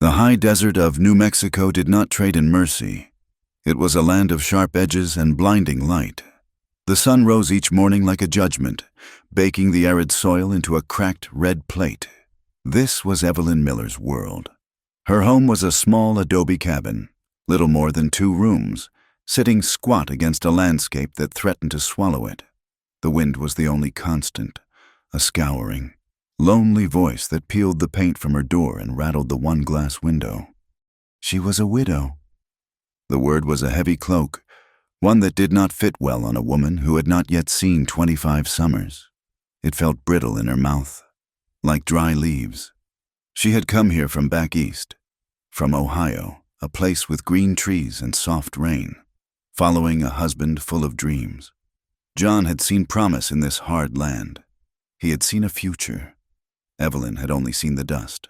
The high desert of New Mexico did not trade in mercy. It was a land of sharp edges and blinding light. The sun rose each morning like a judgment, baking the arid soil into a cracked red plate. This was Evelyn Miller's world. Her home was a small adobe cabin, little more than 2 rooms, sitting squat against a landscape that threatened to swallow it. The wind was the only constant, a scouring, lonely voice that peeled the paint from her door and rattled the one glass window. She was a widow. The word was a heavy cloak, one that did not fit well on a woman who had not yet seen 25 summers. It felt brittle in her mouth, like dry leaves. She had come here from back east, from Ohio, a place with green trees and soft rain, following a husband full of dreams. John had seen promise in this hard land. He had seen a future. Evelyn had only seen the dust.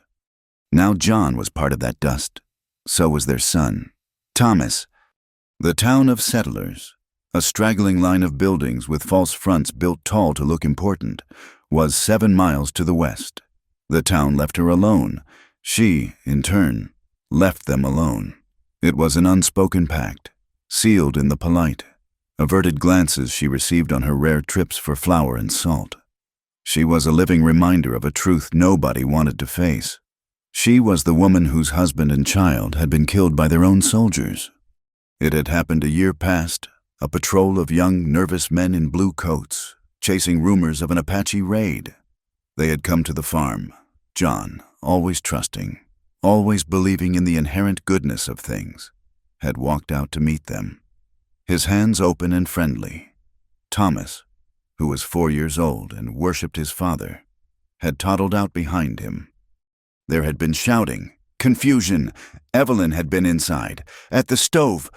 Now John was part of that dust. So was their son, Thomas. The town of settlers, a straggling line of buildings with false fronts built tall to look important, was 7 miles to the west. The town left her alone. She, in turn, left them alone. It was an unspoken pact, sealed in the polite, averted glances she received on her rare trips for flour and salt. She was a living reminder of a truth nobody wanted to face. She was the woman whose husband and child had been killed by their own soldiers. It had happened a year past, a patrol of young, nervous men in blue coats, chasing rumors of an Apache raid. They had come to the farm. John, always trusting, always believing in the inherent goodness of things, had walked out to meet them, his hands open and friendly. Thomas, who was 4 years old and worshipped his father, had toddled out behind him. There had been shouting, confusion. Evelyn had been inside, at the stove.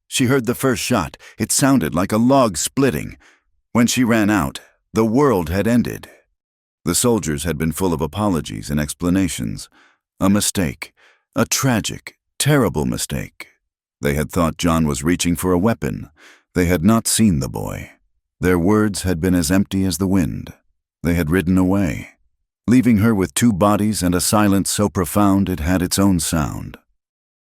She heard the first shot. It sounded like a log splitting. When she ran out, the world had ended. The soldiers had been full of apologies and explanations. A mistake, a tragic, terrible mistake. They had thought John was reaching for a weapon. They had not seen the boy. Their words had been as empty as the wind. They had ridden away, leaving her with 2 bodies and a silence so profound it had its own sound.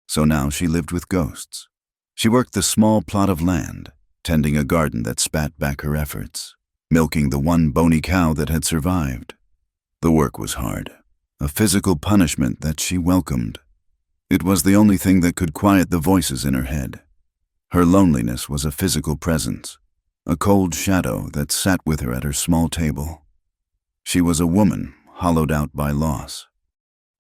So now she lived with ghosts. She worked the small plot of land, tending a garden that spat back her efforts, milking the one bony cow that had survived. The work was hard, a physical punishment that she welcomed. It was the only thing that could quiet the voices in her head. Her loneliness was a physical presence, a cold shadow that sat with her at her small table. She was a woman hollowed out by loss.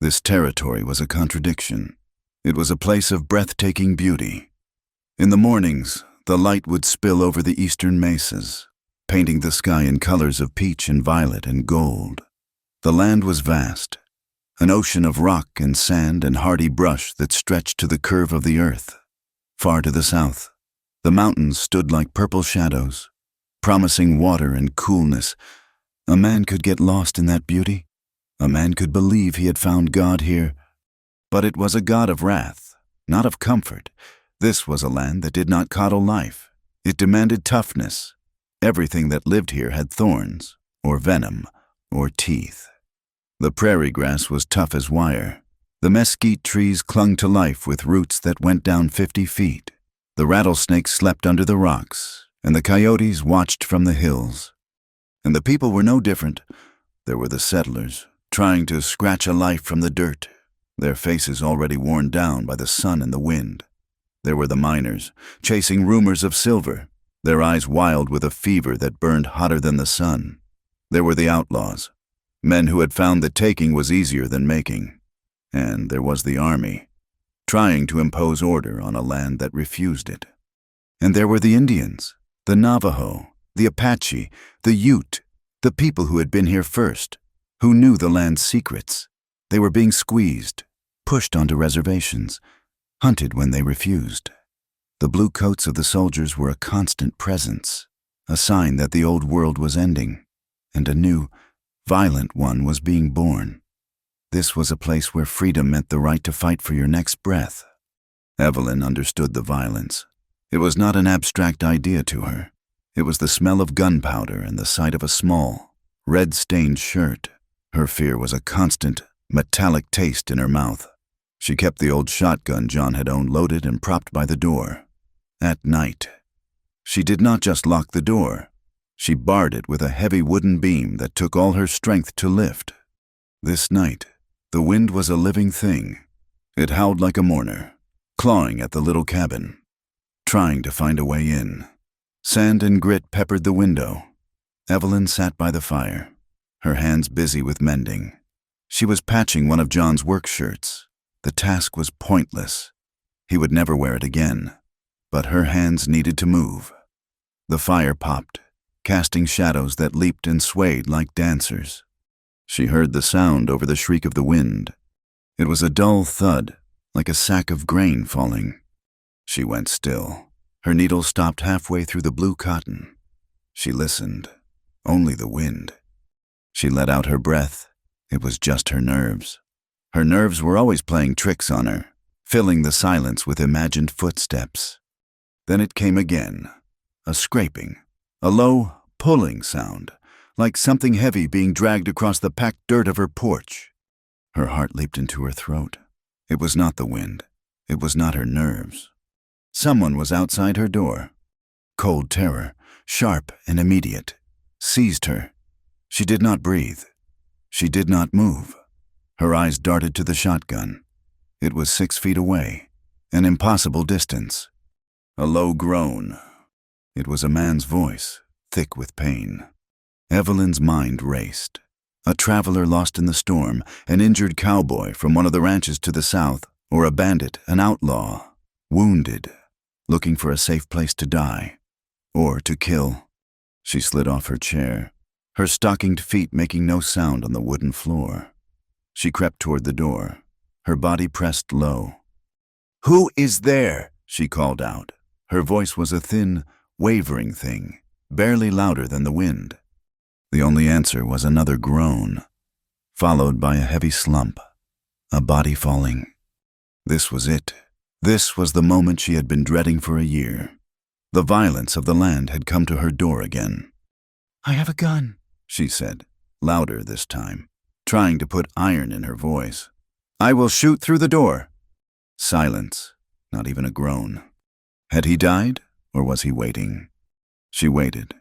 This territory was a contradiction. It was a place of breathtaking beauty. In the mornings, the light would spill over the eastern mesas, painting the sky in colors of peach and violet and gold. The land was vast, an ocean of rock and sand and hardy brush that stretched to the curve of the earth. Far to the south, the mountains stood like purple shadows, promising water and coolness. A man could get lost in that beauty. A man could believe he had found God here. But it was a God of wrath, not of comfort. This was a land that did not coddle life. It demanded toughness. Everything that lived here had thorns, or venom, or teeth. The prairie grass was tough as wire. The mesquite trees clung to life with roots that went down 50 feet. The rattlesnakes slept under the rocks, and the coyotes watched from the hills. And the people were no different. There were the settlers, trying to scratch a life from the dirt, their faces already worn down by the sun and the wind. There were the miners, chasing rumors of silver, their eyes wild with a fever that burned hotter than the sun. There were the outlaws, men who had found that taking was easier than making. And there was the army, trying to impose order on a land that refused it. And there were the Indians, the Navajo, the Apache, the Ute, the people who had been here first, who knew the land's secrets. They were being squeezed, pushed onto reservations, hunted when they refused. The blue coats of the soldiers were a constant presence, a sign that the old world was ending, and a new, violent one was being born. This was a place where freedom meant the right to fight for your next breath. Evelyn understood the violence. It was not an abstract idea to her. It was the smell of gunpowder and the sight of a small, red-stained shirt. Her fear was a constant, metallic taste in her mouth. She kept the old shotgun John had owned loaded and propped by the door. At night, she did not just lock the door. She barred it with a heavy wooden beam that took all her strength to lift. This night, the wind was a living thing. It howled like a mourner, clawing at the little cabin, trying to find a way in. Sand and grit peppered the window. Evelyn sat by the fire, her hands busy with mending. She was patching one of John's work shirts. The task was pointless. He would never wear it again. But her hands needed to move. The fire popped, casting shadows that leaped and swayed like dancers. She heard the sound over the shriek of the wind. It was a dull thud, like a sack of grain falling. She went still. Her needle stopped halfway through the blue cotton. She listened. Only the wind. She let out her breath. It was just her nerves. Her nerves were always playing tricks on her, filling the silence with imagined footsteps. Then it came again, a scraping, a low, pulling sound, like something heavy being dragged across the packed dirt of her porch. Her heart leaped into her throat. It was not the wind. It was not her nerves. Someone was outside her door. Cold terror, sharp and immediate, seized her. She did not breathe. She did not move. Her eyes darted to the shotgun. It was 6 feet away, an impossible distance. A low groan. It was a man's voice, thick with pain. Evelyn's mind raced. A traveler lost in the storm, an injured cowboy from one of the ranches to the south, or a bandit, an outlaw, wounded, looking for a safe place to die, or to kill. She slid off her chair, her stockinged feet making no sound on the wooden floor. She crept toward the door, her body pressed low. "Who is there?" she called out. Her voice was a thin, wavering thing, barely louder than the wind. The only answer was another groan, followed by a heavy slump, a body falling. This was it. This was the moment she had been dreading for a year. The violence of the land had come to her door again. "I have a gun," she said, louder this time, trying to put iron in her voice. "I will shoot through the door." Silence, not even a groan. Had he died, or was he waiting? She waited,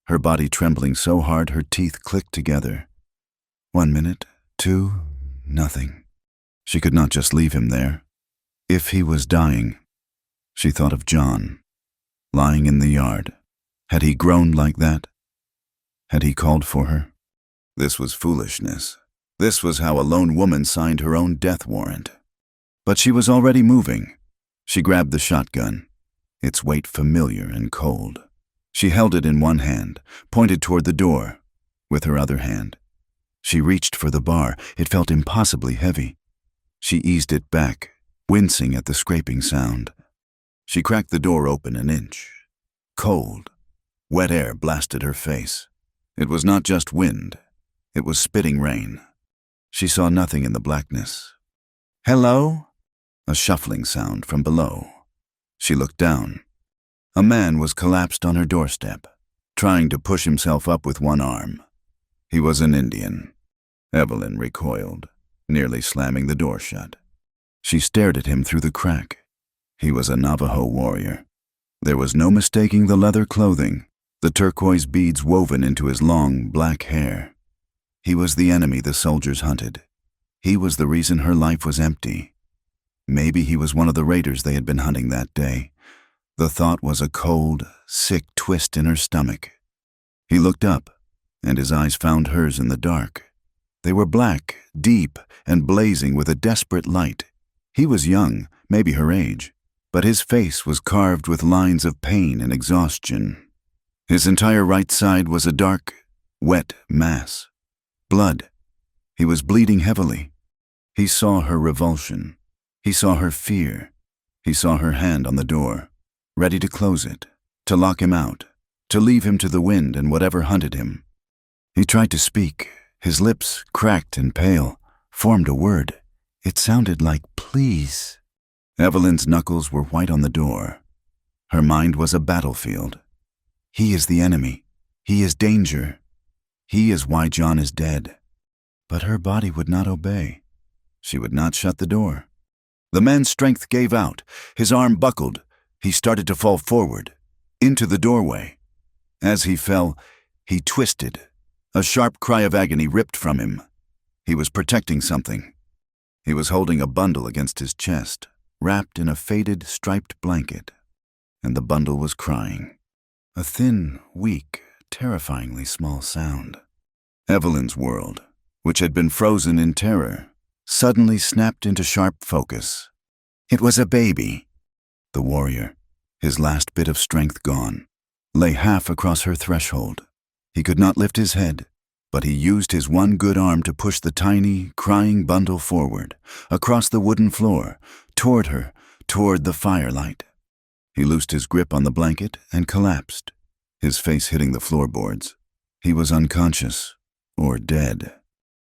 her body trembling so hard her teeth clicked together. 1 minute, 2, nothing. She could not just leave him there. If he was dying, she thought of John, lying in the yard. Had he groaned like that? Had he called for her? This was foolishness. This was how a lone woman signed her own death warrant. But she was already moving. She grabbed the shotgun, its weight familiar and cold. She held it in one hand, pointed toward the door. With her other hand, she reached for the bar. It felt impossibly heavy. She eased it back, wincing at the scraping sound. She cracked the door open an inch. Cold, wet air blasted her face. It was not just wind. It was spitting rain. She saw nothing in the blackness. "Hello?" A shuffling sound from below. She looked down. A man was collapsed on her doorstep, trying to push himself up with one arm. He was an Indian. Evelyn recoiled, nearly slamming the door shut. She stared at him through the crack. He was a Navajo warrior. There was no mistaking the leather clothing, the turquoise beads woven into his long, black hair. He was the enemy the soldiers hunted. He was the reason her life was empty. Maybe he was one of the raiders they had been hunting that day. The thought was a cold, sick twist in her stomach. He looked up, and his eyes found hers in the dark. They were black, deep, and blazing with a desperate light. He was young, maybe her age, but his face was carved with lines of pain and exhaustion. His entire right side was a dark, wet mass. Blood. He was bleeding heavily. He saw her revulsion. He saw her fear. He saw her hand on the door, ready to close it, to lock him out, to leave him to the wind and whatever hunted him. He tried to speak. His lips, cracked and pale, formed a word. It sounded like please. Evelyn's knuckles were white on the door. Her mind was a battlefield. He is the enemy. He is danger. He is why John is dead. But her body would not obey. She would not shut the door. The man's strength gave out. His arm buckled. He started to fall forward, into the doorway. As he fell, he twisted. A sharp cry of agony ripped from him. He was protecting something. He was holding a bundle against his chest, wrapped in a faded, striped blanket. And the bundle was crying. A thin, weak, terrifyingly small sound. Evelyn's world, which had been frozen in terror, suddenly snapped into sharp focus. It was a baby. The warrior, his last bit of strength gone, lay half across her threshold. He could not lift his head, but he used his one good arm to push the tiny, crying bundle forward, across the wooden floor, toward her, toward the firelight. He loosed his grip on the blanket and collapsed, his face hitting the floorboards. He was unconscious, or dead.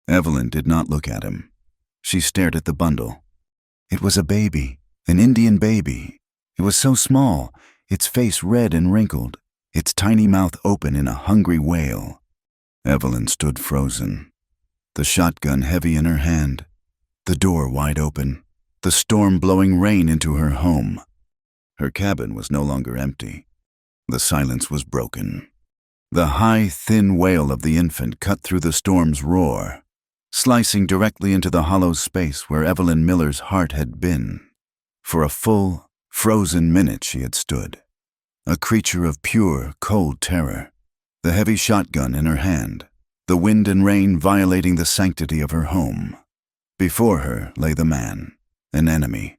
Evelyn did not look at him. She stared at the bundle. It was a baby, an Indian baby. It was so small, its face red and wrinkled, its tiny mouth open in a hungry wail. Evelyn stood frozen, the shotgun heavy in her hand, the door wide open, the storm blowing rain into her home. Her cabin was no longer empty. The silence was broken. The high, thin wail of the infant cut through the storm's roar, slicing directly into the hollow space where Evelyn Miller's heart had been. For a full, frozen minute she had stood, a creature of pure, cold terror, the heavy shotgun in her hand, the wind and rain violating the sanctity of her home. Before her lay the man, an enemy,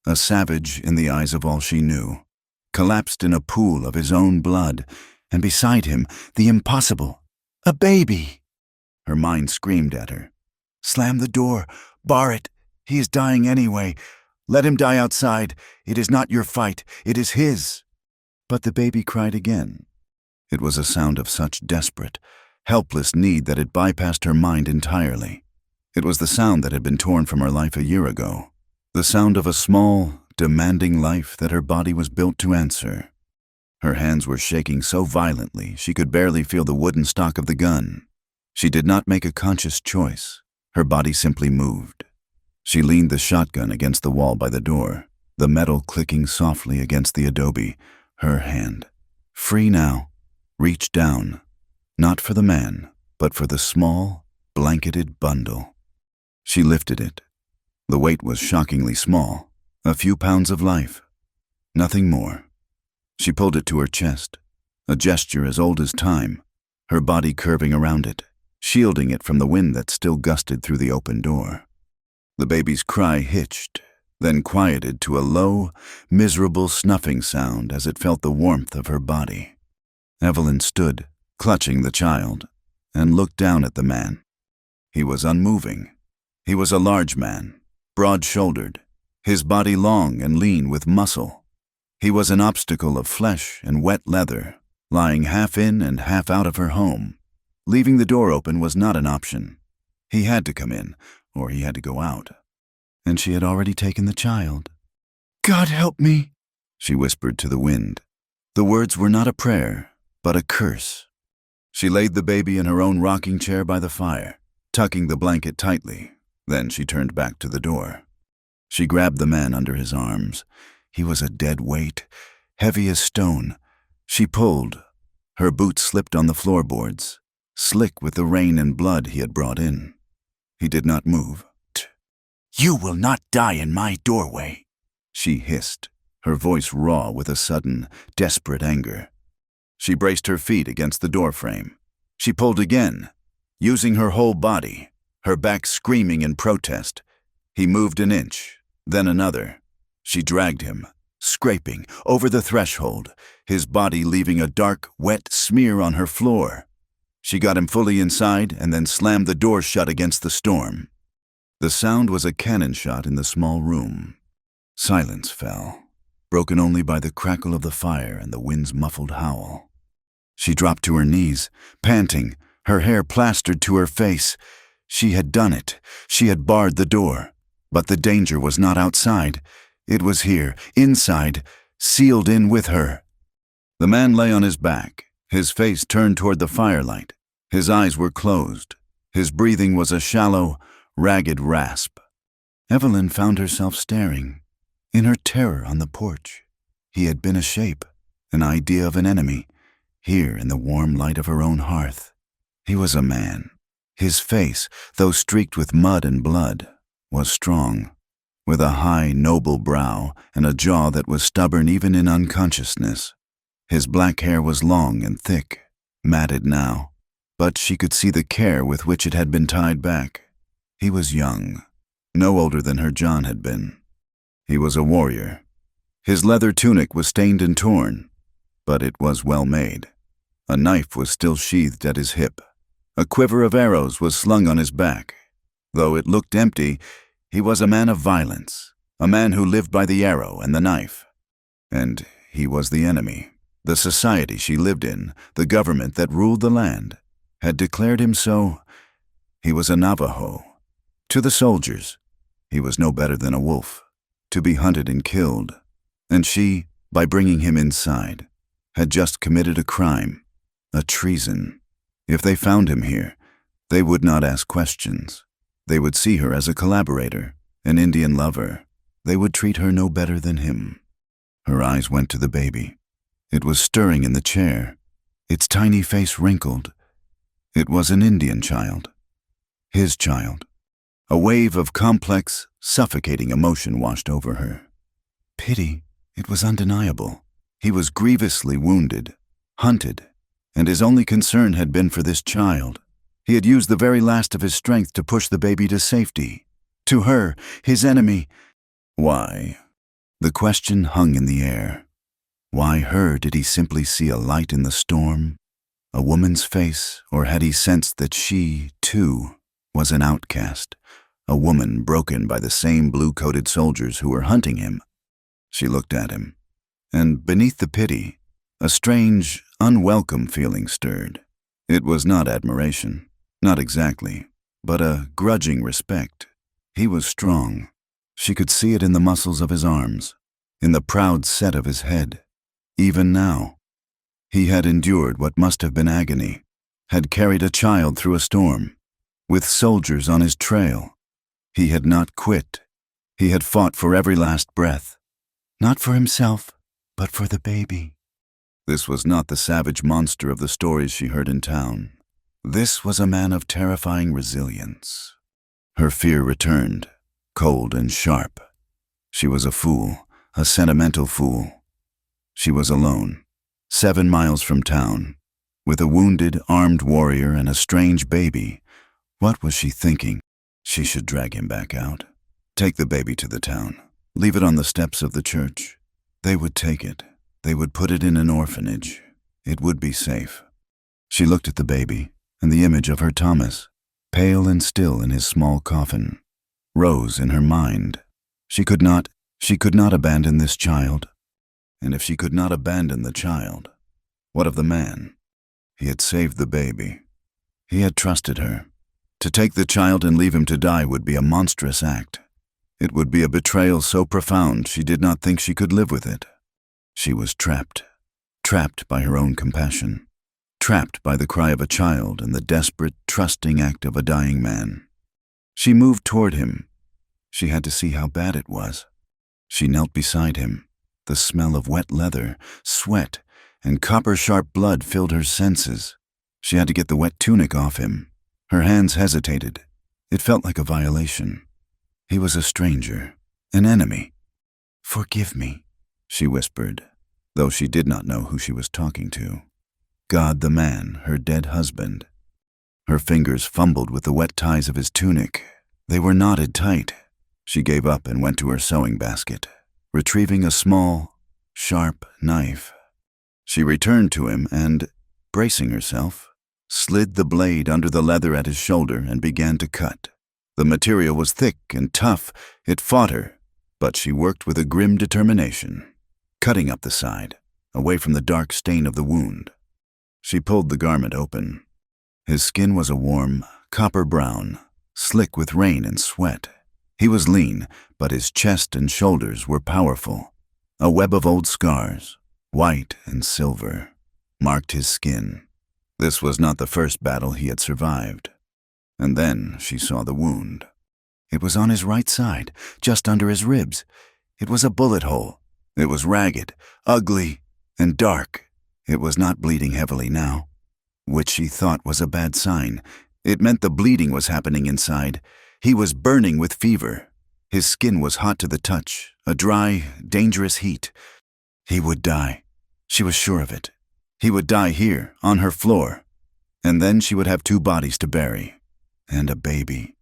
a savage in the eyes of all she knew, collapsed in a pool of his own blood, and beside him, the impossible, a baby. Her mind screamed at her. Slam the door, bar it, he is dying anyway. Let him die outside. It is not your fight, it is his. But the baby cried again. It was a sound of such desperate, helpless need that it bypassed her mind entirely. It was the sound that had been torn from her life a year ago. The sound of a small, demanding life that her body was built to answer. Her hands were shaking so violently she could barely feel the wooden stock of the gun. She did not make a conscious choice. Her body simply moved. She leaned the shotgun against the wall by the door, the metal clicking softly against the adobe. Her hand, free now, reached down, not for the man, but for the small, blanketed bundle. She lifted it. The weight was shockingly small, a few pounds of life, nothing more. She pulled it to her chest, a gesture as old as time, her body curving around it, shielding it from the wind that still gusted through the open door. The baby's cry hitched, then quieted to a low, miserable snuffing sound as it felt the warmth of her body. Evelyn stood, clutching the child, and looked down at the man. He was unmoving. He was a large man, broad-shouldered, his body long and lean with muscle. He was an obstacle of flesh and wet leather, lying half in and half out of her home. Leaving the door open was not an option. He had to come in, or he had to go out. And she had already taken the child. "God help me," she whispered to the wind. The words were not a prayer, but a curse. She laid the baby in her own rocking chair by the fire, tucking the blanket tightly. Then she turned back to the door. She grabbed the man under his arms. He was a dead weight, heavy as stone. She pulled. Her boots slipped on the floorboards, slick with the rain and blood he had brought in. He did not move. "You will not die in my doorway," she hissed, her voice raw with a sudden, desperate anger. She braced her feet against the doorframe. She pulled again, using her whole body, her back screaming in protest. He moved an inch, then another. She dragged him, scraping, over the threshold, his body leaving a dark, wet smear on her floor. She got him fully inside and then slammed the door shut against the storm. The sound was a cannon shot in the small room. Silence fell, broken only by the crackle of the fire and the wind's muffled howl. She dropped to her knees, panting, her hair plastered to her face. She had done it. She had barred the door. But the danger was not outside. It was here, inside, sealed in with her. The man lay on his back, his face turned toward the firelight. His eyes were closed. His breathing was a shallow, ragged rasp. Evelyn found herself staring, in her terror on the porch. He had been a shape, an idea of an enemy, here in the warm light of her own hearth. He was a man. His face, though streaked with mud and blood, was strong, with a high, noble brow and a jaw that was stubborn even in unconsciousness. His black hair was long and thick, matted now, but she could see the care with which it had been tied back. He was young, no older than her John had been. He was a warrior. His leather tunic was stained and torn, but it was well made. A knife was still sheathed at his hip. A quiver of arrows was slung on his back. Though it looked empty, he was a man of violence, a man who lived by the arrow and the knife. And he was the enemy. The society she lived in, the government that ruled the land, had declared him so. He was a Navajo. To the soldiers, he was no better than a wolf, to be hunted and killed. And she, by bringing him inside, had just committed a crime, a treason. If they found him here, they would not ask questions. They would see her as a collaborator, an Indian lover. They would treat her no better than him. Her eyes went to the baby. It was stirring in the chair, its tiny face wrinkled. It was an Indian child. His child. A wave of complex, suffocating emotion washed over her. Pity, it was undeniable. He was grievously wounded, hunted, and his only concern had been for this child. He had used the very last of his strength to push the baby to safety. To her, his enemy. Why? The question hung in the air. Why her? Did he simply see a light in the storm? A woman's face? Or had he sensed that she, too, was an outcast? A woman broken by the same blue-coated soldiers who were hunting him? She looked at him, and beneath the pity, a strange, unwelcome feeling stirred. It was not admiration, not exactly, but a grudging respect. He was strong. She could see it in the muscles of his arms, in the proud set of his head. Even now, he had endured what must have been agony, had carried a child through a storm, with soldiers on his trail. He had not quit. He had fought for every last breath. Not for himself, but for the baby. This was not the savage monster of the stories she heard in town. This was a man of terrifying resilience. Her fear returned, cold and sharp. She was a fool, a sentimental fool. She was alone, 7 miles from town, with a wounded, armed warrior and a strange baby. What was she thinking? She should drag him back out. Take the baby to the town. Leave it on the steps of the church. They would take it. They would put it in an orphanage. It would be safe. She looked at the baby, and the image of her Thomas, pale and still in his small coffin, rose in her mind. She could not abandon this child. And if she could not abandon the child, what of the man? He had saved the baby. He had trusted her. To take the child and leave him to die would be a monstrous act. It would be a betrayal so profound she did not think she could live with it. She was trapped by her own compassion, trapped by the cry of a child and the desperate, trusting act of a dying man. She moved toward him. She had to see how bad it was. She knelt beside him. The smell of wet leather, sweat, and copper-sharp blood filled her senses. She had to get the wet tunic off him. Her hands hesitated. It felt like a violation. He was a stranger, an enemy. "Forgive me," she whispered, though she did not know who she was talking to. God, the man, her dead husband. Her fingers fumbled with the wet ties of his tunic. They were knotted tight. She gave up and went to her sewing basket, retrieving a small, sharp knife. She returned to him and, bracing herself, slid the blade under the leather at his shoulder and began to cut. The material was thick and tough. It fought her, but she worked with a grim determination, cutting up the side, away from the dark stain of the wound. She pulled the garment open. His skin was a warm, copper brown, slick with rain and sweat. He was lean, but his chest and shoulders were powerful. A web of old scars, white and silver, marked his skin. This was not the first battle he had survived. And then she saw the wound. It was on his right side, just under his ribs. It was a bullet hole. It was ragged, ugly, and dark. It was not bleeding heavily now, which she thought was a bad sign. It meant the bleeding was happening inside. He was burning with fever. His skin was hot to the touch, a dry, dangerous heat. He would die. She was sure of it. He would die here, on her floor. And then she would have 2 bodies to bury. And a baby.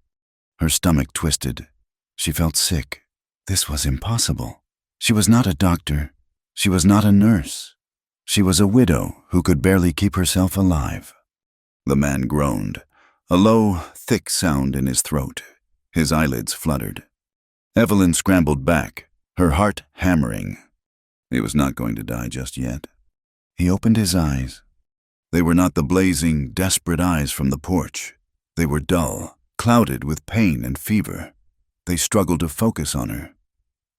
Her stomach twisted. She felt sick. This was impossible. She was not a doctor. She was not a nurse. She was a widow who could barely keep herself alive. The man groaned, a low, thick sound in his throat. His eyelids fluttered. Evelyn scrambled back, her heart hammering. He was not going to die just yet. He opened his eyes. They were not the blazing, desperate eyes from the porch. They were dull, clouded with pain and fever. They struggled to focus on her.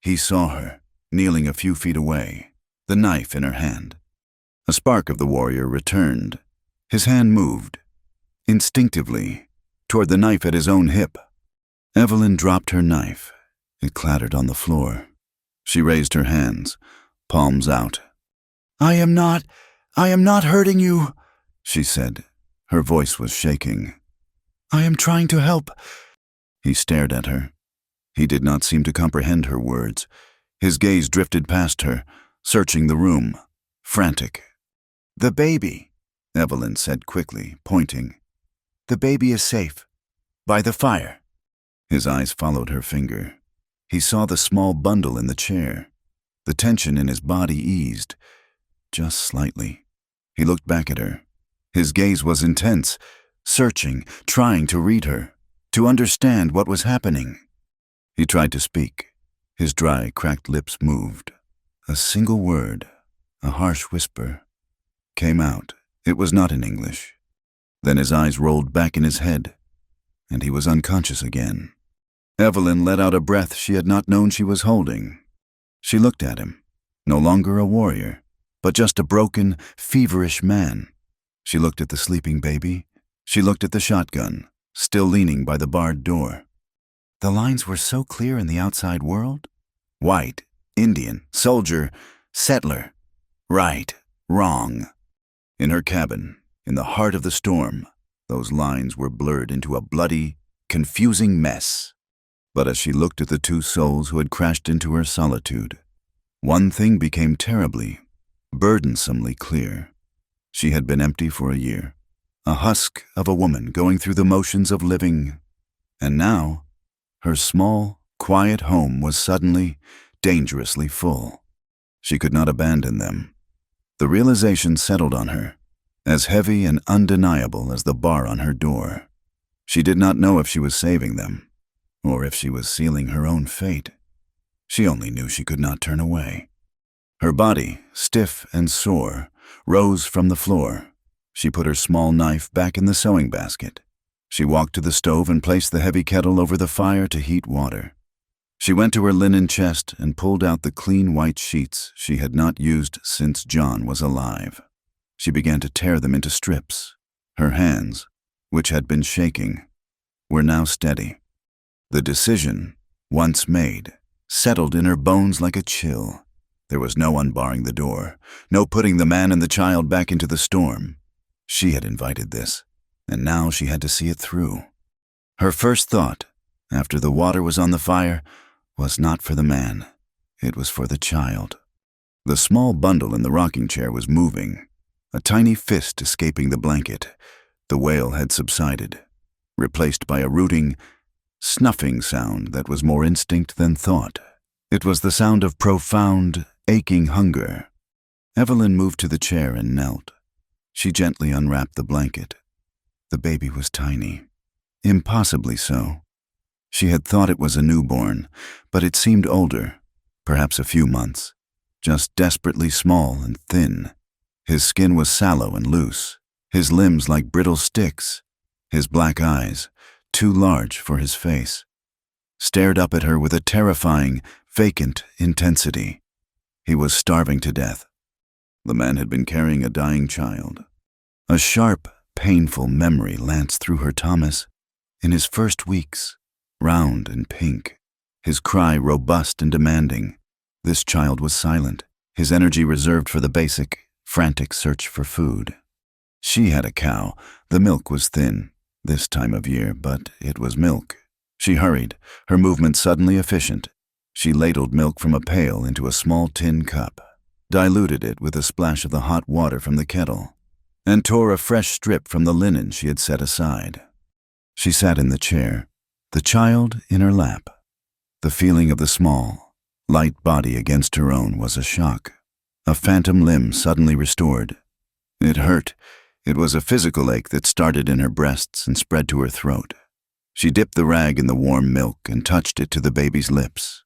He saw her, kneeling a few feet away, the knife in her hand. A spark of the warrior returned. His hand moved, instinctively, toward the knife at his own hip. Evelyn dropped her knife. It clattered on the floor. She raised her hands, palms out. I am not hurting you, she said. Her voice was shaking. I am trying to help. He stared at her. He did not seem to comprehend her words. His gaze drifted past her, searching the room, frantic. The baby, Evelyn said quickly, pointing. The baby is safe. By the fire. His eyes followed her finger. He saw the small bundle in the chair. The tension in his body eased, just slightly. He looked back at her. His gaze was intense, searching, trying to read her, to understand what was happening. He tried to speak. His dry, cracked lips moved. A single word, a harsh whisper, came out. It was not in English. Then his eyes rolled back in his head, and he was unconscious again. Evelyn let out a breath she had not known she was holding. She looked at him, no longer a warrior, but just a broken, feverish man. She looked at the sleeping baby. She looked at the shotgun, still leaning by the barred door. The lines were so clear in the outside world. White, Indian, soldier, settler. Right, wrong. In her cabin, in the heart of the storm, those lines were blurred into a bloody, confusing mess. But as she looked at the 2 souls who had crashed into her solitude, one thing became terribly, burdensomely clear. She had been empty for a year, a husk of a woman going through the motions of living, and now her small, quiet home was suddenly, dangerously full. She could not abandon them. The realization settled on her, as heavy and undeniable as the bar on her door. She did not know if she was saving them, or if she was sealing her own fate. She only knew she could not turn away. Her body, stiff and sore, rose from the floor. She put her small knife back in the sewing basket. She walked to the stove and placed the heavy kettle over the fire to heat water. She went to her linen chest and pulled out the clean white sheets she had not used since John was alive. She began to tear them into strips. Her hands, which had been shaking, were now steady. The decision, once made, settled in her bones like a chill. There was no unbarring the door, no putting the man and the child back into the storm. She had invited this, and now she had to see it through. Her first thought, after the water was on the fire, was not for the man. It was for the child. The small bundle in the rocking chair was moving, a tiny fist escaping the blanket. The wail had subsided, replaced by a rooting, snuffing sound that was more instinct than thought. It was the sound of profound, aching hunger. Evelyn moved to the chair and knelt. She gently unwrapped the blanket. The baby was tiny, impossibly so. She had thought it was a newborn, but it seemed older, perhaps a few months, just desperately small and thin. His skin was sallow and loose, his limbs like brittle sticks. His black eyes, too large for his face, stared up at her with a terrifying, vacant intensity. He was starving to death. The man had been carrying a dying child. A sharp, painful memory lanced through her. Thomas, in his first weeks, round and pink, his cry robust and demanding. This child was silent, his energy reserved for the basic, frantic search for food. She had a cow. The milk was thin, this time of year, but it was milk. She hurried, her movements suddenly efficient. She ladled milk from a pail into a small tin cup, diluted it with a splash of the hot water from the kettle, and tore a fresh strip from the linen she had set aside. She sat in the chair, the child in her lap. The feeling of the small, light body against her own was a shock. A phantom limb suddenly restored. It hurt. It was a physical ache that started in her breasts and spread to her throat. She dipped the rag in the warm milk and touched it to the baby's lips.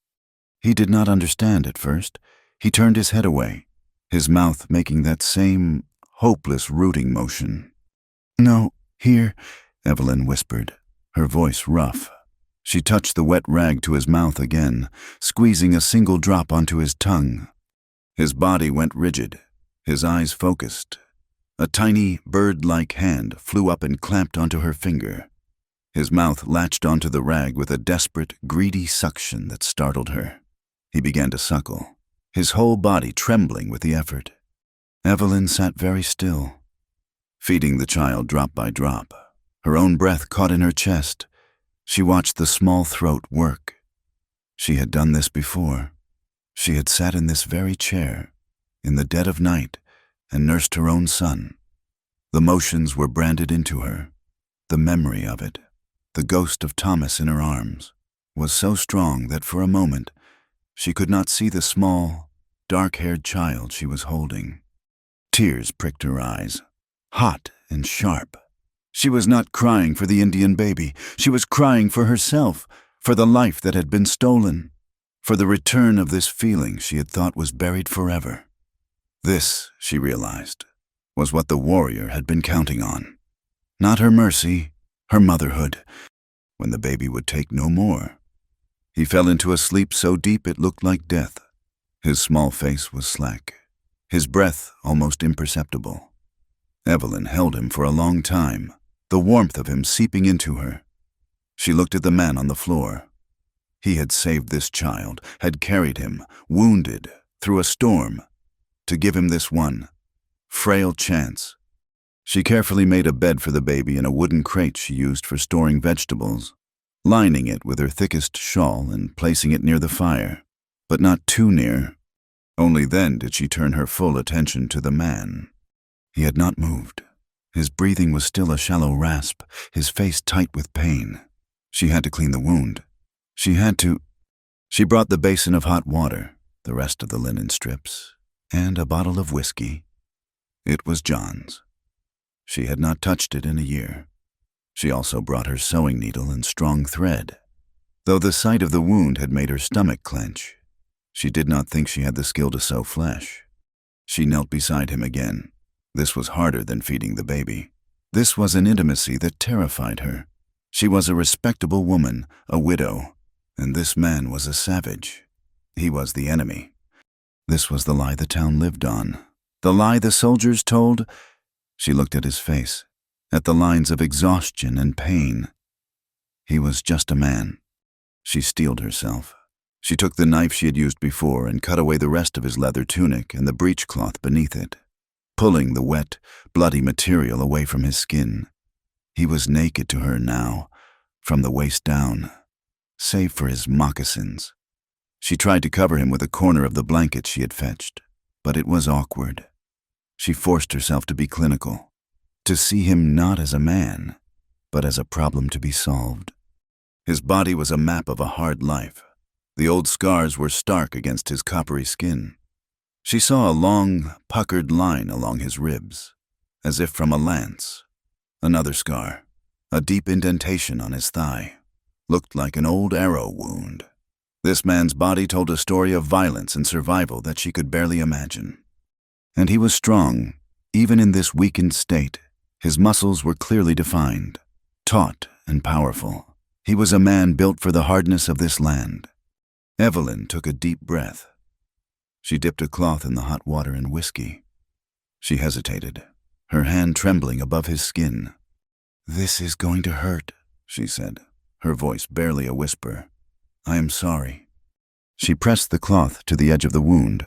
He did not understand at first. He turned his head away, his mouth making that same hopeless rooting motion. "No, here," Evelyn whispered, her voice rough. She touched the wet rag to his mouth again, squeezing a single drop onto his tongue. His body went rigid, his eyes focused. A tiny, bird-like hand flew up and clamped onto her finger. His mouth latched onto the rag with a desperate, greedy suction that startled her. He began to suckle, his whole body trembling with the effort. Evelyn sat very still, feeding the child drop by drop. Her own breath caught in her chest. She watched the small throat work. She had done this before. She had sat in this very chair, in the dead of night, and nursed her own son. The motions were branded into her. The memory of it, the ghost of Thomas in her arms, was so strong that for a moment she could not see the small, dark-haired child she was holding. Tears pricked her eyes, hot and sharp. She was not crying for the Indian baby. She was crying for herself, for the life that had been stolen, for the return of this feeling she had thought was buried forever. This, she realized, was what the warrior had been counting on. Not her mercy, her motherhood, when the baby would take no more. He fell into a sleep so deep it looked like death. His small face was slack, his breath almost imperceptible. Evelyn held him for a long time, the warmth of him seeping into her. She looked at the man on the floor. He had saved this child, had carried him, wounded, through a storm, to give him this one frail chance. She carefully made a bed for the baby in a wooden crate she used for storing vegetables, lining it with her thickest shawl and placing it near the fire, but not too near. Only then did she turn her full attention to the man. He had not moved. His breathing was still a shallow rasp, his face tight with pain. She had to clean the wound. She brought the basin of hot water, the rest of the linen strips, and a bottle of whiskey. It was John's. She had not touched it in a year. She also brought her sewing needle and strong thread. Though the sight of the wound had made her stomach clench, she did not think she had the skill to sew flesh. She knelt beside him again. This was harder than feeding the baby. This was an intimacy that terrified her. She was a respectable woman, a widow, and this man was a savage. He was the enemy. This was the lie the town lived on. The lie the soldiers told. She looked at his face, at the lines of exhaustion and pain. He was just a man. She steeled herself. She took the knife she had used before and cut away the rest of his leather tunic and the breechcloth beneath it, pulling the wet, bloody material away from his skin. He was naked to her now, from the waist down, save for his moccasins. She tried to cover him with a corner of the blanket she had fetched, but it was awkward. She forced herself to be clinical, to see him not as a man, but as a problem to be solved. His body was a map of a hard life. The old scars were stark against his coppery skin. She saw a long, puckered line along his ribs, as if from a lance. Another scar, a deep indentation on his thigh, looked like an old arrow wound. This man's body told a story of violence and survival that she could barely imagine. And he was strong, even in this weakened state. His muscles were clearly defined, taut and powerful. He was a man built for the hardness of this land. Evelyn took a deep breath. She dipped a cloth in the hot water and whiskey. She hesitated, her hand trembling above his skin. "This is going to hurt," she said, her voice barely a whisper. "I am sorry." She pressed the cloth to the edge of the wound.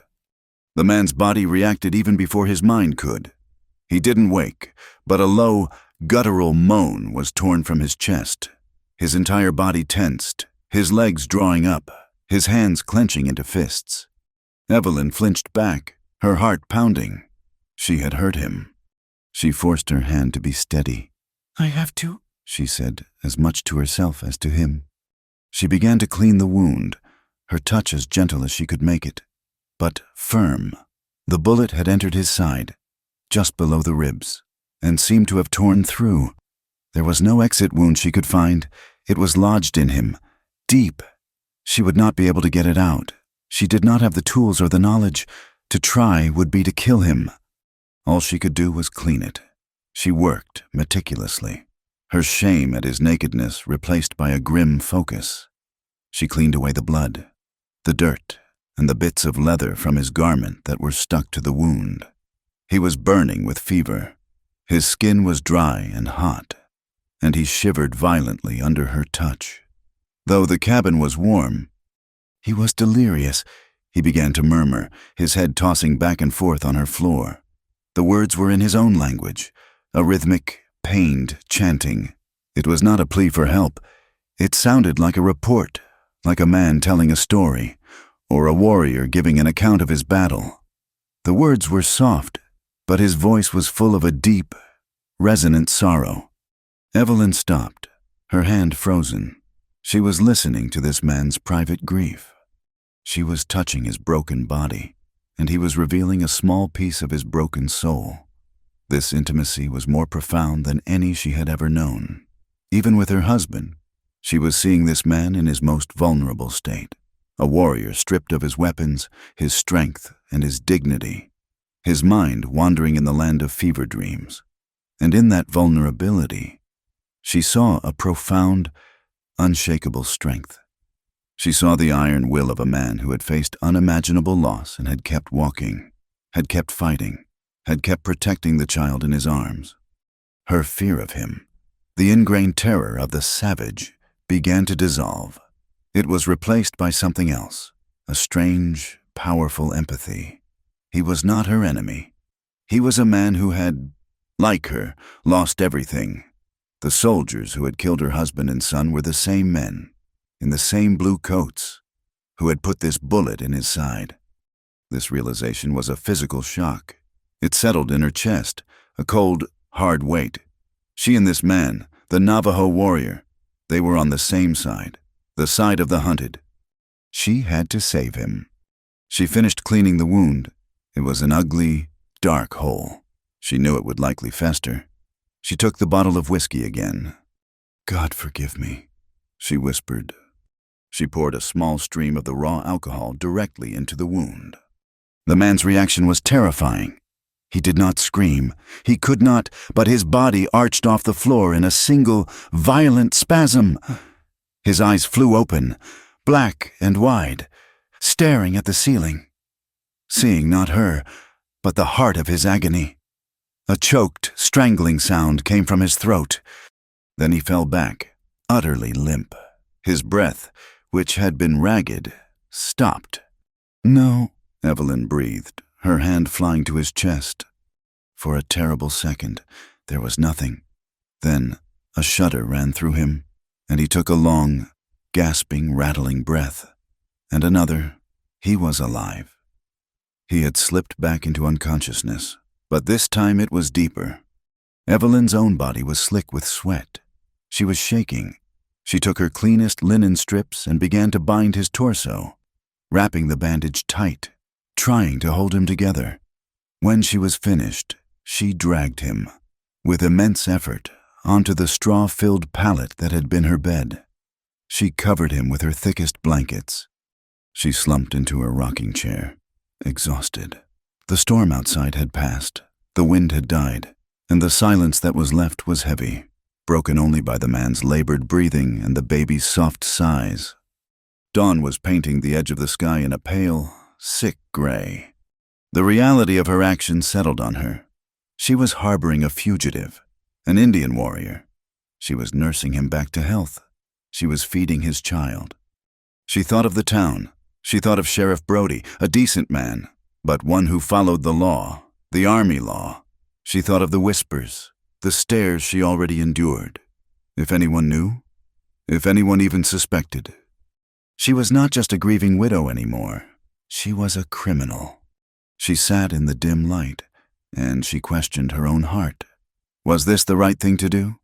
The man's body reacted even before his mind could. He didn't wake, but a low, guttural moan was torn from his chest. His entire body tensed, his legs drawing up, his hands clenching into fists. Evelyn flinched back, her heart pounding. She had hurt him. She forced her hand to be steady. "I have to," she said, as much to herself as to him. She began to clean the wound, her touch as gentle as she could make it, but firm. The bullet had entered his side, just below the ribs, and seemed to have torn through. There was no exit wound she could find. It was lodged in him, deep. She would not be able to get it out. She did not have the tools or the knowledge. To try would be to kill him. All she could do was clean it. She worked meticulously, her shame at his nakedness replaced by a grim focus. She cleaned away the blood, the dirt, and the bits of leather from his garment that were stuck to the wound. He was burning with fever. His skin was dry and hot, and he shivered violently under her touch. Though the cabin was warm, he was delirious, he began to murmur, his head tossing back and forth on her floor. The words were in his own language, a rhythmic, pained chanting. It was not a plea for help. It sounded like a report, like a man telling a story, or a warrior giving an account of his battle. The words were soft, but his voice was full of a deep, resonant sorrow. Evelyn stopped, her hand frozen. She was listening to this man's private grief. She was touching his broken body, and he was revealing a small piece of his broken soul. This intimacy was more profound than any she had ever known. Even with her husband, she was seeing this man in his most vulnerable state, a warrior stripped of his weapons, his strength, and his dignity, his mind wandering in the land of fever dreams. And in that vulnerability, she saw a profound, unshakable strength. She saw the iron will of a man who had faced unimaginable loss and had kept walking, had kept fighting, had kept protecting the child in his arms. Her fear of him, the ingrained terror of the savage, began to dissolve. It was replaced by something else, a strange, powerful empathy. He was not her enemy. He was a man who had, like her, lost everything. The soldiers who had killed her husband and son were the same men, in the same blue coats, who had put this bullet in his side. This realization was a physical shock. It settled in her chest, a cold, hard weight. She and this man, the Navajo warrior, they were on the same side, the side of the hunted. She had to save him. She finished cleaning the wound. It was an ugly, dark hole. She knew it would likely fester. She took the bottle of whiskey again. "God forgive me," she whispered. She poured a small stream of the raw alcohol directly into the wound. The man's reaction was terrifying. He did not scream. He could not, but his body arched off the floor in a single, violent spasm. His eyes flew open, black and wide, staring at the ceiling, seeing not her, but the heart of his agony. A choked, strangling sound came from his throat. Then he fell back, utterly limp. His breath, which had been ragged, stopped. "No," Evelyn breathed, her hand flying to his chest. For a terrible second, there was nothing. Then a shudder ran through him, and he took a long, gasping, rattling breath. And another. He was alive. He had slipped back into unconsciousness, but this time it was deeper. Evelyn's own body was slick with sweat. She was shaking. She took her cleanest linen strips and began to bind his torso, wrapping the bandage tight, trying to hold him together. When she was finished, she dragged him, with immense effort, onto the straw-filled pallet that had been her bed. She covered him with her thickest blankets. She slumped into her rocking chair, exhausted. The storm outside had passed, the wind had died, and the silence that was left was heavy, broken only by the man's labored breathing and the baby's soft sighs. Dawn was painting the edge of the sky in a pale, sick gray. The reality of her actions settled on her. She was harboring a fugitive, an Indian warrior. She was nursing him back to health. she was feeding his child. She thought of the town. She thought of Sheriff Brody, a decent man, but one who followed the law, the army law. She thought of the whispers, the stares she already endured. If anyone knew, if anyone even suspected. She was not just a grieving widow anymore. She was a criminal. She sat in the dim light, and she questioned her own heart. Was this the right thing to do?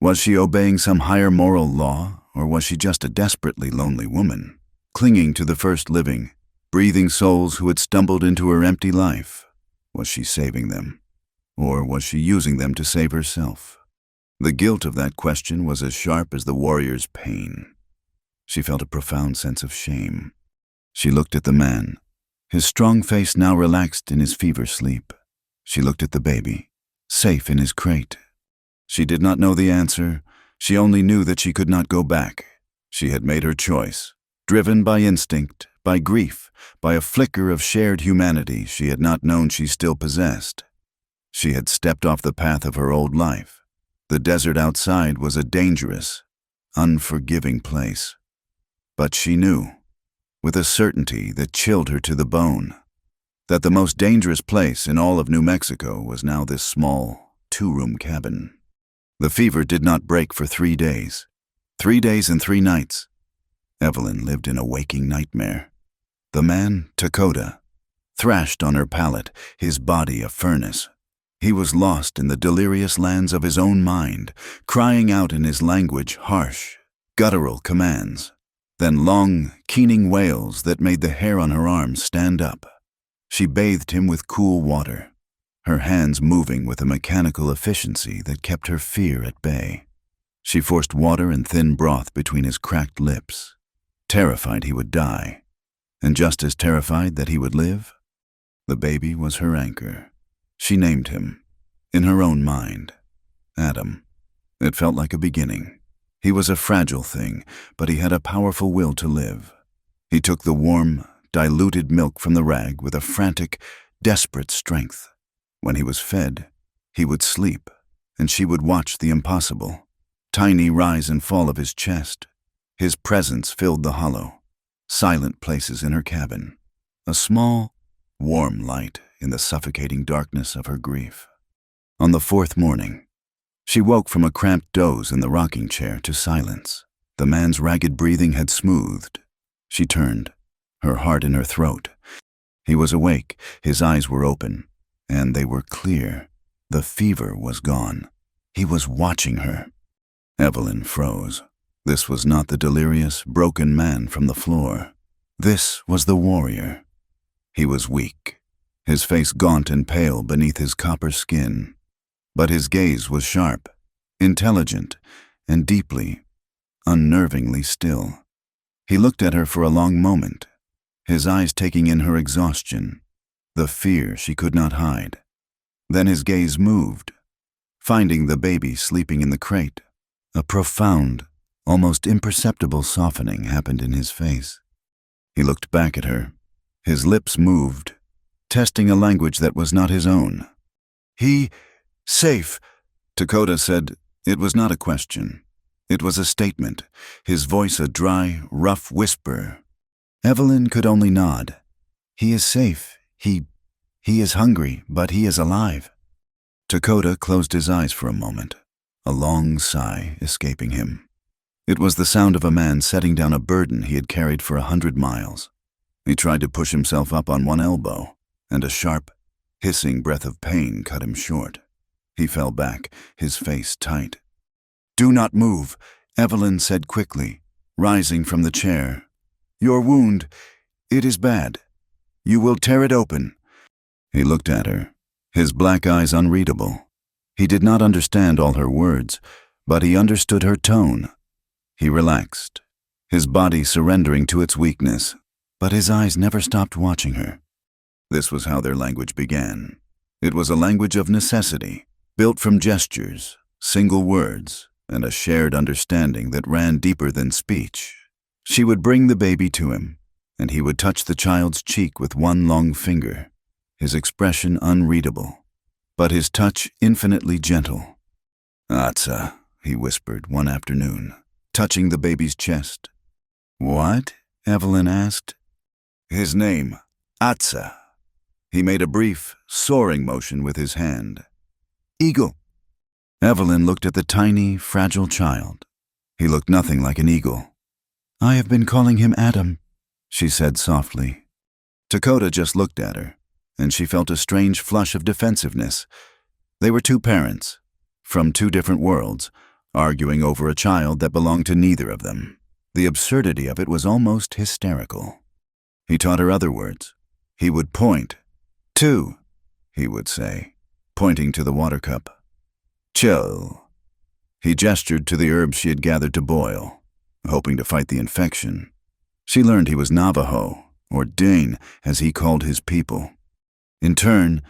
Was she obeying some higher moral law, or was she just a desperately lonely woman, clinging to the first living, breathing souls who had stumbled into her empty life? Was she saving them, or was she using them to save herself? The guilt of that question was as sharp as the warrior's pain. She felt a profound sense of shame. She looked at the man, his strong face now relaxed in his fever sleep. She looked at the baby, safe in his crate. She did not know the answer. She only knew that she could not go back. She had made her choice, driven by instinct, by grief, by a flicker of shared humanity she had not known she still possessed. She had stepped off the path of her old life. The desert outside was a dangerous, unforgiving place. But she knew, with a certainty that chilled her to the bone, that the most dangerous place in all of New Mexico was now this small, two-room cabin. The fever did not break for 3 days. 3 days and 3 nights. Evelyn lived in a waking nightmare. The man, Dakota, thrashed on her pallet, his body a furnace. He was lost in the delirious lands of his own mind, crying out in his language harsh, guttural commands, then long, keening wails that made the hair on her arms stand up. She bathed him with cool water, her hands moving with a mechanical efficiency that kept her fear at bay. She forced water and thin broth between his cracked lips, terrified he would die, and just as terrified that he would live. The baby was her anchor. She named him, in her own mind, Adam. It felt like a beginning. He was a fragile thing, but he had a powerful will to live. He took the warm, diluted milk from the rag with a frantic, desperate strength. When he was fed, he would sleep, and she would watch the impossible. Tiny rise and fall of his chest. His presence filled the hollow, silent places in her cabin. A small, warm light in the suffocating darkness of her grief. On the 4th morning, she woke from a cramped doze in the rocking chair to silence. The man's ragged breathing had smoothed. She turned, her heart in her throat. He was awake, his eyes were open, and they were clear. The fever was gone. He was watching her. Evelyn froze. This was not the delirious, broken man from the floor. This was the warrior. He was weak, his face gaunt and pale beneath his copper skin. But his gaze was sharp, intelligent, and deeply, unnervingly still. He looked at her for a long moment, his eyes taking in her exhaustion, the fear she could not hide. Then his gaze moved, finding the baby sleeping in the crate. A profound, almost imperceptible softening happened in his face. He looked back at her. His lips moved, testing a language that was not his own. Safe, Dakota said. It was not a question. It was a statement, his voice a dry, rough whisper. Evelyn could only nod. He is safe. He is hungry, but he is alive. Dakota closed his eyes for a moment, a long sigh escaping him. It was the sound of a man setting down a burden he had carried for 100 miles. He tried to push himself up on one elbow, and a sharp, hissing breath of pain cut him short. He fell back, his face tight. "Do not move," Evelyn said quickly, rising from the chair. "Your wound, it is bad. You will tear it open." He looked at her, his black eyes unreadable. He did not understand all her words, but he understood her tone. He relaxed, his body surrendering to its weakness, but his eyes never stopped watching her. This was how their language began. It was a language of necessity, built from gestures, single words, and a shared understanding that ran deeper than speech. She would bring the baby to him, and he would touch the child's cheek with one long finger, his expression unreadable, but his touch infinitely gentle. "Atsa," he whispered one afternoon, touching the baby's chest. "What?" Evelyn asked. "His name, Atsa." He made a brief, soaring motion with his hand. "Eagle." Evelyn looked at the tiny, fragile child. He looked nothing like an eagle. "I have been calling him Adam," she said softly. Dakota just looked at her, and she felt a strange flush of defensiveness. They were two parents, from two different worlds, arguing over a child that belonged to neither of them. The absurdity of it was almost hysterical. He taught her other words. He would point. "Two," he would say, pointing to the water cup. "Chill." He gestured to the herbs she had gathered to boil, hoping to fight the infection. She learned he was Navajo, or Dane, as he called his people. In turn,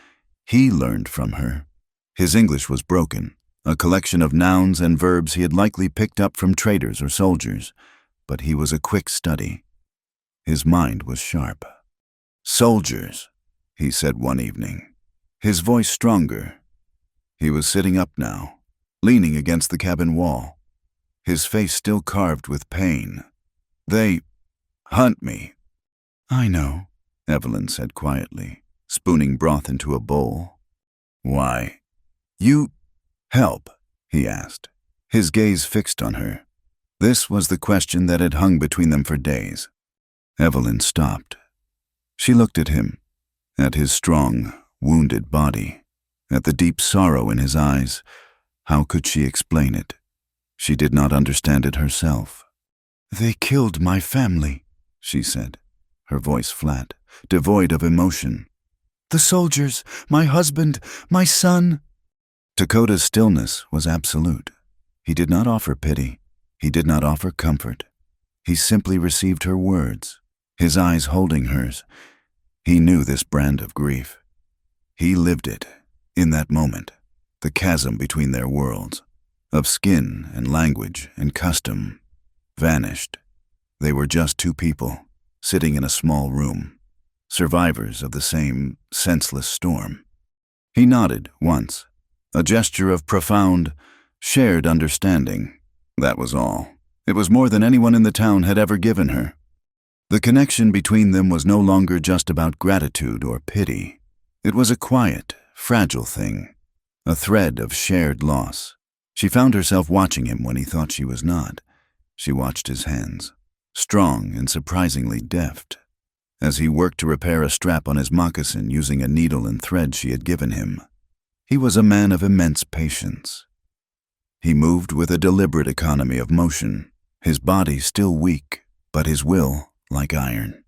he learned from her. His English was broken, a collection of nouns and verbs he had likely picked up from traders or soldiers, but he was a quick study. His mind was sharp. "Soldiers," he said one evening, his voice stronger. He was sitting up now, leaning against the cabin wall, his face still carved with pain. "They hunt me." "I know," Evelyn said quietly, spooning broth into a bowl. "Why? You help?" he asked, his gaze fixed on her. This was the question that had hung between them for days. Evelyn stopped. She looked at him, at his strong, wounded body, at the deep sorrow in his eyes. How could she explain it? She did not understand it herself. "They killed my family," she said, her voice flat, devoid of emotion. "The soldiers, my husband, my son." Dakota's stillness was absolute. He did not offer pity. He did not offer comfort. He simply received her words, his eyes holding hers. He knew this brand of grief. He lived it, in that moment, the chasm between their worlds, of skin and language and custom, vanished. They were just two people, sitting in a small room, survivors of the same senseless storm. He nodded once, a gesture of profound, shared understanding. That was all. It was more than anyone in the town had ever given her. The connection between them was no longer just about gratitude or pity. It was a quiet, fragile thing, a thread of shared loss. She found herself watching him when he thought she was not. She watched his hands, strong and surprisingly deft, as he worked to repair a strap on his moccasin using a needle and thread she had given him. He was a man of immense patience. He moved with a deliberate economy of motion, his body still weak, but his will like iron.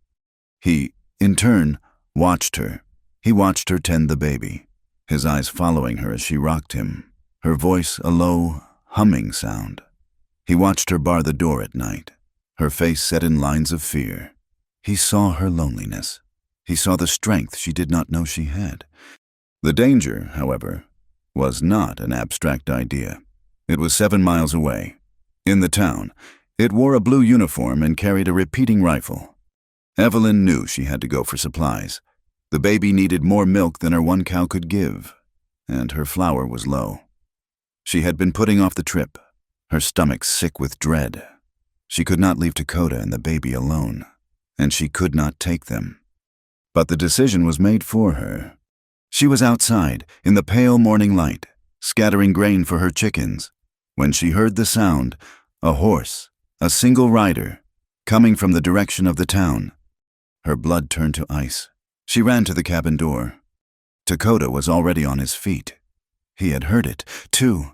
He, in turn, watched her. He watched her tend the baby, his eyes following her as she rocked him, her voice a low, humming sound. He watched her bar the door at night, her face set in lines of fear. He saw her loneliness. He saw the strength she did not know she had. The danger, however, was not an abstract idea. It was 7 miles away. In the town, it wore a blue uniform and carried a repeating rifle. Evelyn knew she had to go for supplies. The baby needed more milk than her one cow could give, and her flour was low. She had been putting off the trip, her stomach sick with dread. She could not leave Dakota and the baby alone, and she could not take them. But the decision was made for her. She was outside, in the pale morning light, scattering grain for her chickens, when she heard the sound, a horse, a single rider, coming from the direction of the town. Her blood turned to ice. She ran to the cabin door. Dakota was already on his feet. He had heard it, too.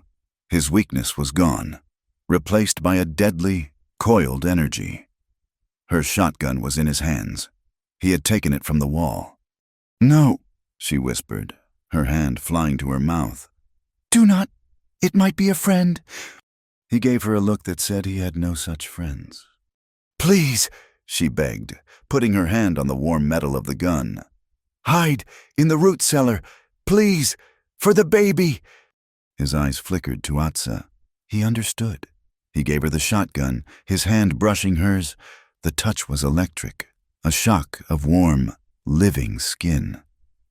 His weakness was gone, replaced by a deadly, coiled energy. Her shotgun was in his hands. He had taken it from the wall. "No," she whispered, her hand flying to her mouth. "Do not. It might be a friend." He gave her a look that said he had no such friends. "Please," she begged, putting her hand on the warm metal of the gun. "Hide in the root cellar. Please, for the baby." His eyes flickered to Atsa. He understood. He gave her the shotgun, his hand brushing hers. The touch was electric, a shock of warm, living skin.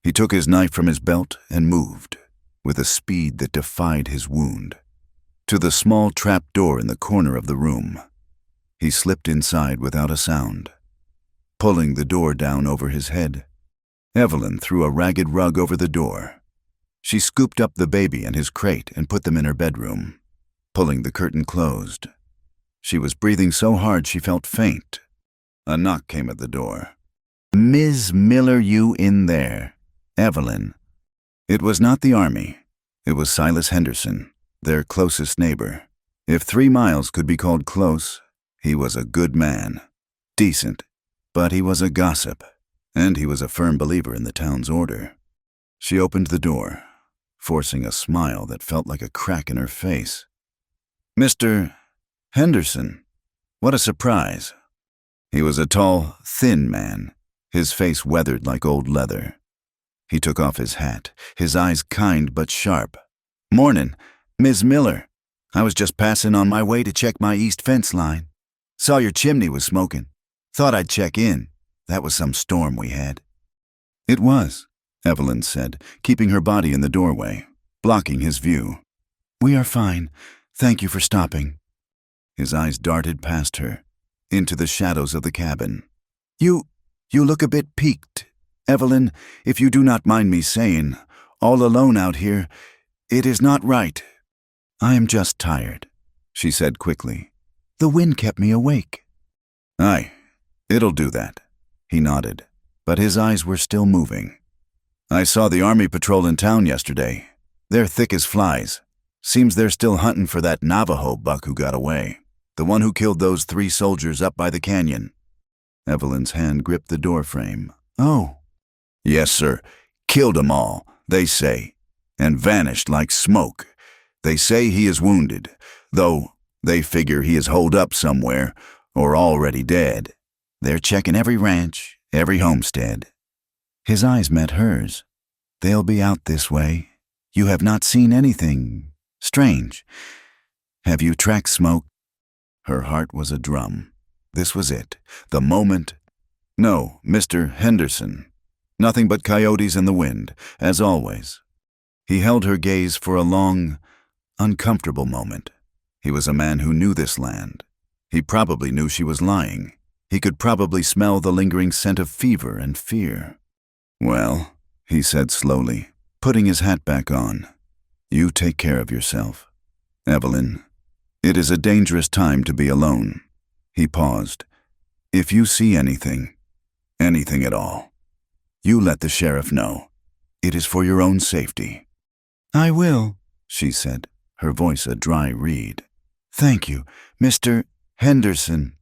He took his knife from his belt and moved, with a speed that defied his wound. to the small trap door in the corner of the room. He slipped inside without a sound. Pulling the door down over his head, Evelyn threw a ragged rug over the door. She scooped up the baby and his crate and put them in her bedroom, pulling the curtain closed. She was breathing so hard she felt faint. A knock came at the door. "Ms. Miller, you in there?" "Evelyn." It was not the army. It was Silas Henderson, their closest neighbor. If 3 miles could be called close, he was a good man. Decent, but he was a gossip, and he was a firm believer in the town's order. She opened the door, forcing a smile that felt like a crack in her face. "Mr. Henderson, what a surprise." He was a tall, thin man, his face weathered like old leather. He took off his hat, his eyes kind but sharp. "Mornin', Ms. Miller. I was just passing on my way to check my east fence line. Saw your chimney was smoking. Thought I'd check in. That was some storm we had." "It was," Evelyn said, keeping her body in the doorway, blocking his view. "We are fine. Thank you for stopping." His eyes darted past her, into the shadows of the cabin. You look a bit peaked. Evelyn, if you do not mind me saying, all alone out here, it is not right." "I am just tired," she said quickly. "The wind kept me awake." "Aye, it'll do that," he nodded, but his eyes were still moving. "I saw the army patrol in town yesterday. They're thick as flies. Seems they're still hunting for that Navajo buck who got away, the one who killed those 3 soldiers up by the canyon." Evelyn's hand gripped the doorframe. "Oh." "Yes, sir. Killed 'em all, they say, and vanished like smoke. They say he is wounded, though they figure he is holed up somewhere or already dead. They're checking every ranch, every homestead." His eyes met hers. "They'll be out this way. You have not seen anything strange. Have you tracked smoke?" Her heart was a drum. This was it, the moment. "No, Mr. Henderson. Nothing but coyotes and the wind, as always." He held her gaze for a long, uncomfortable moment. He was a man who knew this land. He probably knew she was lying. He could probably smell the lingering scent of fever and fear. "Well," he said slowly, putting his hat back on, "you take care of yourself. Evelyn, it is a dangerous time to be alone." He paused. "If you see anything at all, you let the sheriff know. It is for your own safety." "I will," she said, her voice a dry reed. "Thank you, Mr. Henderson."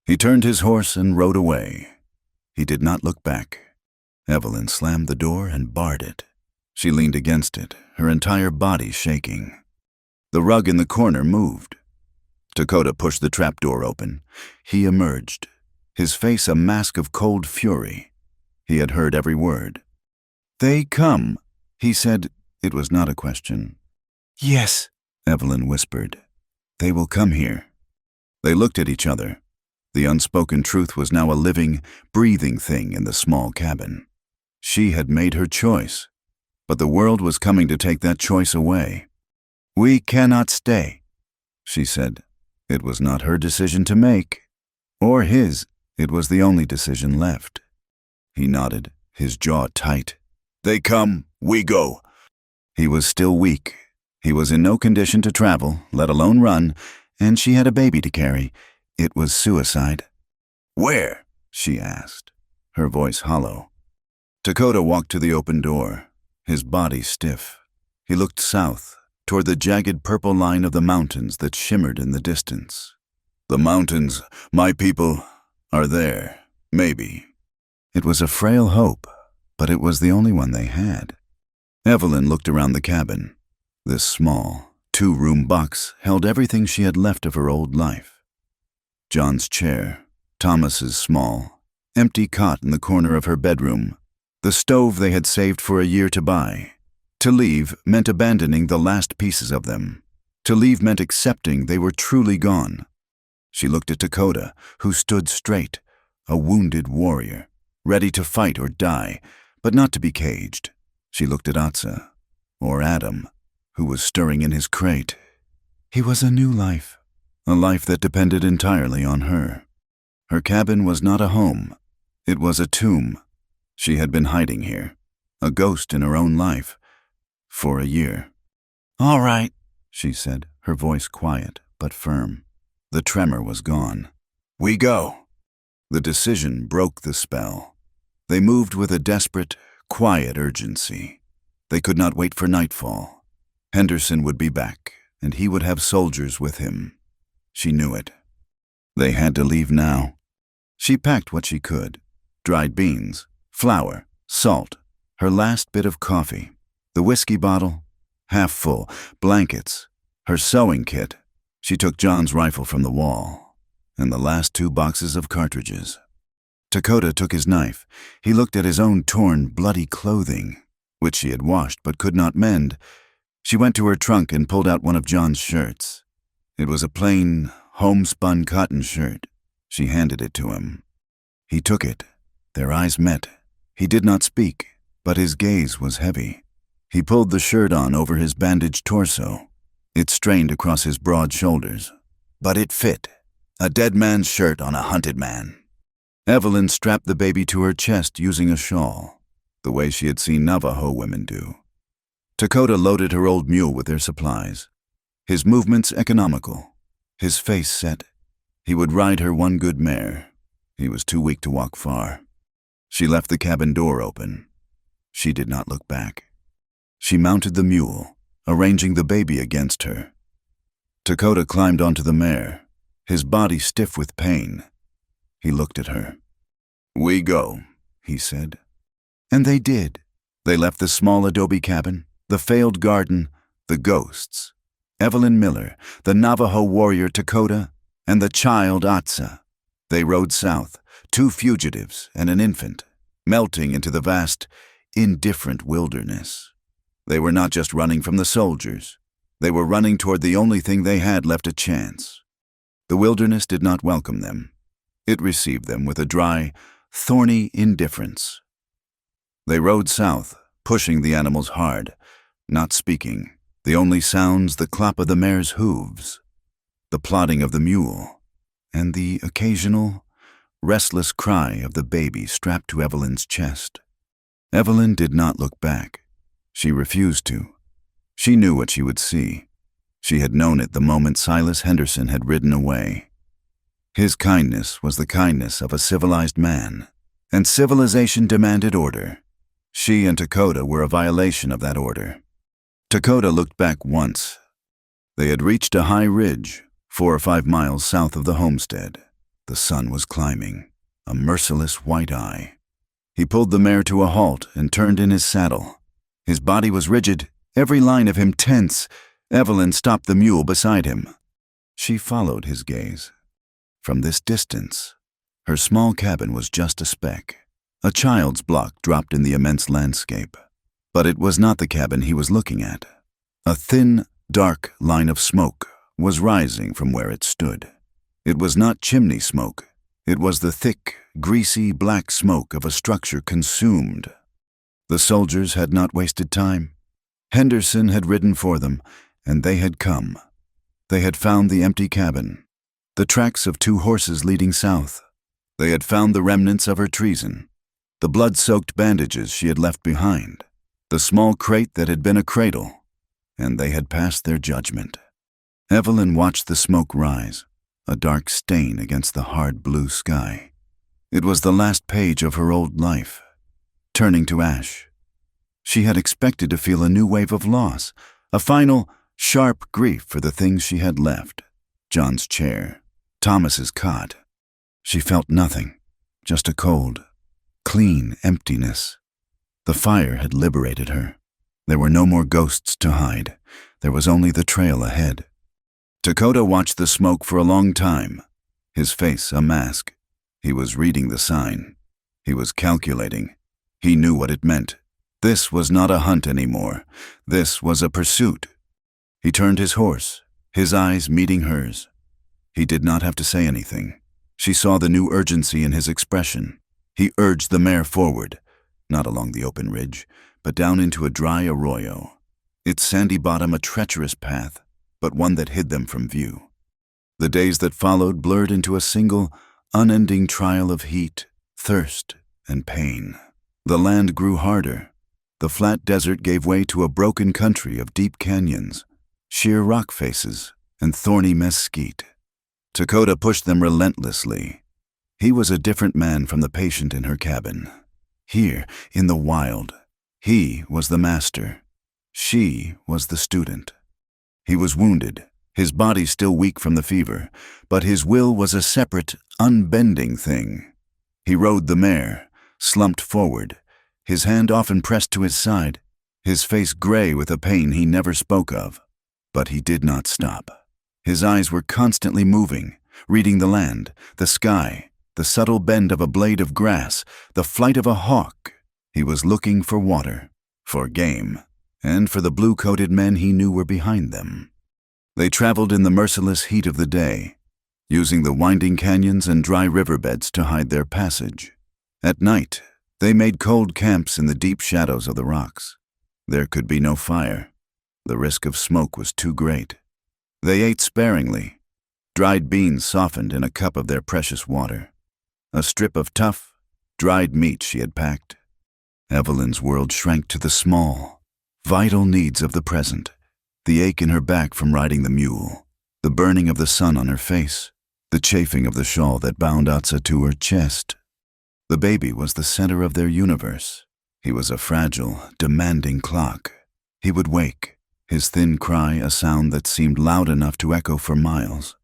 He turned his horse and rode away. He did not look back. Evelyn slammed the door and barred it. She leaned against it, her entire body shaking. The rug in the corner moved. Dakota pushed the trapdoor open. He emerged, his face a mask of cold fury. He had heard every word. "They come," he said. It was not a question. "Yes," Evelyn whispered. "They will come here." They looked at each other. The unspoken truth was now a living, breathing thing in the small cabin. She had made her choice, but the world was coming to take that choice away. "We cannot stay," she said. It was not her decision to make, or his. It was the only decision left. He nodded, his jaw tight. "They come, we go." He was still weak. He was in no condition to travel, let alone run, and she had a baby to carry. It was suicide. "Where?" she asked, her voice hollow. Dakota walked to the open door, his body stiff. He looked south, toward the jagged purple line of the mountains that shimmered in the distance. "The mountains, my people, are there, maybe." It was a frail hope, but it was the only one they had. Evelyn looked around the cabin. This small, 2-room box held everything she had left of her old life. John's chair, Thomas's small, empty cot in the corner of her bedroom, the stove they had saved for a year to buy. To leave meant abandoning the last pieces of them. To leave meant accepting they were truly gone. She looked at Dakota, who stood straight, a wounded warrior, ready to fight or die, but not to be caged. She looked at Atsa, or Adam, who was stirring in his crate. He was a new life, a life that depended entirely on her. Her cabin was not a home. It was a tomb. She had been hiding here, a ghost in her own life, for a year. "All right," she said, her voice quiet but firm. The tremor was gone. "We go." The decision broke the spell. They moved with a desperate, quiet urgency. They could not wait for nightfall. Henderson would be back, and he would have soldiers with him. She knew it. They had to leave now. She packed what she could: dried beans, flour, salt, her last bit of coffee, the whiskey bottle, half full, blankets, her sewing kit. She took John's rifle from the wall, and the last 2 boxes of cartridges. Dakota took his knife. He looked at his own torn, bloody clothing, which she had washed but could not mend. She went to her trunk and pulled out one of John's shirts. It was a plain, homespun cotton shirt. She handed it to him. He took it. Their eyes met. He did not speak, but his gaze was heavy. He pulled the shirt on over his bandaged torso. It strained across his broad shoulders, but it fit. A dead man's shirt on a hunted man. Evelyn strapped the baby to her chest using a shawl, the way she had seen Navajo women do. Dakota loaded her old mule with their supplies. His movements economical, his face set. He would ride her one good mare. He was too weak to walk far. She left the cabin door open. She did not look back. She mounted the mule, arranging the baby against her. Dakota climbed onto the mare, his body stiff with pain. He looked at her. "We go," he said. And they did. They left the small adobe cabin, the failed garden, the ghosts, Evelyn Miller, the Navajo warrior Dakota, and the child Atsa. They rode south, 2 fugitives and an infant, melting into the vast, indifferent wilderness. They were not just running from the soldiers. They were running toward the only thing they had left a chance. The wilderness did not welcome them. It received them with a dry, thorny indifference. They rode south, pushing the animals hard, not speaking. The only sounds the clap of the mare's hooves, the plodding of the mule, and the occasional, restless cry of the baby strapped to Evelyn's chest. Evelyn did not look back. She refused to. She knew what she would see. She had known it the moment Silas Henderson had ridden away. His kindness was the kindness of a civilized man, and civilization demanded order. She and Dakota were a violation of that order. Dakota looked back once. They had reached a high ridge, 4 or 5 miles south of the homestead. The sun was climbing, a merciless white eye. He pulled the mare to a halt and turned in his saddle. His body was rigid, every line of him tense. Evelyn stopped the mule beside him. She followed his gaze. From this distance, her small cabin was just a speck, a child's block dropped in the immense landscape. But it was not the cabin he was looking at. A thin, dark line of smoke was rising from where it stood. It was not chimney smoke. It was the thick, greasy, black smoke of a structure consumed. The soldiers had not wasted time. Henderson had ridden for them, and they had come. They had found the empty cabin, the tracks of 2 horses leading south. They had found the remnants of her treason, the blood-soaked bandages she had left behind, the small crate that had been a cradle, and they had passed their judgment. Evelyn watched the smoke rise, a dark stain against the hard blue sky. It was the last page of her old life, turning to ash. She had expected to feel a new wave of loss, a final, sharp grief for the things she had left. John's chair, Thomas's cot. She felt nothing, just a cold, clean emptiness. The fire had liberated her. There were no more ghosts to hide. There was only the trail ahead. Dakota watched the smoke for a long time, his face a mask. He was reading the sign. He was calculating. He knew what it meant. This was not a hunt anymore. This was a pursuit. He turned his horse, his eyes meeting hers. He did not have to say anything. She saw the new urgency in his expression. He urged the mare forward, not along the open ridge, but down into a dry arroyo, its sandy bottom a treacherous path. but one that hid them from view. The days that followed blurred into a single, unending trial of heat, thirst, and pain. The land grew harder. The flat desert gave way to a broken country of deep canyons, sheer rock faces, and thorny mesquite. Dakota pushed them relentlessly. He was a different man from the patient in her cabin. Here, in the wild, he was the master. She was the student. He was wounded, his body still weak from the fever, but his will was a separate, unbending thing. He rode the mare, slumped forward, his hand often pressed to his side, his face gray with a pain he never spoke of. But he did not stop. His eyes were constantly moving, reading the land, the sky, the subtle bend of a blade of grass, the flight of a hawk. He was looking for water, for game, and for the blue-coated men he knew were behind them. They traveled in the merciless heat of the day, using the winding canyons and dry riverbeds to hide their passage. At night, they made cold camps in the deep shadows of the rocks. There could be no fire. The risk of smoke was too great. They ate sparingly, dried beans softened in a cup of their precious water, a strip of tough, dried meat she had packed. Evelyn's world shrank to the small, vital needs of the present, the ache in her back from riding the mule, the burning of the sun on her face, the chafing of the shawl that bound Atsa to her chest. The baby was the center of their universe. He was a fragile, demanding clock. He would wake, his thin cry a sound that seemed loud enough to echo for miles.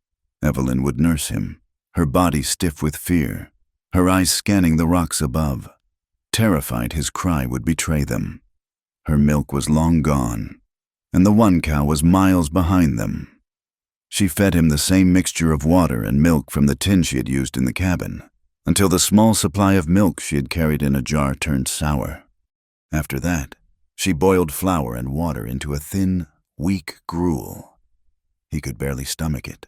Evelyn would nurse him, her body stiff with fear, her eyes scanning the rocks above. Terrified his cry would betray them. Her milk was long gone, and the one cow was miles behind them. She fed him the same mixture of water and milk from the tin she had used in the cabin, until the small supply of milk she had carried in a jar turned sour. After that, she boiled flour and water into a thin, weak gruel. He could barely stomach it.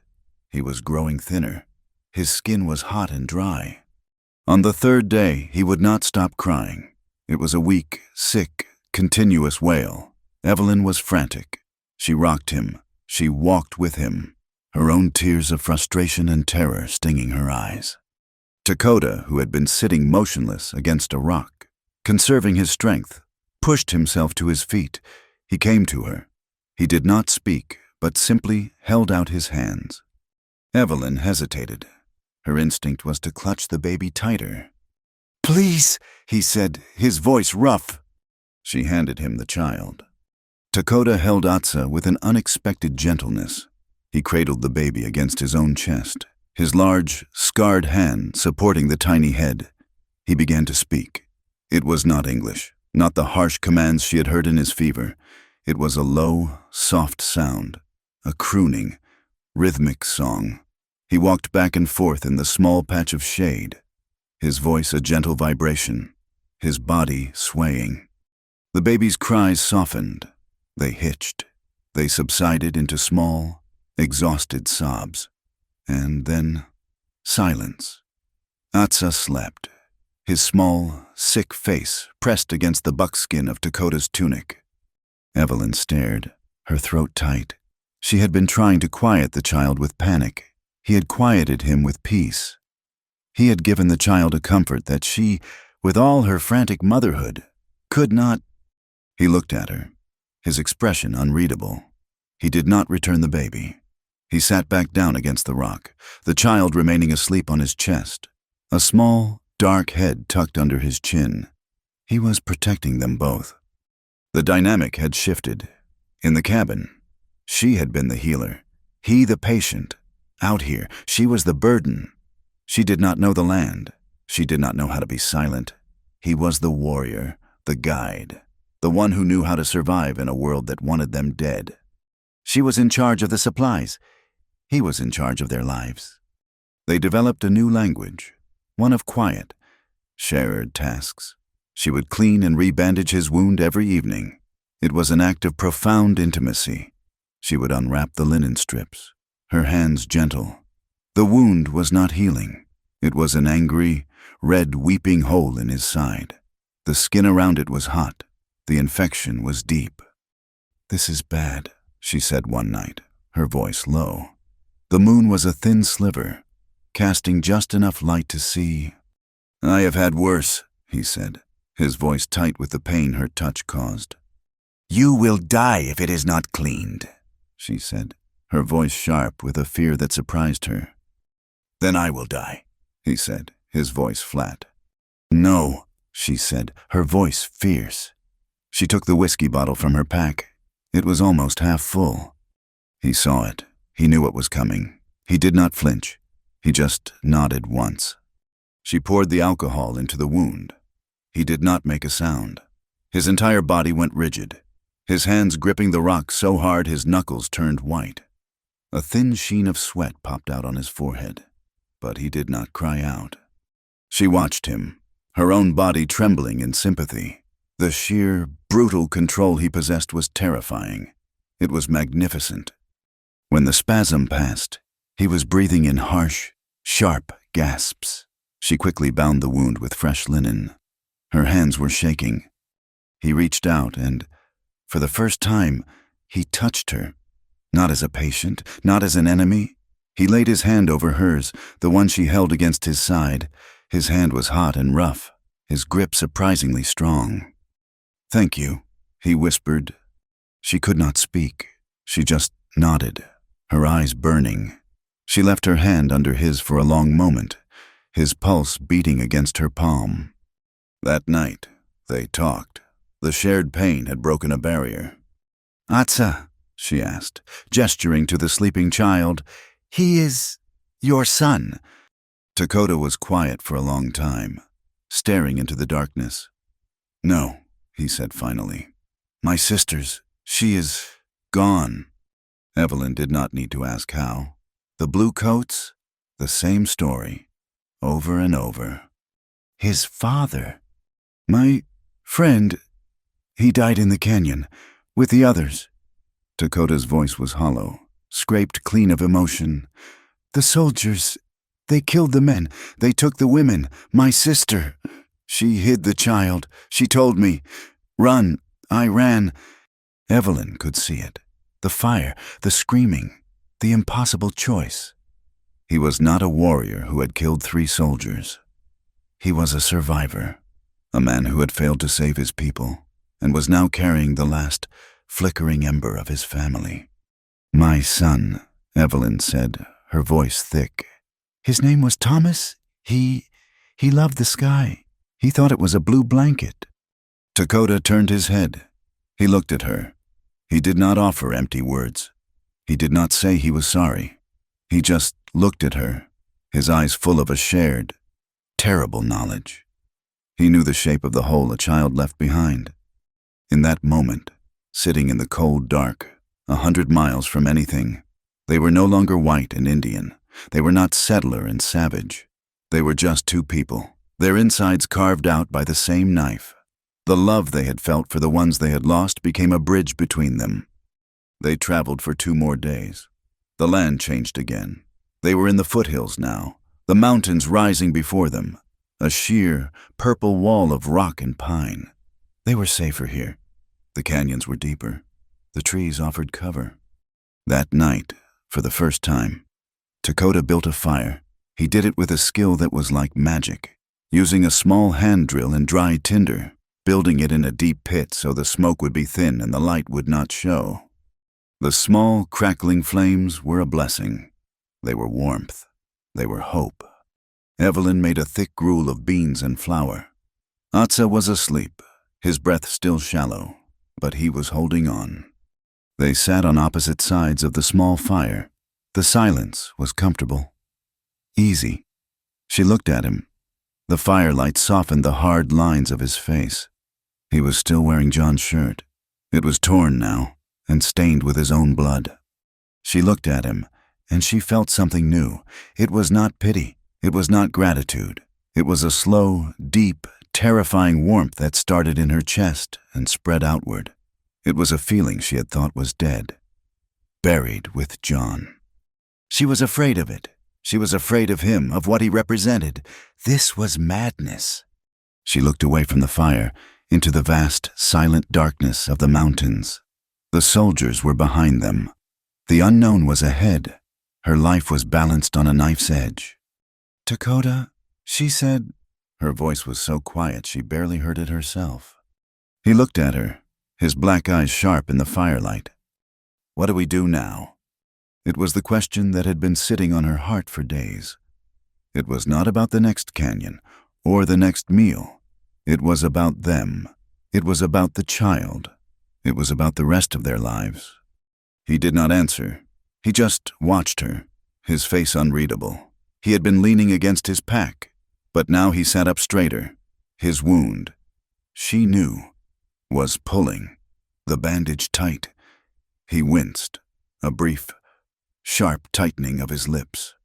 He was growing thinner. His skin was hot and dry. On the third day, he would not stop crying. It was a weak, sick, continuous wail. Evelyn was frantic. She rocked him. She walked with him, her own tears of frustration and terror stinging her eyes. Dakota, who had been sitting motionless against a rock, conserving his strength, pushed himself to his feet. He came to her. He did not speak, but simply held out his hands. Evelyn hesitated. Her instinct was to clutch the baby tighter. "Please," he said, his voice rough. She handed him the child. Dakota held Atsa with an unexpected gentleness. He cradled the baby against his own chest, his large, scarred hand supporting the tiny head. He began to speak. It was not English, not the harsh commands she had heard in his fever. It was a low, soft sound, a crooning, rhythmic song. He walked back and forth in the small patch of shade, his voice a gentle vibration, his body swaying. The baby's cries softened. They hitched. They subsided into small, exhausted sobs. And then, silence. Atsa slept, his small, sick face pressed against the buckskin of Dakota's tunic. Evelyn stared, her throat tight. She had been trying to quiet the child with panic. He had quieted him with peace. He had given the child a comfort that she, with all her frantic motherhood, could not. He looked at her, his expression unreadable. He did not return the baby. He sat back down against the rock, the child remaining asleep on his chest, a small, dark head tucked under his chin. He was protecting them both. The dynamic had shifted. In the cabin, she had been the healer, he the patient. Out here, she was the burden. She did not know the land. She did not know how to be silent. He was the warrior, the guide, the one who knew how to survive in a world that wanted them dead. She was in charge of the supplies. He was in charge of their lives. They developed a new language, one of quiet, shared tasks. She would clean and rebandage his wound every evening. It was an act of profound intimacy. She would unwrap the linen strips, her hands gentle. The wound was not healing. It was an angry, red weeping hole in his side. The skin around it was hot. The infection was deep. "This is bad," she said one night, her voice low. The moon was a thin sliver, casting just enough light to see. "I have had worse," he said, his voice tight with the pain her touch caused. "You will die if it is not cleaned," she said, her voice sharp with a fear that surprised her. "Then I will die," he said, his voice flat. "No," she said, her voice fierce. She took the whiskey bottle from her pack. It was almost half full. He saw it. He knew what was coming. He did not flinch. He just nodded once. She poured the alcohol into the wound. He did not make a sound. His entire body went rigid, his hands gripping the rock so hard his knuckles turned white. A thin sheen of sweat popped out on his forehead, but he did not cry out. She watched him, her own body trembling in sympathy. The sheer, brutal control he possessed was terrifying. It was magnificent. When the spasm passed, he was breathing in harsh, sharp gasps. She quickly bound the wound with fresh linen. Her hands were shaking. He reached out and, for the first time, he touched her. Not as a patient, not as an enemy. He laid his hand over hers, the one she held against his side. His hand was hot and rough, his grip surprisingly strong. "Thank you," he whispered. She could not speak. She just nodded, her eyes burning. She left her hand under his for a long moment, his pulse beating against her palm. That night, they talked. The shared pain had broken a barrier. "Atsa," she asked, gesturing to the sleeping child, "he is your son." Dakota was quiet for a long time, staring into the darkness. "No," he said finally. "My sister's, she is gone." Evelyn did not need to ask how. The blue coats, the same story, over and over. "His father." "My friend, he died in the canyon, with the others." Dakota's voice was hollow, scraped clean of emotion. "The soldiers, they killed the men, they took the women. My sister, she hid the child. She told me, 'Run.' I ran." Evelyn could see it. The fire, the screaming, the impossible choice. He was not a warrior who had killed 3 soldiers. He was a survivor, a man who had failed to save his people and was now carrying the last flickering ember of his family. "My son," Evelyn said, her voice thick. "His name was Thomas. He loved the sky. He thought it was a blue blanket." Dakota turned his head. He looked at her. He did not offer empty words. He did not say he was sorry. He just looked at her, his eyes full of a shared, terrible knowledge. He knew the shape of the hole a child left behind. In that moment, sitting in the cold dark, 100 miles from anything, they were no longer white and Indian. They were not settler and savage. They were just 2 people, their insides carved out by the same knife. The love they had felt for the ones they had lost became a bridge between them. They traveled for 2 more days. The land changed again. They were in the foothills now, the mountains rising before them, a sheer, purple wall of rock and pine. They were safer here. The canyons were deeper. The trees offered cover. That night, for the first time, Dakota built a fire. He did it with a skill that was like magic, using a small hand drill and dry tinder, building it in a deep pit so the smoke would be thin and the light would not show. The small, crackling flames were a blessing. They were warmth. They were hope. Evelyn made a thick gruel of beans and flour. Atsa was asleep, his breath still shallow, but he was holding on. They sat on opposite sides of the small fire. The silence was comfortable. Easy. She looked at him. The firelight softened the hard lines of his face. He was still wearing John's shirt. It was torn now, and stained with his own blood. She looked at him, and she felt something new. It was not pity. It was not gratitude. It was a slow, deep, terrifying warmth that started in her chest and spread outward. It was a feeling she had thought was dead, buried with John. She was afraid of it. She was afraid of him, of what he represented. This was madness. She looked away from the fire, into the vast, silent darkness of the mountains. The soldiers were behind them. The unknown was ahead. Her life was balanced on a knife's edge. "Dakota," she said. Her voice was so quiet she barely heard it herself. He looked at her, his black eyes sharp in the firelight. "What do we do now?" It was the question that had been sitting on her heart for days. It was not about the next canyon or the next meal. It was about them. It was about the child. It was about the rest of their lives. He did not answer. He just watched her, his face unreadable. He had been leaning against his pack, but now he sat up straighter. His wound, she knew, was pulling, the bandage tight. He winced, a brief, sharp tightening of his lips.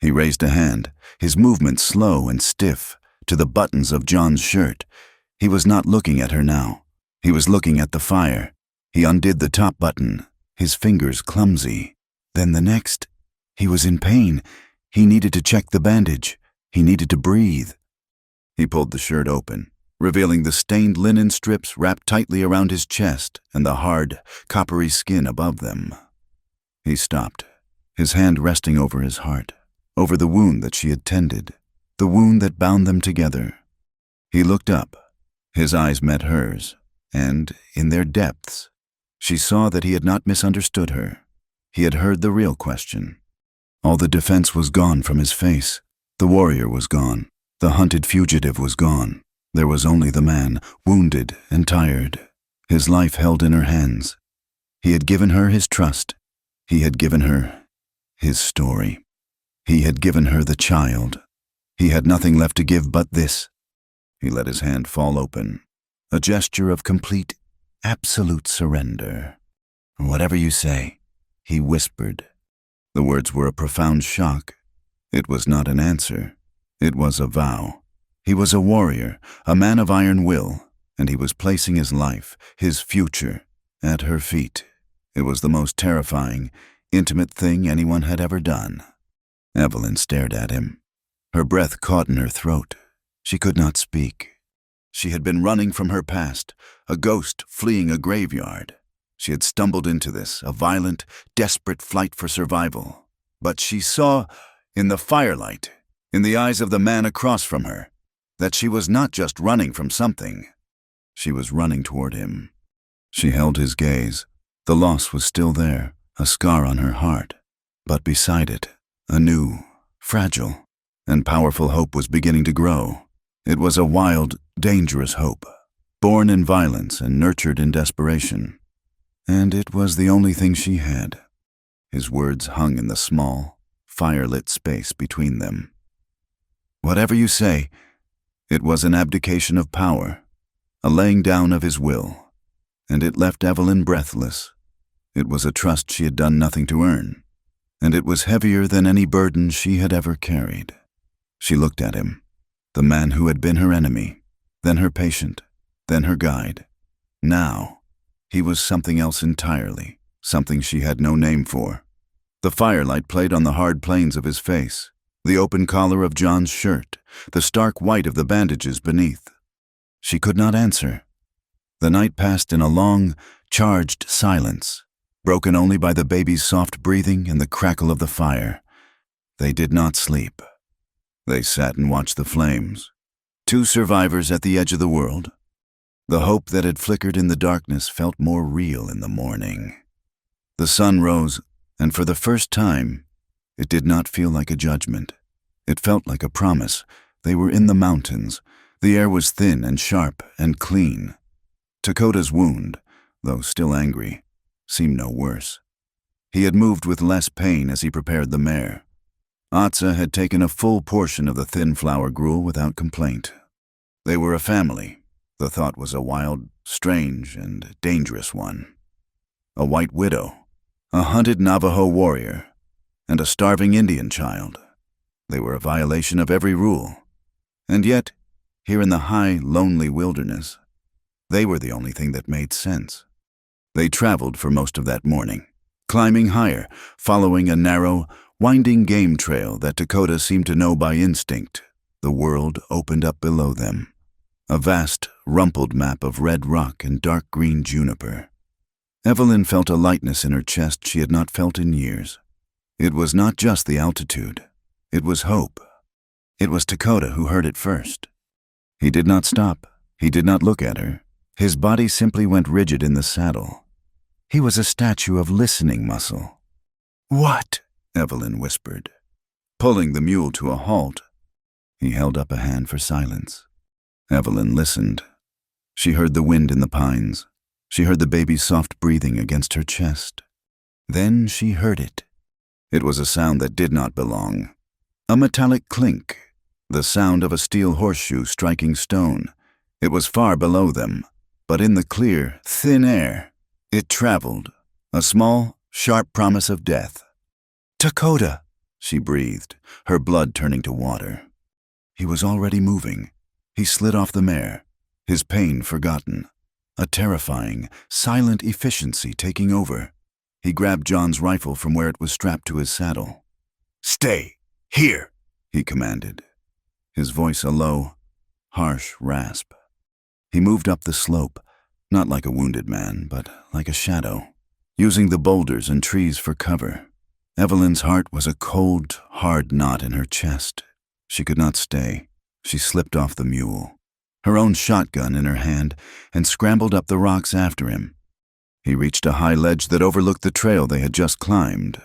He raised a hand, his movement slow and stiff, to the buttons of John's shirt. He was not looking at her now. He was looking at the fire. He undid the top button, his fingers clumsy. Then the next. He was in pain. He needed to check the bandage. He needed to breathe. He pulled the shirt open, revealing the stained linen strips wrapped tightly around his chest and the hard, coppery skin above them. He stopped, his hand resting over his heart, over the wound that she had tended, the wound that bound them together. He looked up. His eyes met hers, and, in their depths, she saw that he had not misunderstood her. He had heard the real question. All the defense was gone from his face. The warrior was gone. The hunted fugitive was gone. There was only the man, wounded and tired, his life held in her hands. He had given her his trust. He had given her his story. He had given her the child. He had nothing left to give but this. He let his hand fall open, a gesture of complete, absolute surrender. "Whatever you say," he whispered. The words were a profound shock. It was not an answer. It was a vow. He was a warrior, a man of iron will, and he was placing his life, his future, at her feet. It was the most terrifying, intimate thing anyone had ever done. Evelyn stared at him. Her breath caught in her throat. She could not speak. She had been running from her past, a ghost fleeing a graveyard. She had stumbled into this, a violent, desperate flight for survival. But she saw, in the firelight, in the eyes of the man across from her, that she was not just running from something. She was running toward him. She held his gaze. The loss was still there, a scar on her heart. But beside it, a new, fragile, and powerful hope was beginning to grow. It was a wild, dangerous hope, born in violence and nurtured in desperation. And it was the only thing she had. His words hung in the small, fire-lit space between them. "Whatever you say," it was an abdication of power, a laying down of his will, and it left Evelyn breathless. It was a trust she had done nothing to earn, and it was heavier than any burden she had ever carried. She looked at him, the man who had been her enemy, then her patient, then her guide. Now, he was something else entirely, something she had no name for. The firelight played on the hard planes of his face, the open collar of John's shirt, the stark white of the bandages beneath. She could not answer. The night passed in a long, charged silence, broken only by the baby's soft breathing and the crackle of the fire. They did not sleep. They sat and watched the flames. Two survivors at the edge of the world. The hope that had flickered in the darkness felt more real in the morning. The sun rose, and for the first time, it did not feel like a judgment. It felt like a promise. They were in the mountains. The air was thin and sharp and clean. Dakota's wound, though still angry, seemed no worse. He had moved with less pain as he prepared the mare. Atsa had taken a full portion of the thin flour gruel without complaint. They were a family. The thought was a wild, strange, and dangerous one. A white widow, a hunted Navajo warrior, and a starving Indian child. They were a violation of every rule. And yet, here in the high, lonely wilderness, they were the only thing that made sense. They traveled for most of that morning, climbing higher, following a narrow, winding game trail that Dakota seemed to know by instinct. The world opened up below them, a vast, rumpled map of red rock and dark green juniper. Evelyn felt a lightness in her chest she had not felt in years. It was not just the altitude. It was hope. It was Dakota who heard it first. He did not stop. He did not look at her. His body simply went rigid in the saddle. He was a statue of listening muscle. "What?" Evelyn whispered, pulling the mule to a halt. He held up a hand for silence. Evelyn listened. She heard the wind in the pines. She heard the baby's soft breathing against her chest. Then she heard it. It was a sound that did not belong. A metallic clink, the sound of a steel horseshoe striking stone. It was far below them, but in the clear, thin air, it traveled, a small, sharp promise of death. "Dakota," she breathed, her blood turning to water. He was already moving. He slid off the mare, his pain forgotten, a terrifying, silent efficiency taking over. He grabbed John's rifle from where it was strapped to his saddle. "Stay here," he commanded, his voice a low, harsh rasp. He moved up the slope, not like a wounded man, but like a shadow, using the boulders and trees for cover. Evelyn's heart was a cold, hard knot in her chest. She could not stay. She slipped off the mule, her own shotgun in her hand, and scrambled up the rocks after him. He reached a high ledge that overlooked the trail they had just climbed.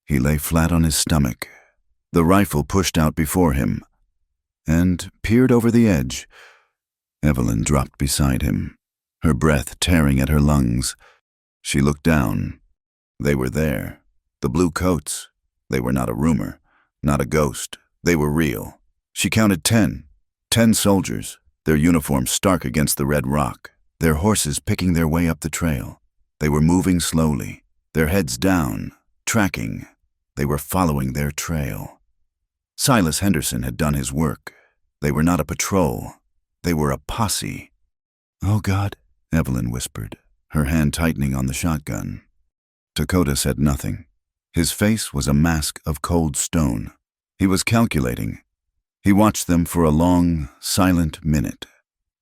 He lay flat on his stomach, the rifle pushed out before him, and peered over the edge. Evelyn dropped beside him, her breath tearing at her lungs. She looked down. They were there. The blue coats. They were not a rumor, not a ghost. They were real. She counted 10. 10 soldiers, their uniforms stark against the red rock, their horses picking their way up the trail. They were moving slowly, their heads down, tracking. They were following their trail. Silas Henderson had done his work. They were not a patrol. They were a posse. "Oh, God," Evelyn whispered, her hand tightening on the shotgun. Dakota said nothing. His face was a mask of cold stone. He was calculating. He watched them for a long, silent minute.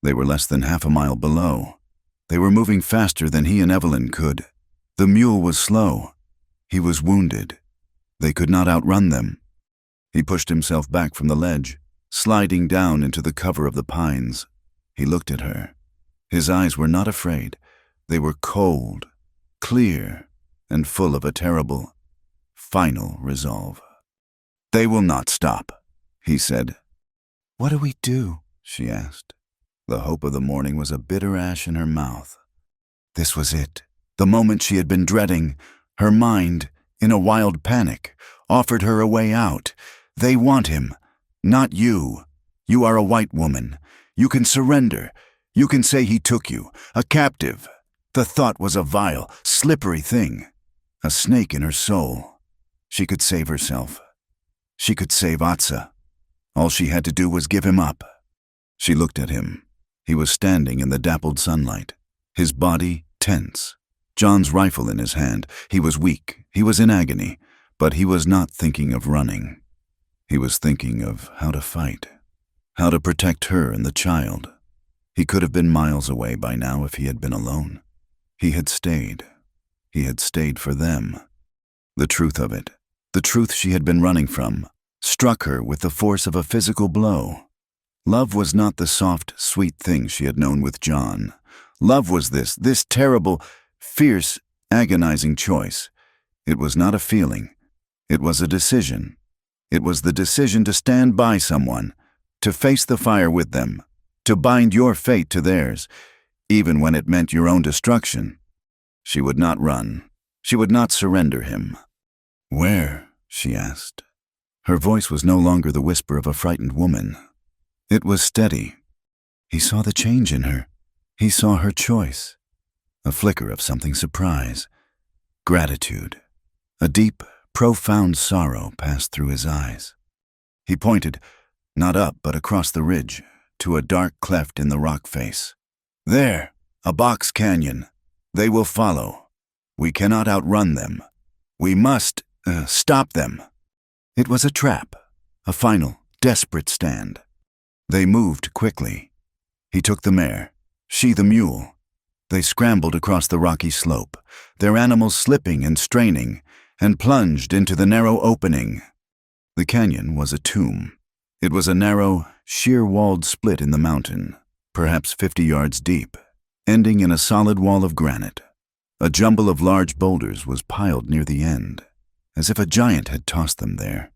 They were less than half a mile below. They were moving faster than he and Evelyn could. The mule was slow. He was wounded. They could not outrun them. He pushed himself back from the ledge, sliding down into the cover of the pines. He looked at her. His eyes were not afraid. They were cold, clear, and full of a terrible, final resolve. "They will not stop," he said. "What do we do?" she asked. The hope of the morning was a bitter ash in her mouth. This was it, the moment she had been dreading. Her mind, in a wild panic, offered her a way out. "They want him. Not you. You are a white woman. You can surrender. You can say he took you, a captive." The thought was a vile, slippery thing, a snake in her soul. She could save herself. She could save Atsa. All she had to do was give him up. She looked at him. He was standing in the dappled sunlight, his body tense, John's rifle in his hand. He was weak. He was in agony, but he was not thinking of running. He was thinking of how to fight, how to protect her and the child. He could have been miles away by now if he had been alone. He had stayed. He had stayed for them. The truth of it, the truth she had been running from, struck her with the force of a physical blow. Love was not the soft, sweet thing she had known with John. Love was this terrible, fierce, agonizing choice. It was not a feeling. It was a decision. It was the decision to stand by someone, to face the fire with them, to bind your fate to theirs, even when it meant your own destruction. She would not run. She would not surrender him. "Where?" she asked. Her voice was no longer the whisper of a frightened woman. It was steady. He saw the change in her. He saw her choice. A flicker of something surprise. Gratitude. A deep, profound sorrow passed through his eyes. He pointed, not up but across the ridge, to a dark cleft in the rock face. "There, a box canyon. They will follow. We cannot outrun them. We must stop them." It was a trap, a final, desperate stand. They moved quickly. He took the mare, she the mule. They scrambled across the rocky slope, their animals slipping and straining, and plunged into the narrow opening. The canyon was a tomb. It was a narrow, sheer-walled split in the mountain, perhaps 50 yards deep, ending in a solid wall of granite. A jumble of large boulders was piled near the end, as if a giant had tossed them there.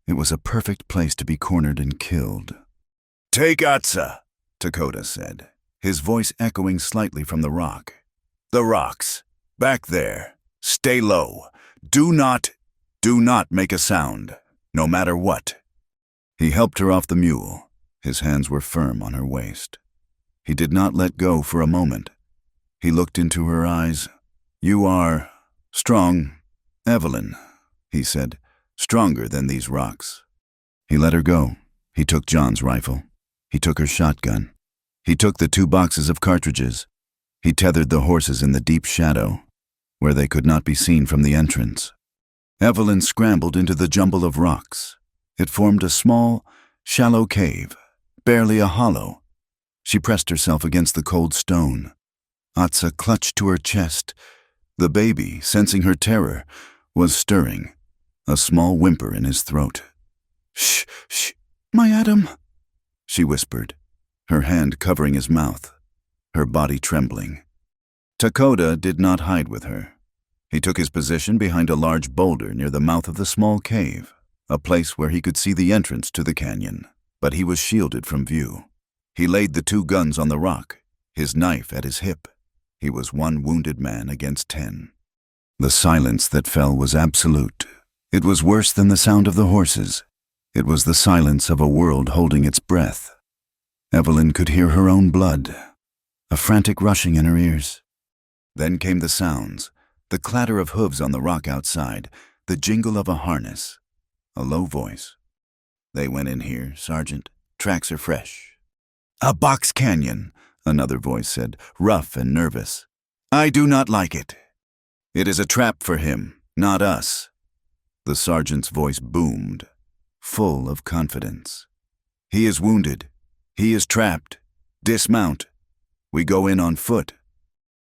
It was a perfect place to be cornered and killed. "Take Atsa," Dakota said, his voice echoing slightly from the rock. "The rocks. Back there. Stay low. Do not make a sound, no matter what." He helped her off the mule. His hands were firm on her waist. He did not let go for a moment. He looked into her eyes. "You are strong, Evelyn," he said, "stronger than these rocks." He let her go. He took John's rifle. He took her shotgun. He took the 2 boxes of cartridges. He tethered the horses in the deep shadow, where they could not be seen from the entrance. Evelyn scrambled into the jumble of rocks. It formed a small, shallow cave, barely a hollow. She pressed herself against the cold stone. Atsa clutched to her chest. The baby, sensing her terror, was stirring, a small whimper in his throat. "Shh, shh, my Adam," she whispered, her hand covering his mouth, her body trembling. Dakota did not hide with her. He took his position behind a large boulder near the mouth of the small cave, a place where he could see the entrance to the canyon, but he was shielded from view. He laid the 2 guns on the rock, his knife at his hip. He was 1 wounded man against 10. The silence that fell was absolute. It was worse than the sound of the horses. It was the silence of a world holding its breath. Evelyn could hear her own blood, a frantic rushing in her ears. Then came the sounds, the clatter of hooves on the rock outside, the jingle of a harness, a low voice. "They went in here, Sergeant. Tracks are fresh." "A box canyon," another voice said, rough and nervous. "I do not like it. It is a trap for him, not us." The sergeant's voice boomed, full of confidence. "He is wounded. He is trapped. Dismount. We go in on foot."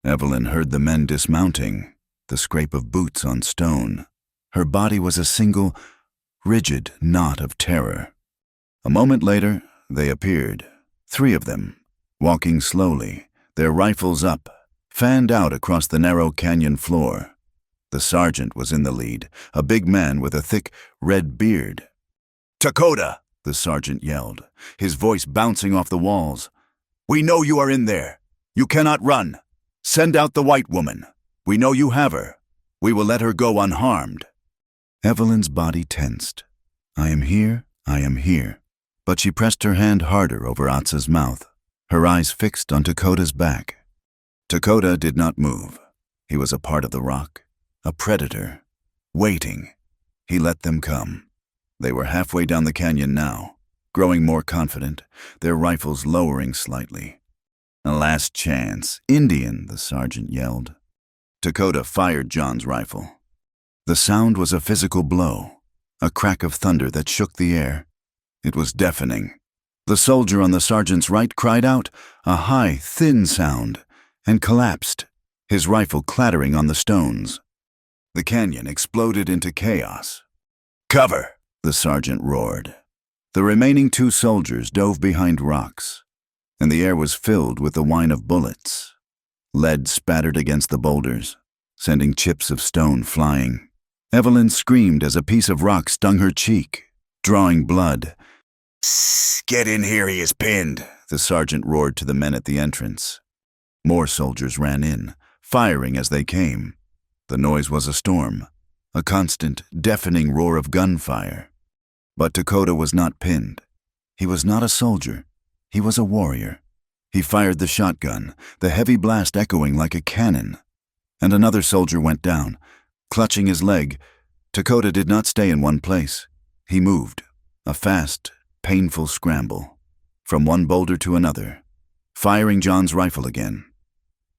Evelyn heard the men dismounting, the scrape of boots on stone. Her body was a single, rigid knot of terror. A moment later, they appeared, 3 of them, walking slowly, their rifles up, fanned out across the narrow canyon floor. The sergeant was in the lead, a big man with a thick, red beard. "Dakota!" the sergeant yelled, his voice bouncing off the walls. "We know you are in there. You cannot run. Send out the white woman. We know you have her. We will let her go unharmed." Evelyn's body tensed. "I am here, I am here." But she pressed her hand harder over Atsa's mouth, her eyes fixed on Dakota's back. Dakota did not move. He was a part of the rock, a predator, waiting. He let them come. They were halfway down the canyon now, growing more confident, their rifles lowering slightly. "A last chance. Indian," the sergeant yelled. Dakota fired John's rifle. The sound was a physical blow, a crack of thunder that shook the air. It was deafening. The soldier on the sergeant's right cried out, a high, thin sound, and collapsed, his rifle clattering on the stones. The canyon exploded into chaos. "Cover!" the sergeant roared. The remaining 2 soldiers dove behind rocks, and the air was filled with the whine of bullets. Lead spattered against the boulders, sending chips of stone flying. Evelyn screamed as a piece of rock stung her cheek, drawing blood. "Get in here, he is pinned," the sergeant roared to the men at the entrance. More soldiers ran in, firing as they came. The noise was a storm, a constant, deafening roar of gunfire. But Dakota was not pinned. He was not a soldier. He was a warrior. He fired the shotgun, the heavy blast echoing like a cannon. And another soldier went down. Clutching his leg, Dakota did not stay in one place. He moved, a fast, painful scramble, from one boulder to another, firing John's rifle again.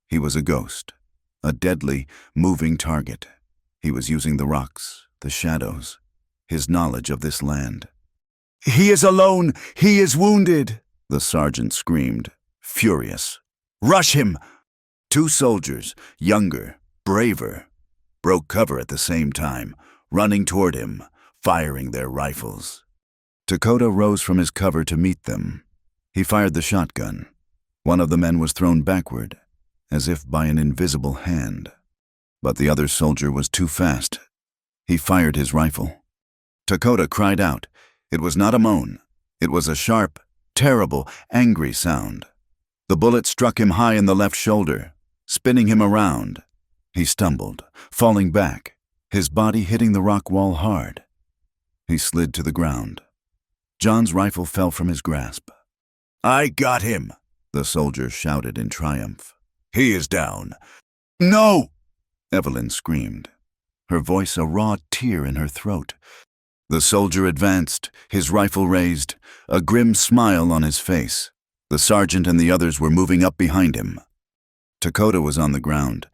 He was a ghost, a deadly, moving target. He was using the rocks, the shadows, his knowledge of this land. "He is alone! He is wounded!" the sergeant screamed, furious. "Rush him!" Two soldiers, younger, braver, broke cover at the same time, running toward him, firing their rifles. Dakota rose from his cover to meet them. He fired the shotgun. One of the men was thrown backward, as if by an invisible hand. But the other soldier was too fast. He fired his rifle. Dakota cried out. It was not a moan. It was a sharp, terrible, angry sound. The bullet struck him high in the left shoulder, spinning him around. He stumbled, falling back, his body hitting the rock wall hard. He slid to the ground. John's rifle fell from his grasp. "I got him!" the soldier shouted in triumph. "He is down." "No!" Evelyn screamed, her voice a raw tear in her throat. The soldier advanced, his rifle raised, a grim smile on his face. The sergeant and the others were moving up behind him. Dakota was on the ground.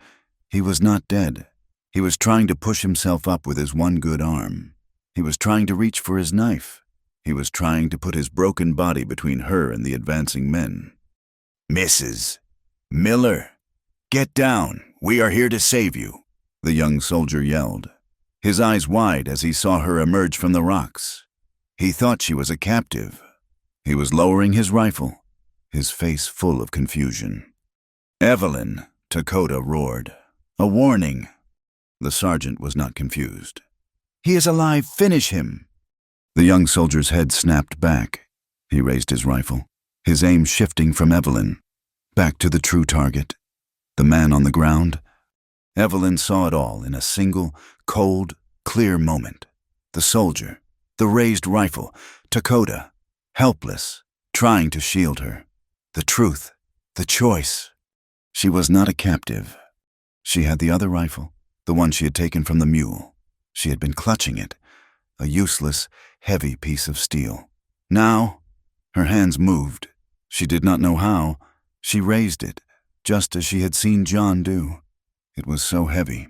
He was not dead. He was trying to push himself up with his one good arm. He was trying to reach for his knife. He was trying to put his broken body between her and the advancing men. "Mrs. Miller, get down. We are here to save you," the young soldier yelled, his eyes wide as he saw her emerge from the rocks. He thought she was a captive. He was lowering his rifle, his face full of confusion. "Evelyn," Dakota roared. "A warning." The sergeant was not confused. "He is alive. Finish him." The young soldier's head snapped back. He raised his rifle, his aim shifting from Evelyn, back to the true target, the man on the ground. Evelyn saw it all in a single, cold, clear moment. The soldier, the raised rifle, Dakota, helpless, trying to shield her. The truth, the choice. She was not a captive. She had the other rifle, the one she had taken from the mule. She had been clutching it, a useless, heavy piece of steel. Now, her hands moved. She did not know how. She raised it, just as she had seen John do. It was so heavy.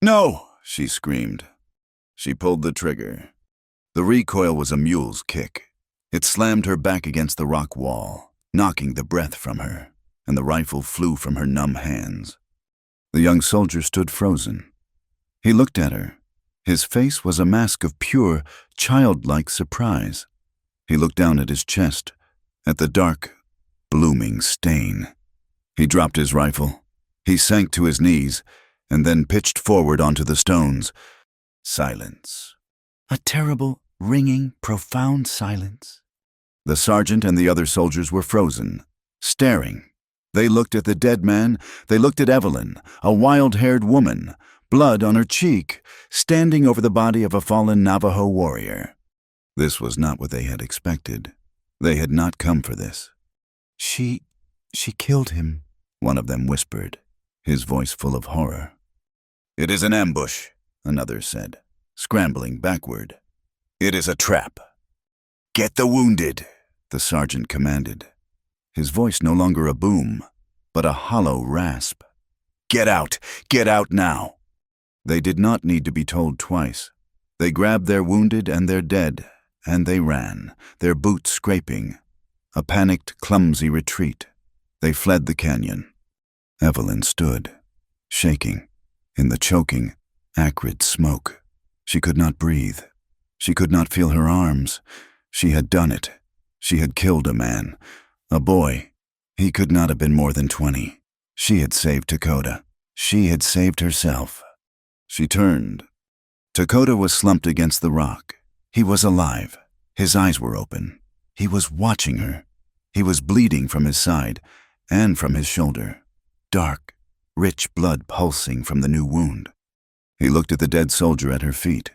"No!" she screamed. She pulled the trigger. The recoil was a mule's kick. It slammed her back against the rock wall, knocking the breath from her, and the rifle flew from her numb hands. The young soldier stood frozen. He looked at her. His face was a mask of pure, childlike surprise. He looked down at his chest, at the dark, blooming stain. He dropped his rifle. He sank to his knees, and then pitched forward onto the stones. Silence. A terrible, ringing, profound silence. The sergeant and the other soldiers were frozen, staring. They looked at the dead man. They looked at Evelyn, a wild-haired woman, blood on her cheek, standing over the body of a fallen Navajo warrior. This was not what they had expected. They had not come for this. She killed him," one of them whispered, his voice full of horror. "It is an ambush," another said, scrambling backward. "It is a trap." "Get the wounded," the sergeant commanded, his voice no longer a boom, but a hollow rasp. Get out now." They did not need to be told twice. They grabbed their wounded and their dead, and they ran, their boots scraping. A panicked, clumsy retreat. They fled the canyon. Evelyn stood, shaking, in the choking, acrid smoke. She could not breathe. She could not feel her arms. She had done it. She had killed a man, a boy. He could not have been more than 20. She had saved Dakota. She had saved herself. She turned. Dakota was slumped against the rock. He was alive. His eyes were open. He was watching her. He was bleeding from his side and from his shoulder. Dark, rich blood pulsing from the new wound. He looked at the dead soldier at her feet.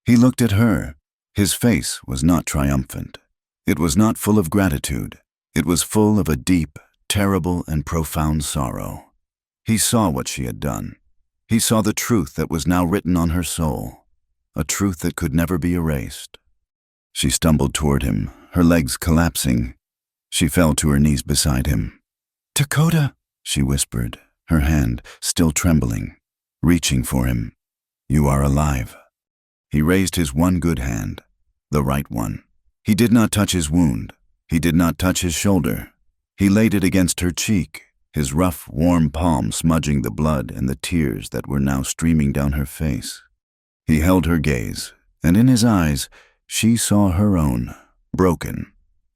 He looked at her. His face was not triumphant. It was not full of gratitude. It was full of a deep, terrible, and profound sorrow. He saw what she had done. He saw the truth that was now written on her soul, a truth that could never be erased. She stumbled toward him, her legs collapsing. She fell to her knees beside him. "Dakota," she whispered, her hand still trembling, reaching for him. "You are alive." He raised his one good hand, the right one. He did not touch his wound. He did not touch his shoulder. He laid it against her cheek, his rough, warm palm smudging the blood and the tears that were now streaming down her face. He held her gaze, and in his eyes she saw her own, broken,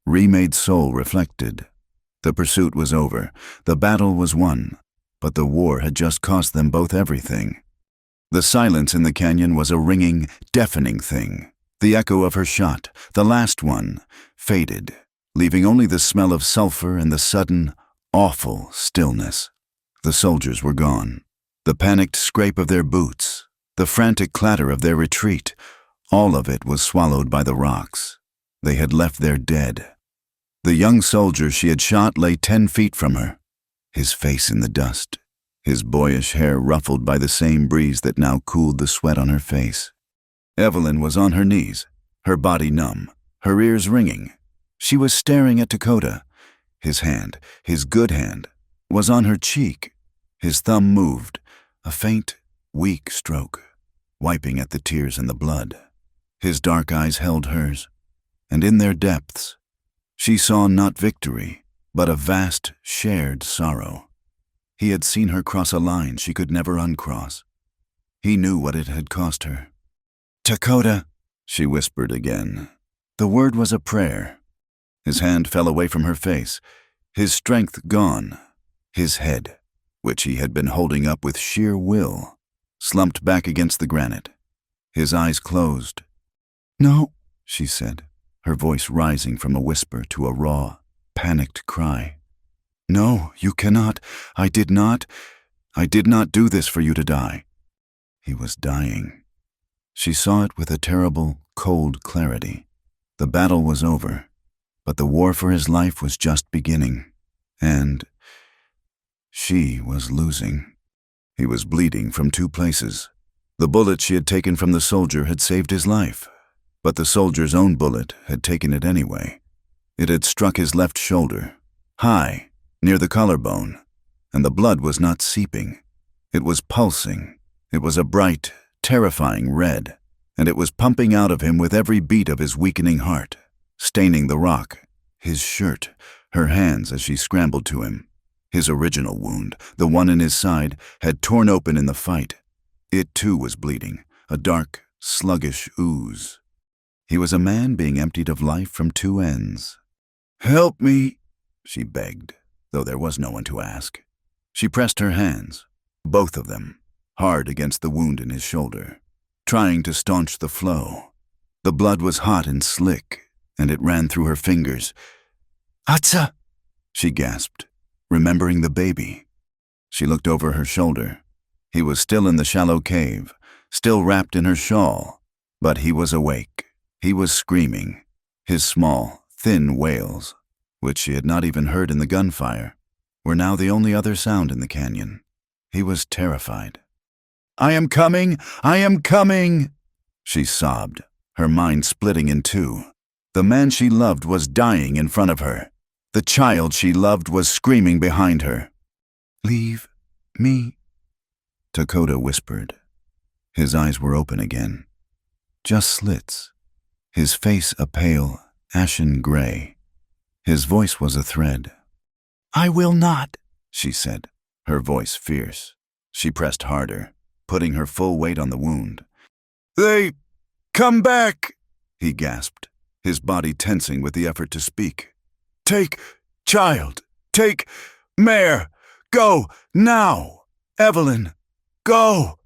remade soul reflected. The pursuit was over, the battle was won, but the war had just cost them both everything. The silence in the canyon was a ringing, deafening thing. The echo of her shot, the last one, faded, leaving only the smell of sulfur and the sudden, awful stillness. The soldiers were gone. The panicked scrape of their boots, the frantic clatter of their retreat, all of it was swallowed by the rocks. They had left their dead. The young soldier she had shot lay 10 feet from her, his face in the dust, his boyish hair ruffled by the same breeze that now cooled the sweat on her face. Evelyn was on her knees, her body numb, her ears ringing. She was staring at Dakota. His hand, his good hand, was on her cheek. His thumb moved, a faint, weak stroke, wiping at the tears and the blood. His dark eyes held hers, and in their depths, she saw not victory, but a vast, shared sorrow. He had seen her cross a line she could never uncross. He knew what it had cost her. "Dakota," she whispered again. The word was a prayer. His hand fell away from her face, his strength gone. His head, which he had been holding up with sheer will, slumped back against the granite. His eyes closed. "No," she said, her voice rising from a whisper to a raw, panicked cry. "No, you cannot. I did not do this for you to die." He was dying. She saw it with a terrible, cold clarity. The battle was over, but the war for his life was just beginning, and she was losing. He was bleeding from 2 places. The bullet she had taken from the soldier had saved his life, but the soldier's own bullet had taken it anyway. It had struck his left shoulder, high, near the collarbone, and the blood was not seeping. It was pulsing. It was a bright, terrifying red, and it was pumping out of him with every beat of his weakening heart, staining the rock, his shirt, her hands as she scrambled to him. His original wound, the one in his side, had torn open in the fight. It too was bleeding, a dark, sluggish ooze. He was a man being emptied of life from 2 ends. "Help me," she begged, though there was no one to ask. She pressed her hands, both of them, hard against the wound in his shoulder, trying to staunch the flow. The blood was hot and slick, and it ran through her fingers. "Atsa!" she gasped, remembering the baby. She looked over her shoulder. He was still in the shallow cave, still wrapped in her shawl, but he was awake. He was screaming. His small, thin wails, which she had not even heard in the gunfire, were now the only other sound in the canyon. He was terrified. "I am coming! I am coming!" she sobbed, her mind splitting in 2. The man she loved was dying in front of her. The child she loved was screaming behind her. "Leave me," Dakota whispered. His eyes were open again, just slits, his face a pale, ashen gray. His voice was a thread. "I will not," she said, her voice fierce. She pressed harder, putting her full weight on the wound. "They come back," he gasped, his body tensing with the effort to speak. "Take child, take mare, go now, Evelyn, go."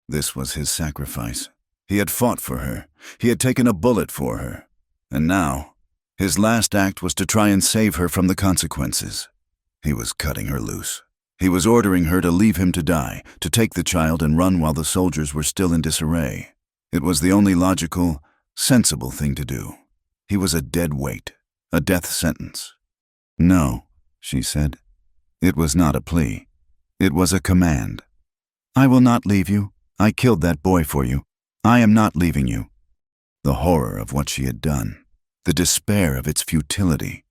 This was his sacrifice. He had fought for her. He had taken a bullet for her. And now, his last act was to try and save her from the consequences. He was cutting her loose. He was ordering her to leave him to die, to take the child and run while the soldiers were still in disarray. It was the only logical, sensible thing to do. He was a dead weight, a death sentence. "No," she said. It was not a plea. It was a command. "I will not leave you. I killed that boy for you. I am not leaving you." The horror of what she had done, the despair of its futility,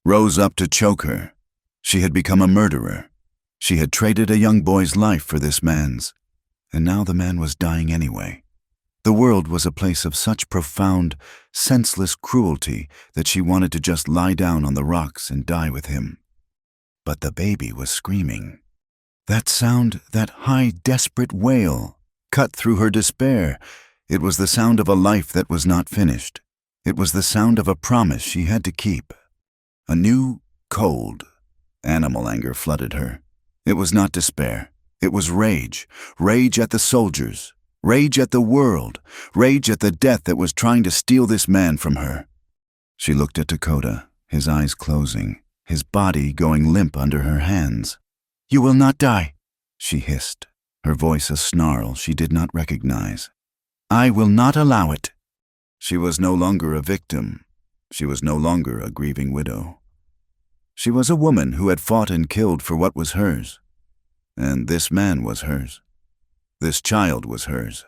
rose up to choke her. She had become a murderer. She had traded a young boy's life for this man's, and now the man was dying anyway. The world was a place of such profound, senseless cruelty that she wanted to just lie down on the rocks and die with him. But the baby was screaming. That sound, that high, desperate wail, cut through her despair. It was the sound of a life that was not finished. It was the sound of a promise she had to keep. A new, cold, animal anger flooded her. It was not despair. It was rage. Rage at the soldiers. Rage at the world. Rage at the death that was trying to steal this man from her. She looked at Dakota, his eyes closing, his body going limp under her hands. "You will not die," she hissed, her voice a snarl she did not recognize. "I will not allow it." She was no longer a victim. She was no longer a grieving widow. She was a woman who had fought and killed for what was hers. And this man was hers. This child was hers.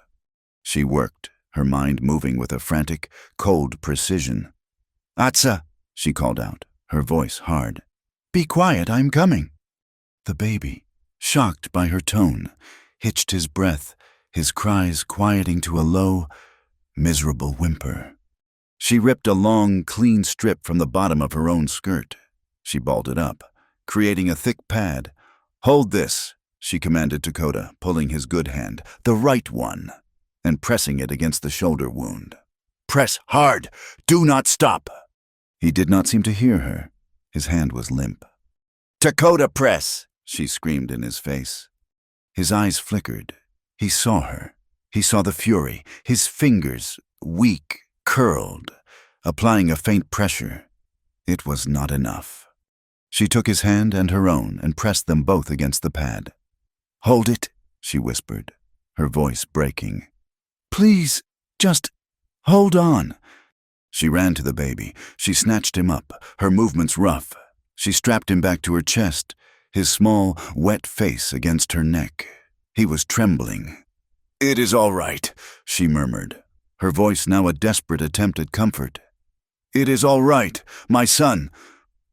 She worked, her mind moving with a frantic, cold precision. "Atsa," she called out, her voice hard. "Be quiet, I'm coming." The baby, shocked by her tone, hitched his breath, his cries quieting to a low, miserable whimper. She ripped a long, clean strip from the bottom of her own skirt. She balled it up, creating a thick pad. "Hold this," she commanded Dakota, pulling his good hand, the right one, and pressing it against the shoulder wound. "Press hard! Do not stop!" He did not seem to hear her. His hand was limp. "Dakota, press!" she screamed in his face. His eyes flickered. He saw her. He saw the fury, his fingers, weak, curled, applying a faint pressure. It was not enough. She took his hand and her own and pressed them both against the pad. "Hold it," she whispered, her voice breaking. "Please, just hold on." She ran to the baby. She snatched him up, her movements rough. She strapped him back to her chest, his small, wet face against her neck. He was trembling. "It is all right," she murmured, her voice now a desperate attempt at comfort. "It is all right, my son.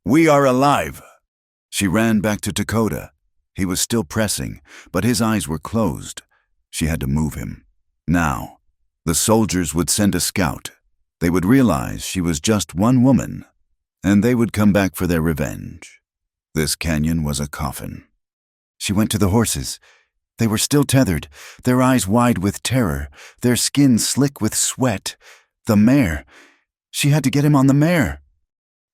We are alive." She ran back to Dakota. He was still pressing, but his eyes were closed. She had to move him. Now, the soldiers would send a scout. They would realize she was just one woman, and they would come back for their revenge. This canyon was a coffin. She went to the horses. They were still tethered, their eyes wide with terror, their skin slick with sweat. The mare. She had to get him on the mare.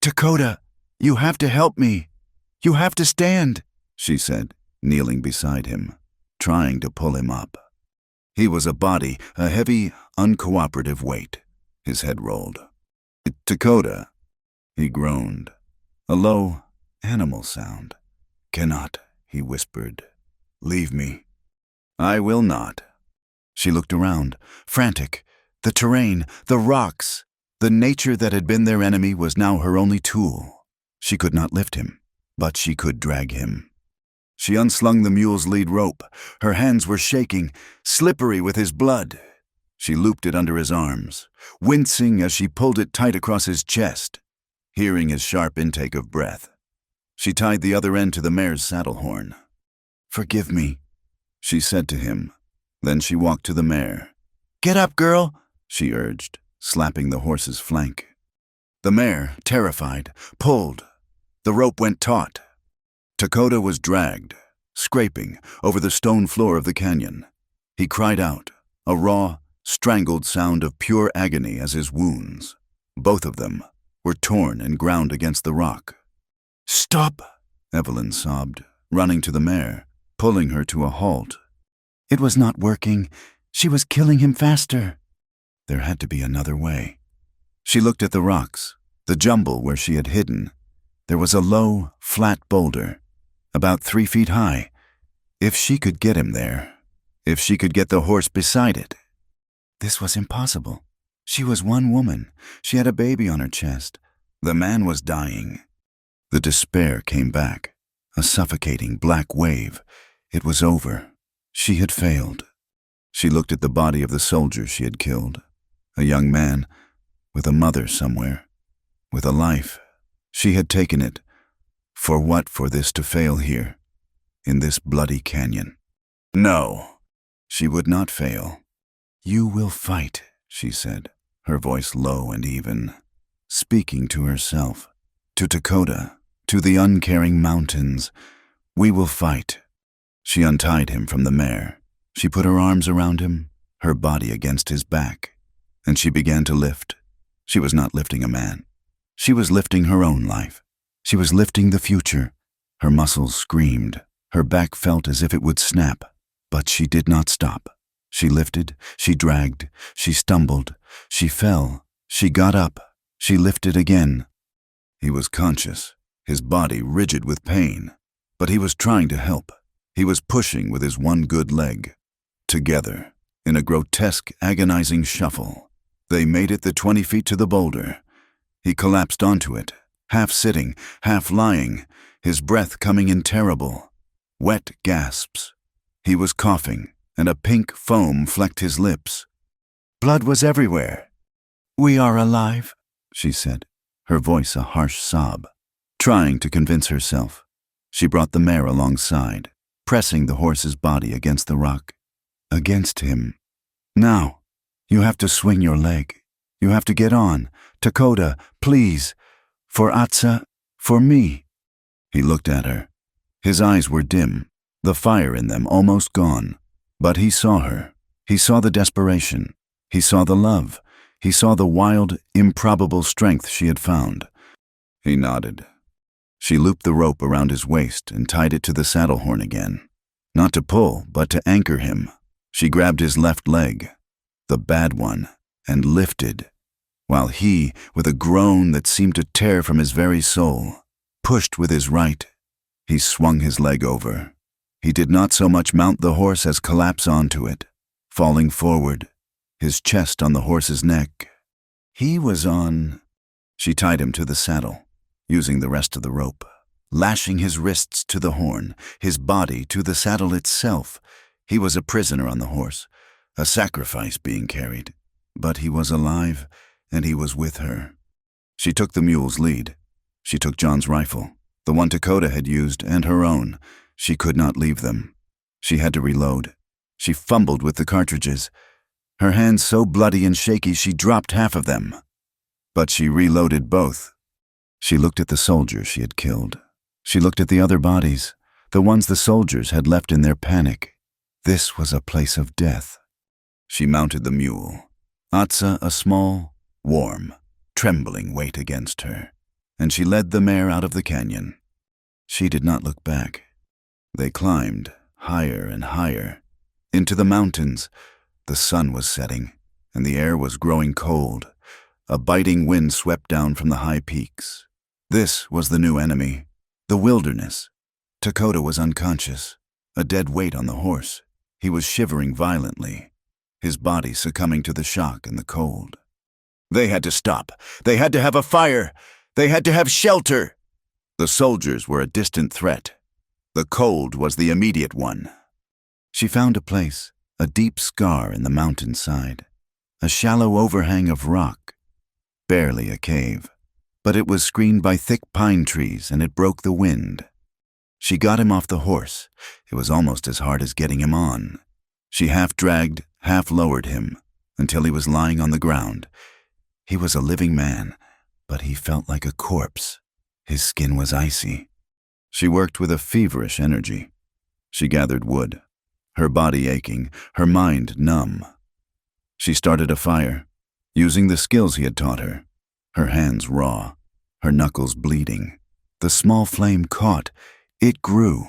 "Dakota, you have to help me. You have to stand," she said, kneeling beside him, trying to pull him up. He was a body, a heavy, uncooperative weight. His head rolled. "Dakota," he groaned, a low, animal sound. "Cannot," he whispered. "Leave me." "I will not." She looked around, frantic. The terrain, the rocks, the nature that had been their enemy was now her only tool. She could not lift him, but she could drag him. She unslung the mule's lead rope. Her hands were shaking, slippery with his blood. She looped it under his arms, wincing as she pulled it tight across his chest, hearing his sharp intake of breath. She tied the other end to the mare's saddle horn. "Forgive me," she said to him. Then she walked to the mare. "Get up, girl," she urged, slapping the horse's flank. The mare, terrified, pulled. The rope went taut. Dakota was dragged, scraping, over the stone floor of the canyon. He cried out, a raw, strangled sound of pure agony as his wounds, both of them, were torn and ground against the rock. "Stop!" Evelyn sobbed, running to the mare, pulling her to a halt. It was not working. She was killing him faster. There had to be another way. She looked at the rocks, the jumble where she had hidden. There was a low, flat boulder, about 3 feet high. If she could get him there, if she could get the horse beside it. This was impossible. She was one woman. She had a baby on her chest. The man was dying. The despair came back, a suffocating black wave. It was over. She had failed. She looked at the body of the soldier she had killed, a young man with a mother somewhere, with a life. She had taken it. For what for this to fail here, in this bloody canyon? No, she would not fail. "You will fight," she said, her voice low and even, speaking to herself, to Dakota, To the uncaring mountains. We will fight." She untied him from the mare. She put her arms around him, her body against his back, and she began to lift. She was not lifting a man. She was lifting her own life. She was lifting the future. Her muscles screamed. Her back felt as if it would snap, but she did not stop. She lifted, she dragged, she stumbled, she fell, she got up, she lifted again. He was conscious, his body rigid with pain, but he was trying to help. He was pushing with his one good leg. Together, in a grotesque, agonizing shuffle, they made it the 20 feet to the boulder. He collapsed onto it, half sitting, half lying, his breath coming in terrible, wet gasps. He was coughing, and a pink foam flecked his lips. Blood was everywhere. "We are alive," she said, her voice a harsh sob. Trying to convince herself, she brought the mare alongside, pressing the horse's body against the rock. Against him. "Now, you have to swing your leg. You have to get on. Dakota, please. For Atsa, for me." He looked at her. His eyes were dim, the fire in them almost gone. But he saw her. He saw the desperation. He saw the love. He saw the wild, improbable strength she had found. He nodded. She looped the rope around his waist and tied it to the saddle horn again. Not to pull, but to anchor him. She grabbed his left leg, the bad one, and lifted, while he, with a groan that seemed to tear from his very soul, pushed with his right. He swung his leg over. He did not so much mount the horse as collapse onto it, falling forward, his chest on the horse's neck. He was on. She tied him to the saddle, using the rest of the rope, lashing his wrists to the horn, his body to the saddle itself. He was a prisoner on the horse, a sacrifice being carried, but he was alive, and he was with her. She took the mule's lead. She took John's rifle, the one Dakota had used, and her own. She could not leave them. She had to reload. She fumbled with the cartridges. Her hands so bloody and shaky she dropped half of them. But she reloaded both. She looked at the soldiers she had killed. She looked at the other bodies, the ones the soldiers had left in their panic. This was a place of death. She mounted the mule, Atsa a small, warm, trembling weight against her, and she led the mare out of the canyon. She did not look back. They climbed, higher and higher, into the mountains. The sun was setting, and the air was growing cold. A biting wind swept down from the high peaks. This was the new enemy, the wilderness. Dakota was unconscious, a dead weight on the horse. He was shivering violently, his body succumbing to the shock and the cold. They had to stop. They had to have a fire. They had to have shelter. The soldiers were a distant threat. The cold was the immediate one. She found a place, a deep scar in the mountainside, a shallow overhang of rock, barely a cave, but it was screened by thick pine trees and it broke the wind. She got him off the horse. It was almost as hard as getting him on. She half dragged, half lowered him, until he was lying on the ground. He was a living man, but he felt like a corpse. His skin was icy. She worked with a feverish energy. She gathered wood, her body aching, her mind numb. She started a fire, using the skills he had taught her, her hands raw, her knuckles bleeding. The small flame caught. It grew.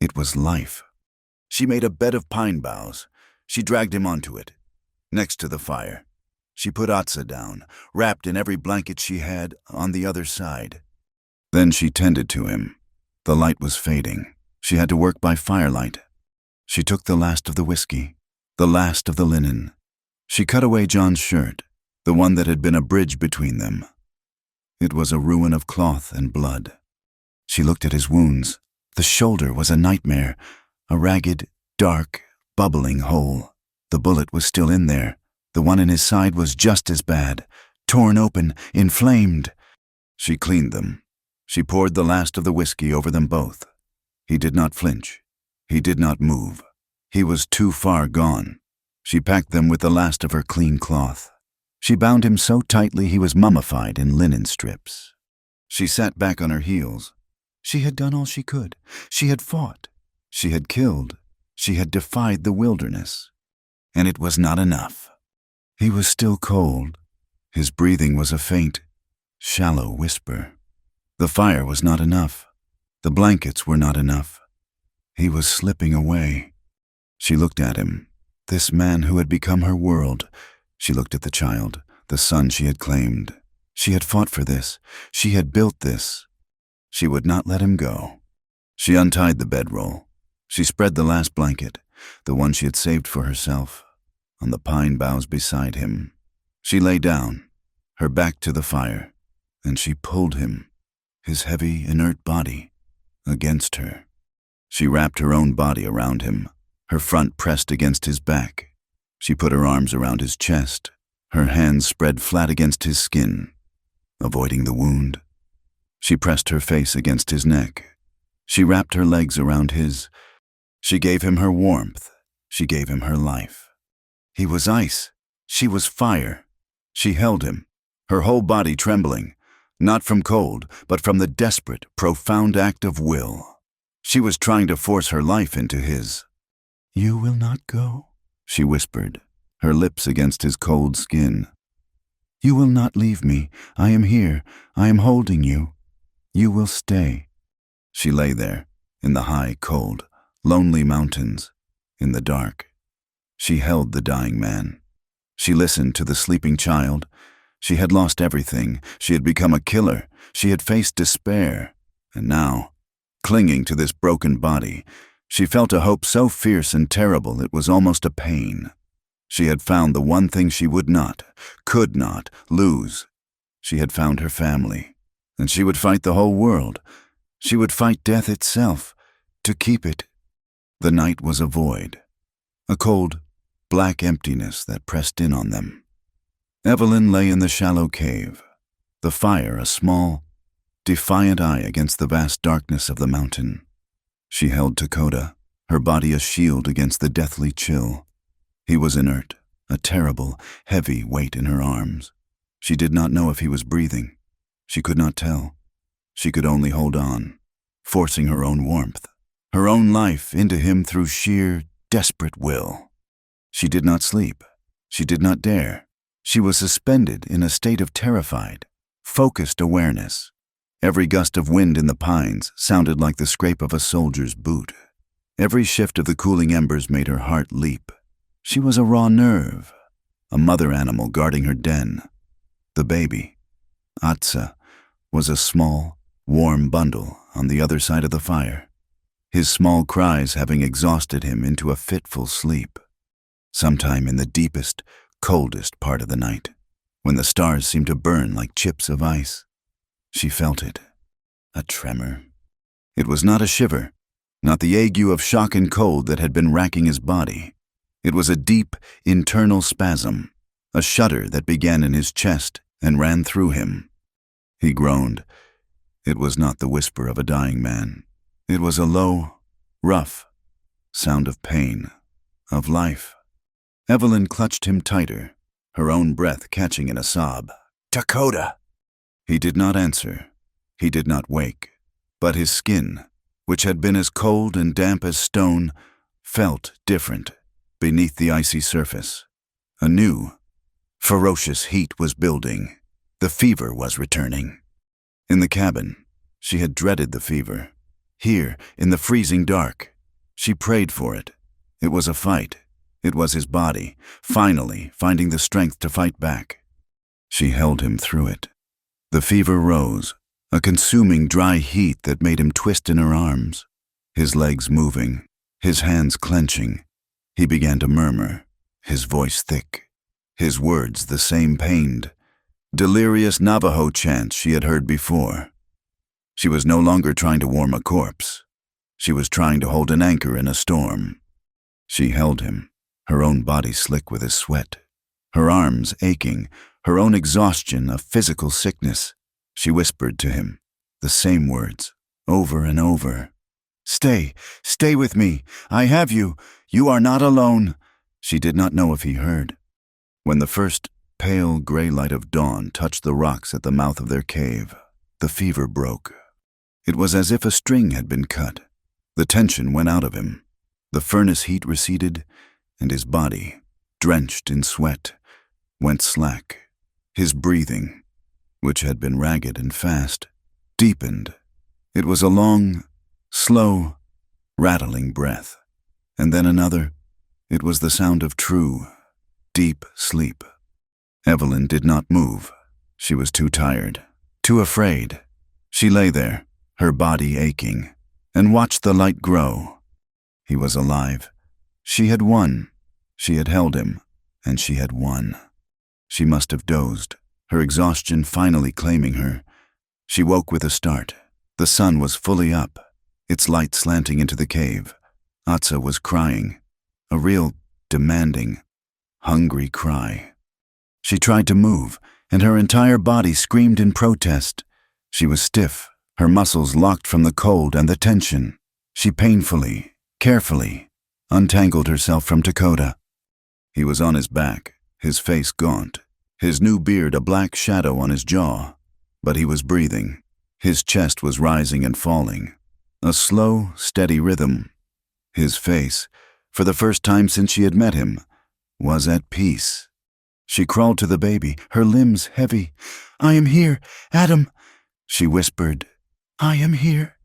It was life. She made a bed of pine boughs. She dragged him onto it. Next to the fire, she put Atsa down, wrapped in every blanket she had, on the other side. Then she tended to him. The light was fading. She had to work by firelight. She took the last of the whiskey, the last of the linen. She cut away John's shirt, the one that had been a bridge between them. It was a ruin of cloth and blood. She looked at his wounds. The shoulder was a nightmare, a ragged, dark, bubbling hole. The bullet was still in there. The one in his side was just as bad, torn open, inflamed. She cleaned them. She poured the last of the whiskey over them both. He did not flinch. He did not move. He was too far gone. She packed them with the last of her clean cloth. She bound him so tightly he was mummified in linen strips. She sat back on her heels, She had done all she could. She had fought. She had killed. She had defied the wilderness. And it was not enough. He was still cold. His breathing was a faint, shallow whisper. The fire was not enough. The blankets were not enough. He was slipping away. She looked at him, this man who had become her world. She looked at the child, the son she had claimed. She had fought for this. She had built this. She would not let him go. She untied the bedroll. She spread the last blanket, the one she had saved for herself, on the pine boughs beside him. She lay down, her back to the fire, and she pulled him, his heavy, inert body, against her. She wrapped her own body around him, her front pressed against his back. She put her arms around his chest, her hands spread flat against his skin, avoiding the wound. She pressed her face against his neck. She wrapped her legs around his. She gave him her warmth. She gave him her life. He was ice. She was fire. She held him, her whole body trembling, not from cold, but from the desperate, profound act of will. She was trying to force her life into his. "You will not go," she whispered, her lips against his cold skin. "You will not leave me. I am here. I am holding you. You will stay." She lay there, in the high, cold, lonely mountains, in the dark. She held the dying man. She listened to the sleeping child. She had lost everything. She had become a killer. She had faced despair. And now, clinging to this broken body, she felt a hope so fierce and terrible it was almost a pain. She had found the one thing she would not, could not, lose. She had found her family, and she would fight the whole world. She would fight death itself, to keep it. The night was a void, a cold, black emptiness that pressed in on them. Evelyn lay in the shallow cave, the fire a small, defiant eye against the vast darkness of the mountain. She held Dakota, her body a shield against the deathly chill. He was inert, a terrible, heavy weight in her arms. She did not know if he was breathing. She could not tell. She could only hold on, forcing her own warmth, her own life into him through sheer, desperate will. She did not sleep. She did not dare. She was suspended in a state of terrified, focused awareness. Every gust of wind in the pines sounded like the scrape of a soldier's boot. Every shift of the cooling embers made her heart leap. She was a raw nerve, a mother animal guarding her den. The baby, Atsa, was a small, warm bundle on the other side of the fire, his small cries having exhausted him into a fitful sleep. Sometime in the deepest, coldest part of the night, when the stars seemed to burn like chips of ice, she felt it, a tremor. It was not a shiver, not the ague of shock and cold that had been racking his body. It was a deep, internal spasm, a shudder that began in his chest and ran through him. He groaned. It was not the whisper of a dying man. It was a low, rough sound of pain, of life. Evelyn clutched him tighter, her own breath catching in a sob. "Dakota!" He did not answer. He did not wake. But his skin, which had been as cold and damp as stone, felt different beneath the icy surface. A new, ferocious heat was building. The fever was returning. In the cabin, she had dreaded the fever. Here, in the freezing dark, she prayed for it. It was a fight. It was his body, finally finding the strength to fight back. She held him through it. The fever rose, a consuming dry heat that made him twist in her arms. His legs moving, his hands clenching. He began to murmur, his voice thick, his words the same pained, delirious Navajo chants she had heard before. She was no longer trying to warm a corpse. She was trying to hold an anchor in a storm. She held him, her own body slick with his sweat, her arms aching, her own exhaustion of physical sickness. She whispered to him, the same words, over and over. "Stay, stay with me. I have you. You are not alone." She did not know if he heard. When the first pale gray light of dawn touched the rocks at the mouth of their cave, the fever broke. It was as if a string had been cut. The tension went out of him. The furnace heat receded, and his body, drenched in sweat, went slack. His breathing, which had been ragged and fast, deepened. It was a long, slow, rattling breath. And then another. It was the sound of true, deep sleep. Evelyn did not move. She was too tired, too afraid. She lay there, her body aching, and watched the light grow. He was alive. She had won. She had held him, and she had won. She must have dozed, her exhaustion finally claiming her. She woke with a start. The sun was fully up, its light slanting into the cave. Atsa was crying, a real, demanding, hungry cry. She tried to move, and her entire body screamed in protest. She was stiff, her muscles locked from the cold and the tension. She painfully, carefully, untangled herself from Dakota. He was on his back, his face gaunt, his new beard a black shadow on his jaw. But he was breathing. His chest was rising and falling, a slow, steady rhythm. His face, for the first time since she had met him, was at peace. She crawled to the baby, her limbs heavy. "I am here, Adam," she whispered. "I am here."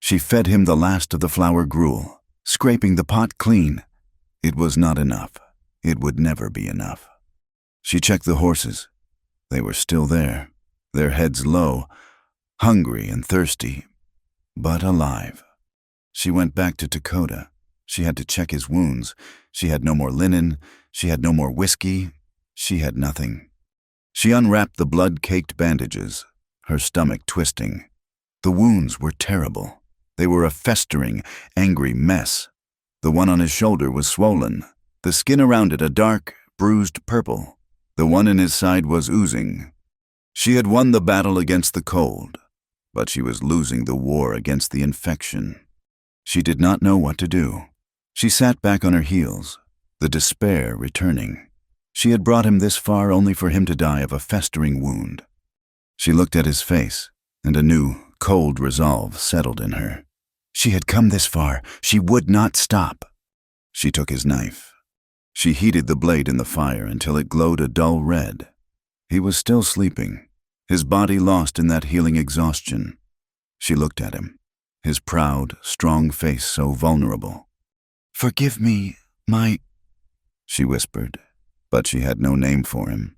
She fed him the last of the flour gruel, scraping the pot clean. It was not enough. It would never be enough. She checked the horses. They were still there, their heads low, hungry and thirsty, but alive. She went back to Dakota. She had to check his wounds. She had no more linen. She had no more whiskey. She had nothing. She unwrapped the blood-caked bandages, her stomach twisting. The wounds were terrible. They were a festering, angry mess. The one on his shoulder was swollen, the skin around it a dark, bruised purple. The one in his side was oozing. She had won the battle against the cold, but she was losing the war against the infection. She did not know what to do. She sat back on her heels, the despair returning. She had brought him this far only for him to die of a festering wound. She looked at his face, and a new, cold resolve settled in her. She had come this far. She would not stop. She took his knife. She heated the blade in the fire until it glowed a dull red. He was still sleeping, his body lost in that healing exhaustion. She looked at him, his proud, strong face so vulnerable. "Forgive me, she whispered, but she had no name for him.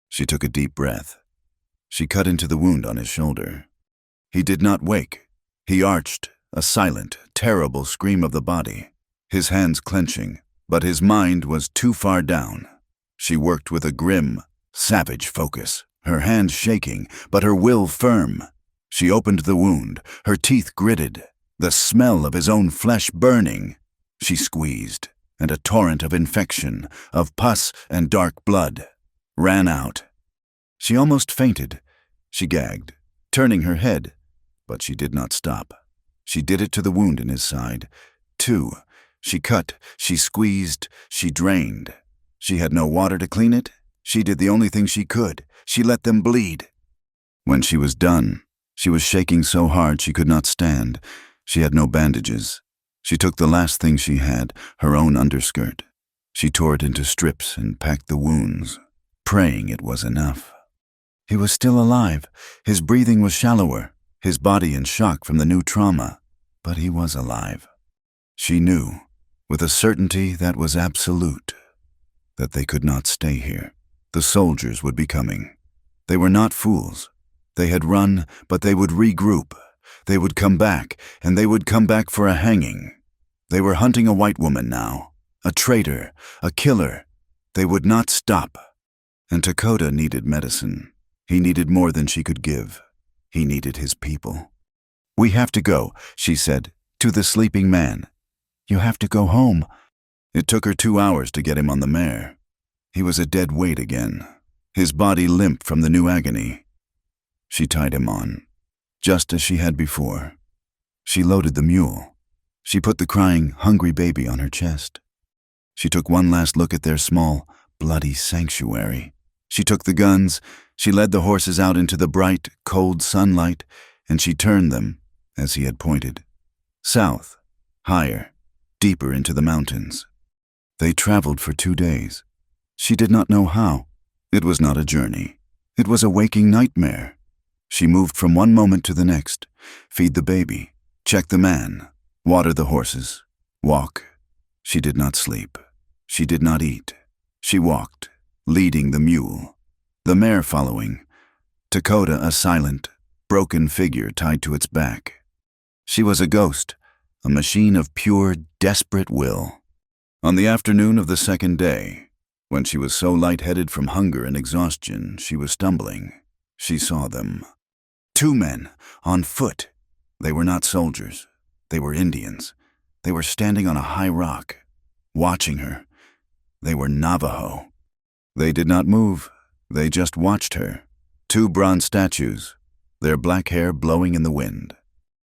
She took a deep breath. She cut into the wound on his shoulder. He did not wake. He arched, a silent, terrible scream of the body, his hands clenching, but his mind was too far down. She worked with a grim, savage focus, her hands shaking, but her will firm. She opened the wound, her teeth gritted, the smell of his own flesh burning. She squeezed, and a torrent of infection, of pus and dark blood, ran out. She almost fainted. She gagged, turning her head, but she did not stop. She did it to the wound in his side, too. She cut, she squeezed, she drained. She had no water to clean it. She did the only thing she could. She let them bleed. When she was done, she was shaking so hard she could not stand. She had no bandages. She took the last thing she had, her own underskirt. She tore it into strips and packed the wounds, praying it was enough. He was still alive. His breathing was shallower, his body in shock from the new trauma, but he was alive. She knew, with a certainty that was absolute, that they could not stay here. The soldiers would be coming. They were not fools. They had run, but they would regroup. They would come back, and they would come back for a hanging. They were hunting a white woman now, a traitor, a killer. They would not stop. And Dakota needed medicine. He needed more than she could give. He needed his people. "We have to go," she said, to the sleeping man. "You have to go home." It took her 2 hours to get him on the mare. He was a dead weight again, his body limp from the new agony. She tied him on, just as she had before. She loaded the mule. She put the crying, hungry baby on her chest. She took one last look at their small, bloody sanctuary. She took the guns. She led the horses out into the bright, cold sunlight, and she turned them, as he had pointed. South, higher, deeper into the mountains. They traveled for 2 days. She did not know how. It was not a journey. It was a waking nightmare. She moved from one moment to the next. Feed the baby, check the man, water the horses, walk. She did not sleep. She did not eat. She walked, leading the mule, the mare following, Dakota a silent, broken figure tied to its back. She was a ghost, a machine of pure, desperate will. On the afternoon of the second day, when she was so lightheaded from hunger and exhaustion she was stumbling, she saw them. 2 men, on foot. They were not soldiers. They were Indians. They were standing on a high rock, watching her. They were Navajo. They did not move. They just watched her. 2 bronze statues, their black hair blowing in the wind.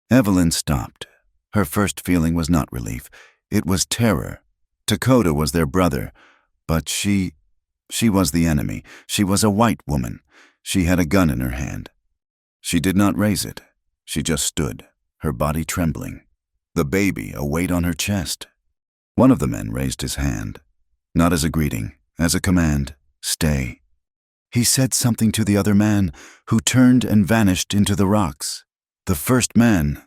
Evelyn stopped. Her first feeling was not relief. It was terror. Dakota was their brother, but she was the enemy. She was a white woman. She had a gun in her hand. She did not raise it. She just stood, her body trembling, the baby a weight on her chest. One of the men raised his hand, not as a greeting, as a command, stay. He said something to the other man, who turned and vanished into the rocks. The first man,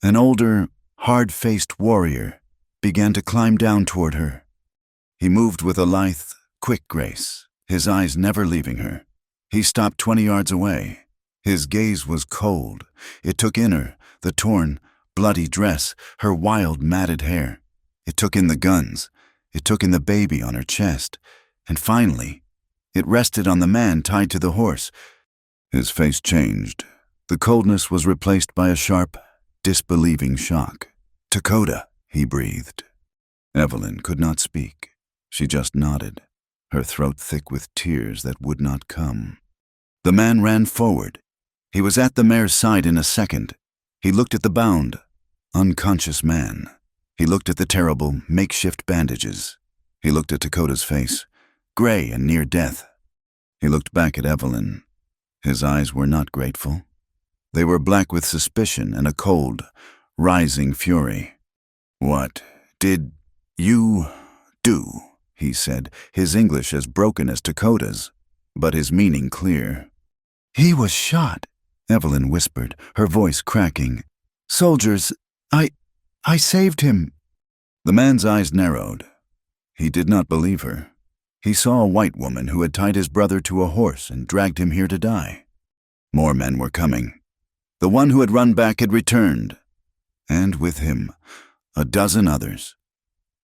an older, hard-faced warrior, began to climb down toward her. He moved with a lithe, quick grace, his eyes never leaving her. He stopped 20 yards away. His gaze was cold. It took in her, the torn, bloody dress, her wild, matted hair. It took in the guns. It took in the baby on her chest. And finally, it rested on the man tied to the horse. His face changed. The coldness was replaced by a sharp, disbelieving shock. Dakota, he breathed. Evelyn could not speak. She just nodded, her throat thick with tears that would not come. The man ran forward. He was at the mare's side in a second. He looked at the bound, unconscious man. He looked at the terrible, makeshift bandages. He looked at Dakota's face, gray and near death. He looked back at Evelyn. His eyes were not grateful. They were black with suspicion and a cold, rising fury. "What did you do?" he said, his English as broken as Dakota's, but his meaning clear. "He was shot," Evelyn whispered, her voice cracking. "Soldiers, I saved him." The man's eyes narrowed. He did not believe her. He saw a white woman who had tied his brother to a horse and dragged him here to die. More men were coming. The one who had run back had returned, and with him, a dozen others.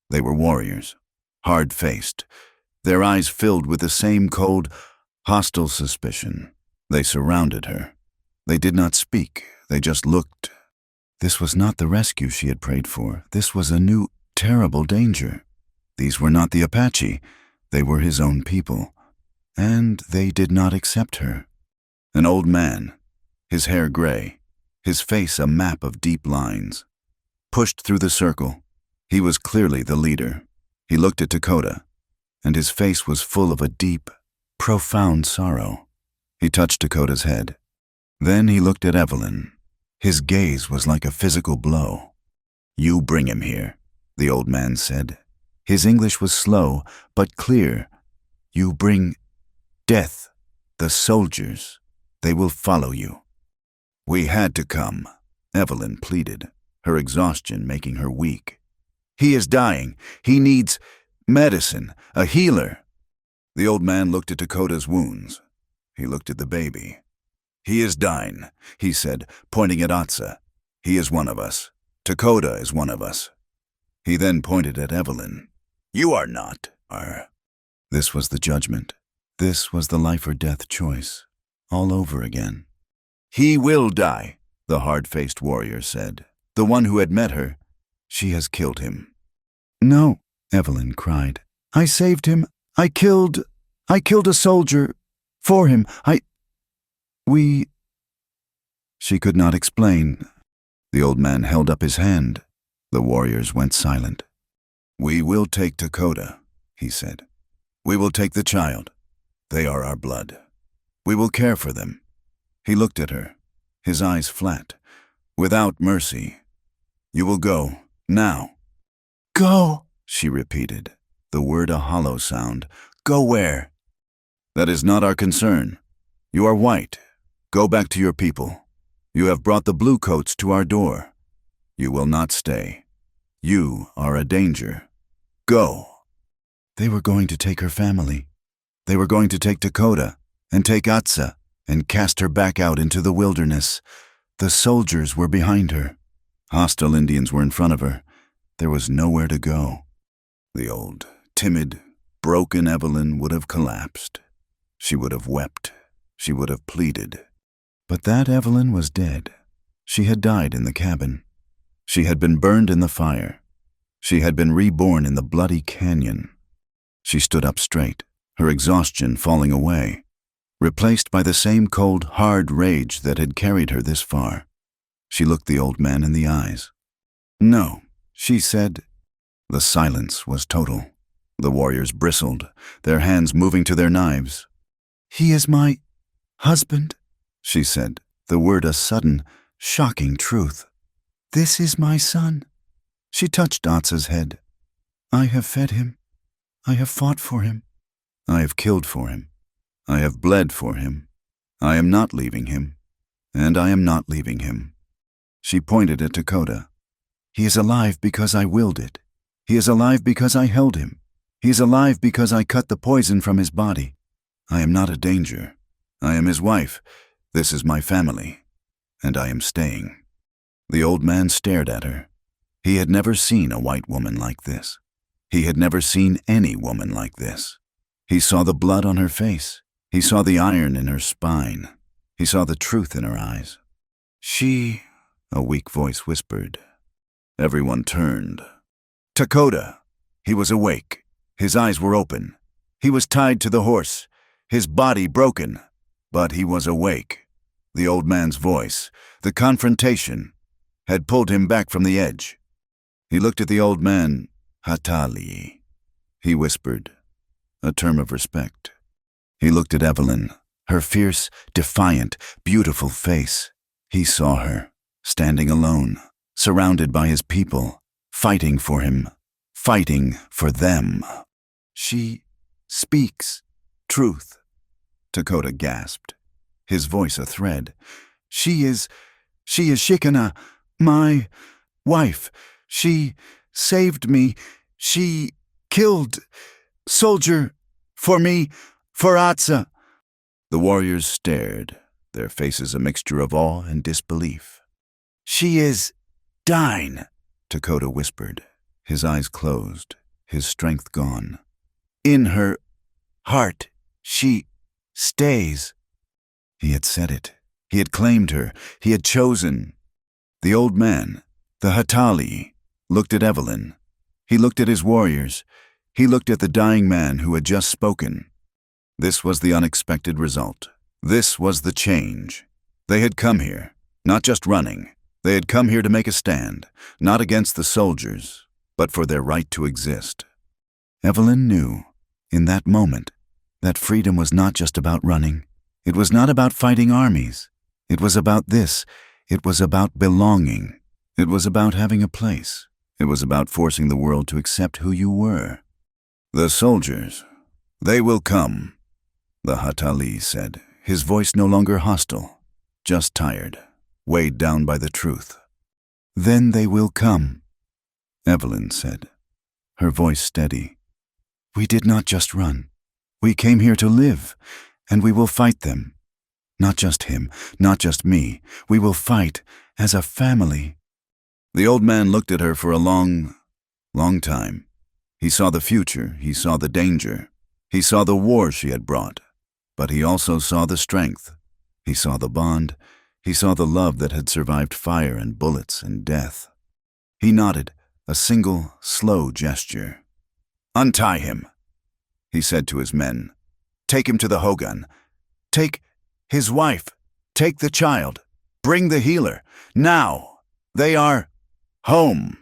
They were warriors, hard-faced, their eyes filled with the same cold, hostile suspicion. They surrounded her. They did not speak. They just looked. This was not the rescue she had prayed for. This was a new, terrible danger. These were not the Apache. They were his own people. And they did not accept her. An old man, his hair gray, his face a map of deep lines, pushed through the circle. He was clearly the leader. He looked at Dakota, and his face was full of a deep, profound sorrow. He touched Dakota's head. Then he looked at Evelyn. His gaze was like a physical blow. "You bring him here," the old man said. His English was slow, but clear. "You bring death, the soldiers. They will follow you." "We had to come," Evelyn pleaded, her exhaustion making her weak. "He is dying. He needs medicine, a healer." The old man looked at Dakota's wounds. He looked at the baby. "He is dying," he said, pointing at Atsa. "He is one of us. Dakota is one of us." He then pointed at Evelyn. "You are not, are." This was the judgment. This was the life or death choice, all over again. "He will die," the hard-faced warrior said. The one who had met her. "She has killed him." "No," Evelyn cried. "I saved him. I killed a soldier for him. We..." She could not explain. The old man held up his hand. The warriors went silent. "We will take Dakota," he said. "We will take the child. They are our blood. We will care for them." He looked at her, his eyes flat, without mercy. You will go, now. Go, she repeated, the word a hollow sound. Go where? That is not our concern. You are white. Go back to your people. You have brought the bluecoats to our door. You will not stay. You are a danger. Go. They were going to take her family. They were going to take Dakota and take Atsa and cast her back out into the wilderness. The soldiers were behind her. Hostile Indians were in front of her. There was nowhere to go. The old, timid, broken Evelyn would have collapsed. She would have wept. She would have pleaded. But that Evelyn was dead. She had died in the cabin. She had been burned in the fire. She had been reborn in the bloody canyon. She stood up straight, her exhaustion falling away, replaced by the same cold, hard rage that had carried her this far. She looked the old man in the eyes. No, she said. The silence was total. The warriors bristled, their hands moving to their knives. He is my husband, she said, the word a sudden, shocking truth. This is my son. She touched Atsa's head. I have fed him. I have fought for him. I have killed for him. I have bled for him. I am not leaving him. And I am not leaving him. She pointed at Dakota. He is alive because I willed it. He is alive because I held him. He is alive because I cut the poison from his body. I am not a danger. I am his wife. This is my family. And I am staying. The old man stared at her. He had never seen a white woman like this. He had never seen any woman like this. He saw the blood on her face. He saw the iron in her spine. He saw the truth in her eyes. She, a weak voice whispered. Everyone turned. Dakota! He was awake. His eyes were open. He was tied to the horse, his body broken. But he was awake. The old man's voice, the confrontation, had pulled him back from the edge. He looked at the old man. Hatali, he whispered, a term of respect. He looked at Evelyn, her fierce, defiant, beautiful face. He saw her, standing alone, surrounded by his people, fighting for him, fighting for them. She speaks truth, Dakota gasped, his voice a thread. She is Shikana, my wife. She saved me. She killed soldier for me, for Atsa. The warriors stared, their faces a mixture of awe and disbelief. She is dying, Dakota whispered, his eyes closed, his strength gone. In her heart, she stays. He had said it. He had claimed her. He had chosen. The old man, the Hatali, looked at Evelyn. He looked at his warriors. He looked at the dying man who had just spoken. This was the unexpected result. This was the change. They had come here, not just running. They had come here to make a stand, not against the soldiers, but for their right to exist. Evelyn knew, in that moment, that freedom was not just about running. It was not about fighting armies. It was about this. It was about belonging. It was about having a place. It was about forcing the world to accept who you were. The soldiers, they will come, the Hatali said, his voice no longer hostile, just tired, weighed down by the truth. Then they will come, Evelyn said, her voice steady. We did not just run. We came here to live, and we will fight them. Not just him, not just me. We will fight as a family. The old man looked at her for a long time. He saw the future, he saw the danger, he saw the war she had brought, but he also saw the strength. He saw the bond, he saw the love that had survived fire and bullets and death. He nodded, a single, slow gesture. Untie him, he said to his men. Take him to the Hogan. Take his wife. Take the child. Bring the healer. Now. They are home.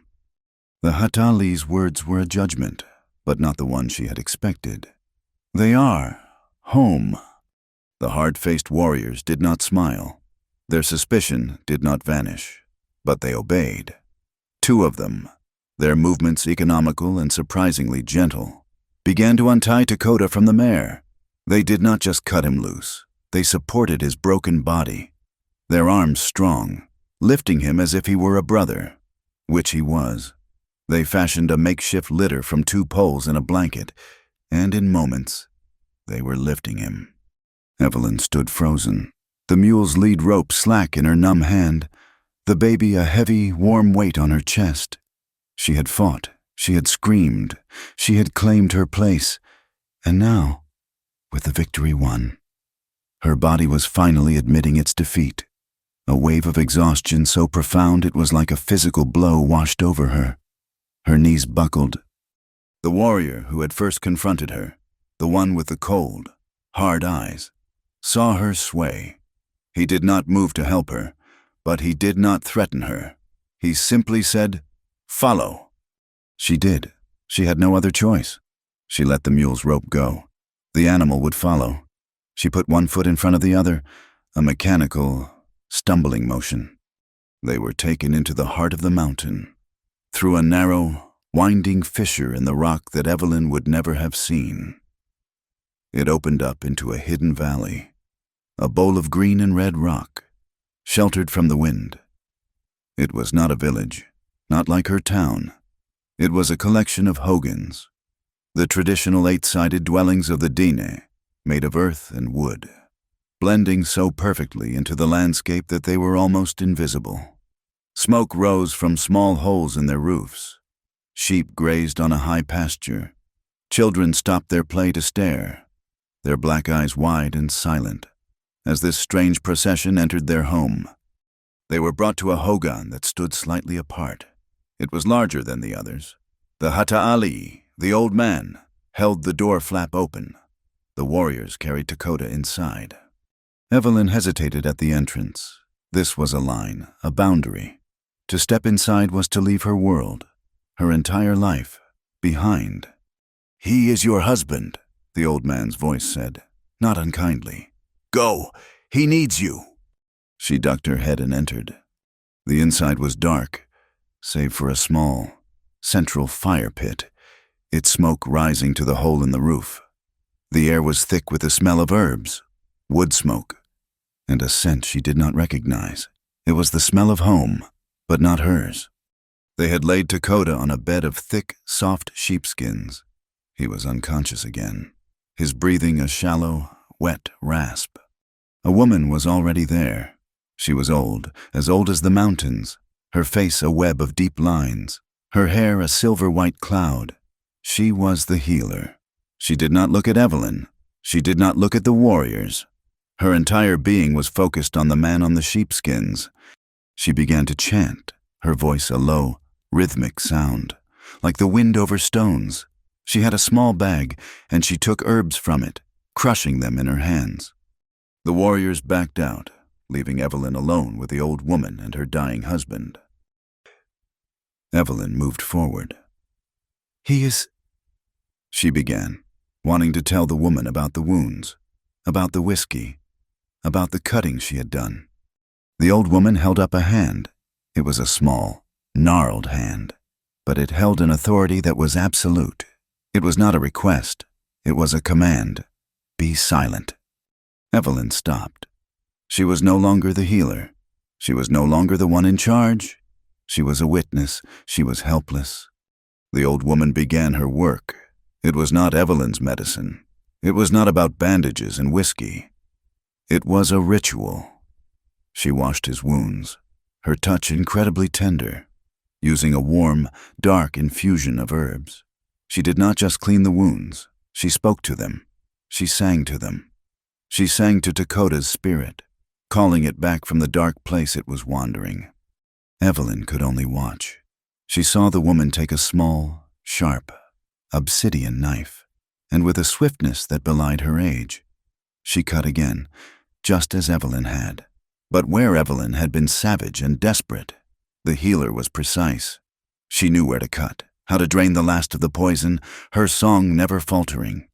The Hatali's words were a judgment, but not the one she had expected. They are home. The hard-faced warriors did not smile. Their suspicion did not vanish. But they obeyed. Two of them, their movements economical and surprisingly gentle, began to untie Dakota from the mare. They did not just cut him loose. They supported his broken body, their arms strong, lifting him as if he were a brother, which he was. They fashioned a makeshift litter from two poles and a blanket, and in moments, they were lifting him. Evelyn stood frozen, the mule's lead rope slack in her numb hand, the baby a heavy, warm weight on her chest. She had fought, she had screamed, she had claimed her place, and now, with the victory won, her body was finally admitting its defeat. A wave of exhaustion so profound it was like a physical blow washed over her. Her knees buckled. The warrior who had first confronted her, the one with the cold, hard eyes, saw her sway. He did not move to help her, but he did not threaten her. He simply said, "Follow." She did. She had no other choice. She let the mule's rope go. The animal would follow. She put one foot in front of the other, a mechanical, stumbling motion. They were taken into the heart of the mountain, through a narrow, winding fissure in the rock that Evelyn would never have seen. It opened up into a hidden valley, a bowl of green and red rock, sheltered from the wind. It was not a village, not like her town. It was a collection of hogans, the traditional eight-sided dwellings of the Dine, made of earth and wood, blending so perfectly into the landscape that they were almost invisible. Smoke rose from small holes in their roofs. Sheep grazed on a high pasture. Children stopped their play to stare, their black eyes wide and silent, as this strange procession entered their home. They were brought to a hogan that stood slightly apart. It was larger than the others. The Hata'ali, the old man, held the door flap open. The warriors carried Dakota inside. Evelyn hesitated at the entrance. This was a line, a boundary. To step inside was to leave her world, her entire life, behind. "He is your husband," the old man's voice said, not unkindly. "Go, he needs you." She ducked her head and entered. The inside was dark, save for a small, central fire pit, its smoke rising to the hole in the roof. The air was thick with the smell of herbs, wood smoke, and a scent she did not recognize. It was the smell of home, but not hers. They had laid Dakota on a bed of thick, soft sheepskins. He was unconscious again, his breathing a shallow, wet rasp. A woman was already there. She was old as the mountains, her face a web of deep lines, her hair a silver-white cloud. She was the healer. She did not look at Evelyn. She did not look at the warriors. Her entire being was focused on the man on the sheepskins. She began to chant, her voice a low, rhythmic sound, like the wind over stones. She had a small bag, and she took herbs from it, crushing them in her hands. The warriors backed out, leaving Evelyn alone with the old woman and her dying husband. Evelyn moved forward. "He is—" she began, wanting to tell the woman about the wounds, about the whiskey, about the cutting she had done. The old woman held up a hand. It was a small, gnarled hand, but it held an authority that was absolute. It was not a request. It was a command. "Be silent." Evelyn stopped. She was no longer the healer. She was no longer the one in charge. She was a witness. She was helpless. The old woman began her work. It was not Evelyn's medicine. It was not about bandages and whiskey. It was a ritual. She washed his wounds, her touch incredibly tender, using a warm, dark infusion of herbs. She did not just clean the wounds. She spoke to them. She sang to them. She sang to Dakota's spirit, calling it back from the dark place it was wandering. Evelyn could only watch. She saw the woman take a small, sharp, obsidian knife, and with a swiftness that belied her age, she cut again, just as Evelyn had. But where Evelyn had been savage and desperate, the healer was precise. She knew where to cut, how to drain the last of the poison, her song never faltering.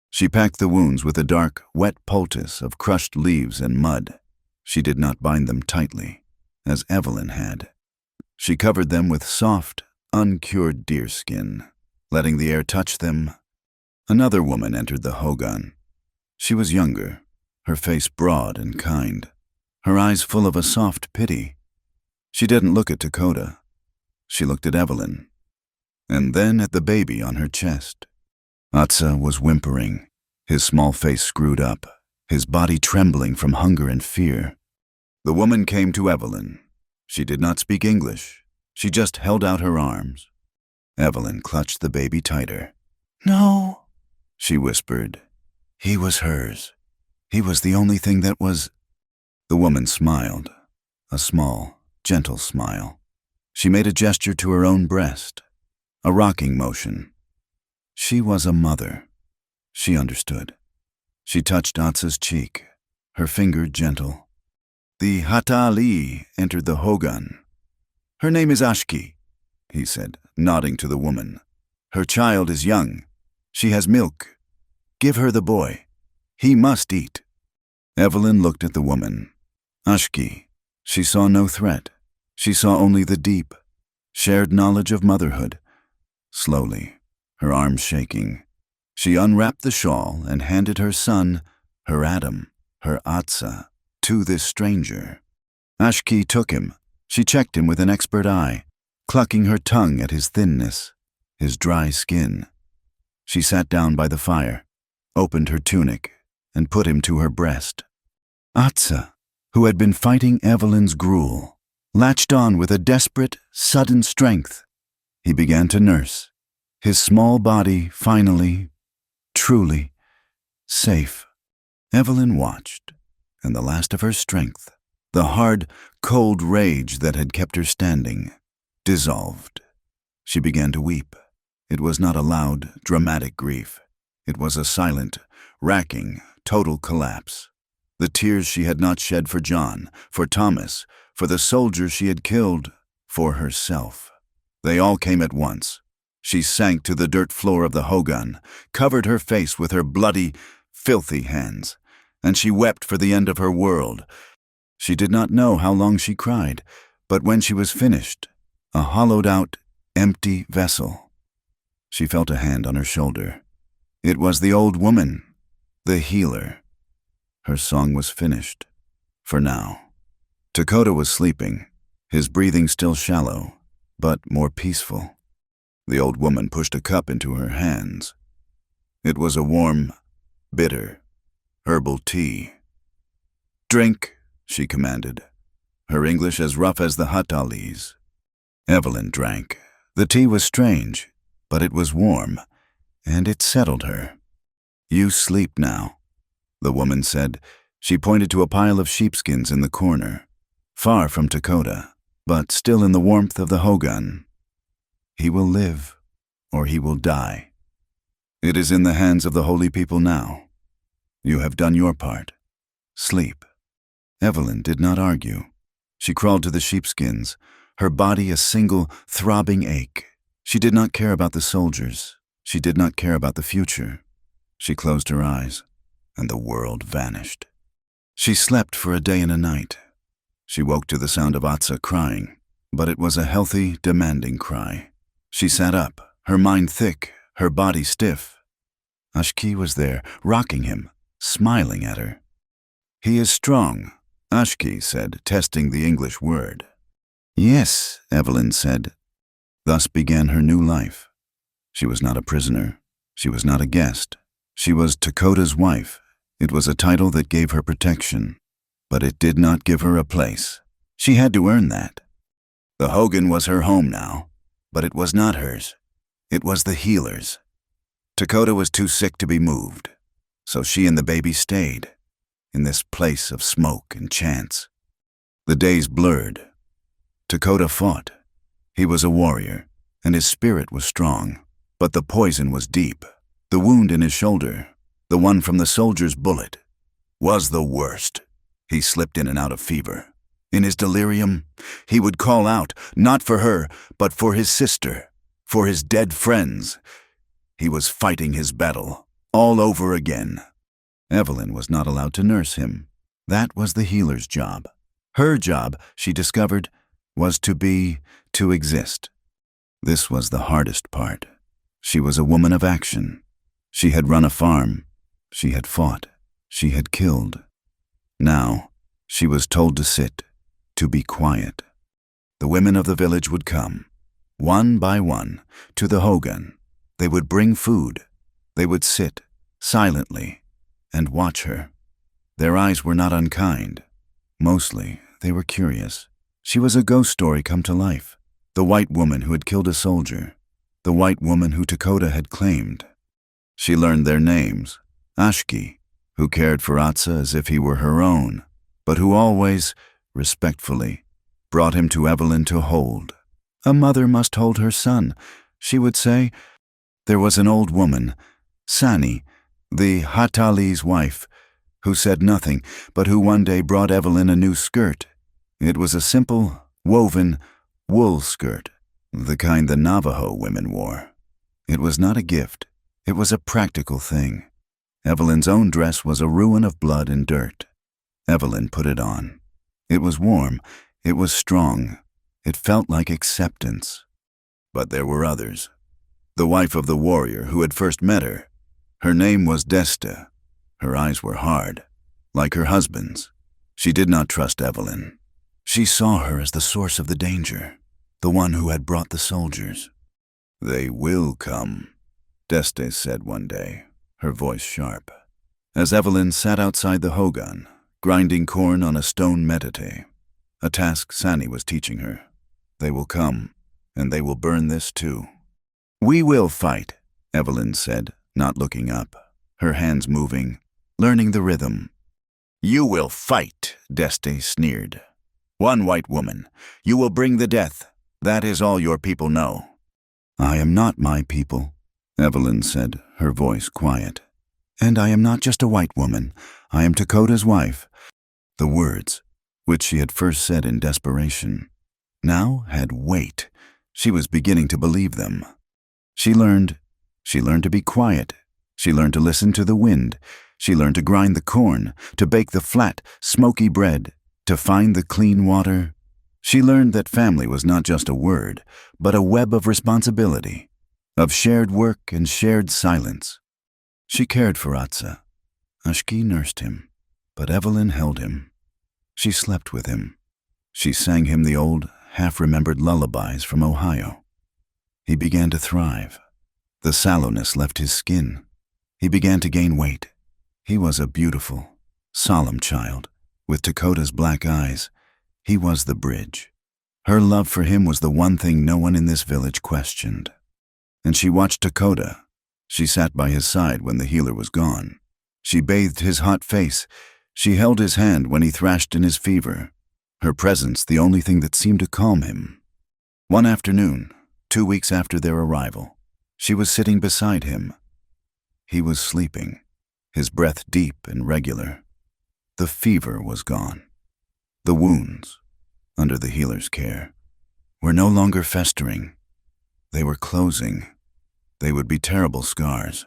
She packed the wounds with a dark, wet poultice of crushed leaves and mud. She did not bind them tightly, as Evelyn had. She covered them with soft, uncured deerskin, letting the air touch them. Another woman entered the hogan. She was younger, her face broad and kind, her eyes full of a soft pity. She didn't look at Dakota. She looked at Evelyn, and then at the baby on her chest. Atsa was whimpering, his small face screwed up, his body trembling from hunger and fear. The woman came to Evelyn. She did not speak English. She just held out her arms. Evelyn clutched the baby tighter. "No," she whispered. He was hers. He was the only thing that was... The woman smiled, a small, gentle smile. She made a gesture to her own breast, a rocking motion. She was a mother. She understood. She touched Atsa's cheek, her finger gentle. The Hatali entered the hogan. "Her name is Ashki," he said, nodding to the woman. "Her child is young. She has milk. Give her the boy. He must eat." Evelyn looked at the woman. Ashki. She saw no threat. She saw only the deep, shared knowledge of motherhood. Slowly, her arms shaking, she unwrapped the shawl and handed her son, her Adam, her Atsa, to this stranger. Ashki took him. She checked him with an expert eye, clucking her tongue at his thinness, his dry skin. She sat down by the fire, opened her tunic, and put him to her breast. Atsa, who had been fighting Evelyn's gruel, latched on with a desperate, sudden strength. He began to nurse, his small body finally, truly, safe. Evelyn watched, and the last of her strength, the hard, cold rage that had kept her standing, dissolved. She began to weep. It was not a loud, dramatic grief. It was a silent, racking, total collapse. The tears she had not shed for John, for Thomas, for the soldiers she had killed, for herself. They all came at once. She sank to the dirt floor of the hogan, covered her face with her bloody, filthy hands, and she wept for the end of her world. She did not know how long she cried, but when she was finished, a hollowed-out, empty vessel, she felt a hand on her shoulder. It was the old woman, the healer. Her song was finished, for now. Dakota was sleeping, his breathing still shallow, but more peaceful. The old woman pushed a cup into her hands. It was a warm, bitter, herbal tea. "Drink," she commanded, her English as rough as the Hatalis. Evelyn drank. The tea was strange, but it was warm, and it settled her. "You sleep now," the woman said. She pointed to a pile of sheepskins in the corner, far from Dakota, but still in the warmth of the hogan. "He will live, or he will die. It is in the hands of the holy people now. You have done your part. Sleep." Evelyn did not argue. She crawled to the sheepskins, her body a single, throbbing ache. She did not care about the soldiers. She did not care about the future. She closed her eyes, and the world vanished. She slept for a day and a night. She woke to the sound of Atsa crying, but it was a healthy, demanding cry. She sat up, her mind thick, her body stiff. Ashki was there, rocking him, smiling at her. "He is strong," Ashki said, testing the English word. "Yes," Evelyn said. Thus began her new life. She was not a prisoner. She was not a guest. She was Dakota's wife. It was a title that gave her protection, but it did not give her a place. She had to earn that. The hogan was her home now, but it was not hers. It was the healer's. Dakota was too sick to be moved, so she and the baby stayed, in this place of smoke and chance. The days blurred. Dakota fought. He was a warrior, and his spirit was strong, but the poison was deep. The wound in his shoulder, the one from the soldier's bullet, was the worst. He slipped in and out of fever. In his delirium, he would call out, not for her, but for his sister, for his dead friends. He was fighting his battle, all over again. Evelyn was not allowed to nurse him. That was the healer's job. Her job, she discovered, was to be to exist. This was the hardest part. She was a woman of action. She had run a farm. She had fought. She had killed. Now, she was told to sit, to be quiet. The women of the village would come, one by one, to the hogan. They would bring food. They would sit, silently, and watch her. Their eyes were not unkind. Mostly, they were curious. She was a ghost story come to life. The white woman who had killed a soldier. The white woman who Dakota had claimed. She learned their names. Ashki, who cared for Atsa as if he were her own, but who always, respectfully, brought him to Evelyn to hold. A mother must hold her son, she would say. There was an old woman, Sani, the Hatali's wife, who said nothing, but who one day brought Evelyn a new skirt. It was a simple, woven, wool skirt, the kind the Navajo women wore. It was not a gift. It was a practical thing. Evelyn's own dress was a ruin of blood and dirt. Evelyn put it on. It was warm. It was strong. It felt like acceptance. But there were others. The wife of the warrior who had first met her. Her name was Desta. Her eyes were hard, like her husband's. She did not trust Evelyn. She saw her as the source of the danger, the one who had brought the soldiers. "They will come," Desta said one day, her voice sharp. As Evelyn sat outside the hogan, grinding corn on a stone metate, a task Sani was teaching her. "They will come, and they will burn this too." "We will fight," Evelyn said, not looking up, her hands moving, learning the rhythm. "You will fight," Deste sneered. "One white woman. You will bring the death. That is all your people know." "I am not my people," Evelyn said, her voice quiet. "And I am not just a white woman. I am Dakota's wife." The words, which she had first said in desperation, now had weight. She was beginning to believe them. She learned to be quiet. She learned to listen to the wind. She learned to grind the corn, to bake the flat, smoky bread, to find the clean water. She learned that family was not just a word, but a web of responsibility, of shared work and shared silence. She cared for Atsa. Ashki nursed him, but Evelyn held him. She slept with him. She sang him the old, half-remembered lullabies from Ohio. He began to thrive. The sallowness left his skin. He began to gain weight. He was a beautiful, solemn child, with Dakota's black eyes. He was the bridge. Her love for him was the one thing no one in this village questioned. And she watched Dakota. She sat by his side when the healer was gone. She bathed his hot face. She held his hand when he thrashed in his fever. Her presence the only thing that seemed to calm him. One afternoon, 2 weeks after their arrival, she was sitting beside him. He was sleeping, his breath deep and regular. The fever was gone. The wounds, under the healer's care, were no longer festering. They were closing. They would be terrible scars.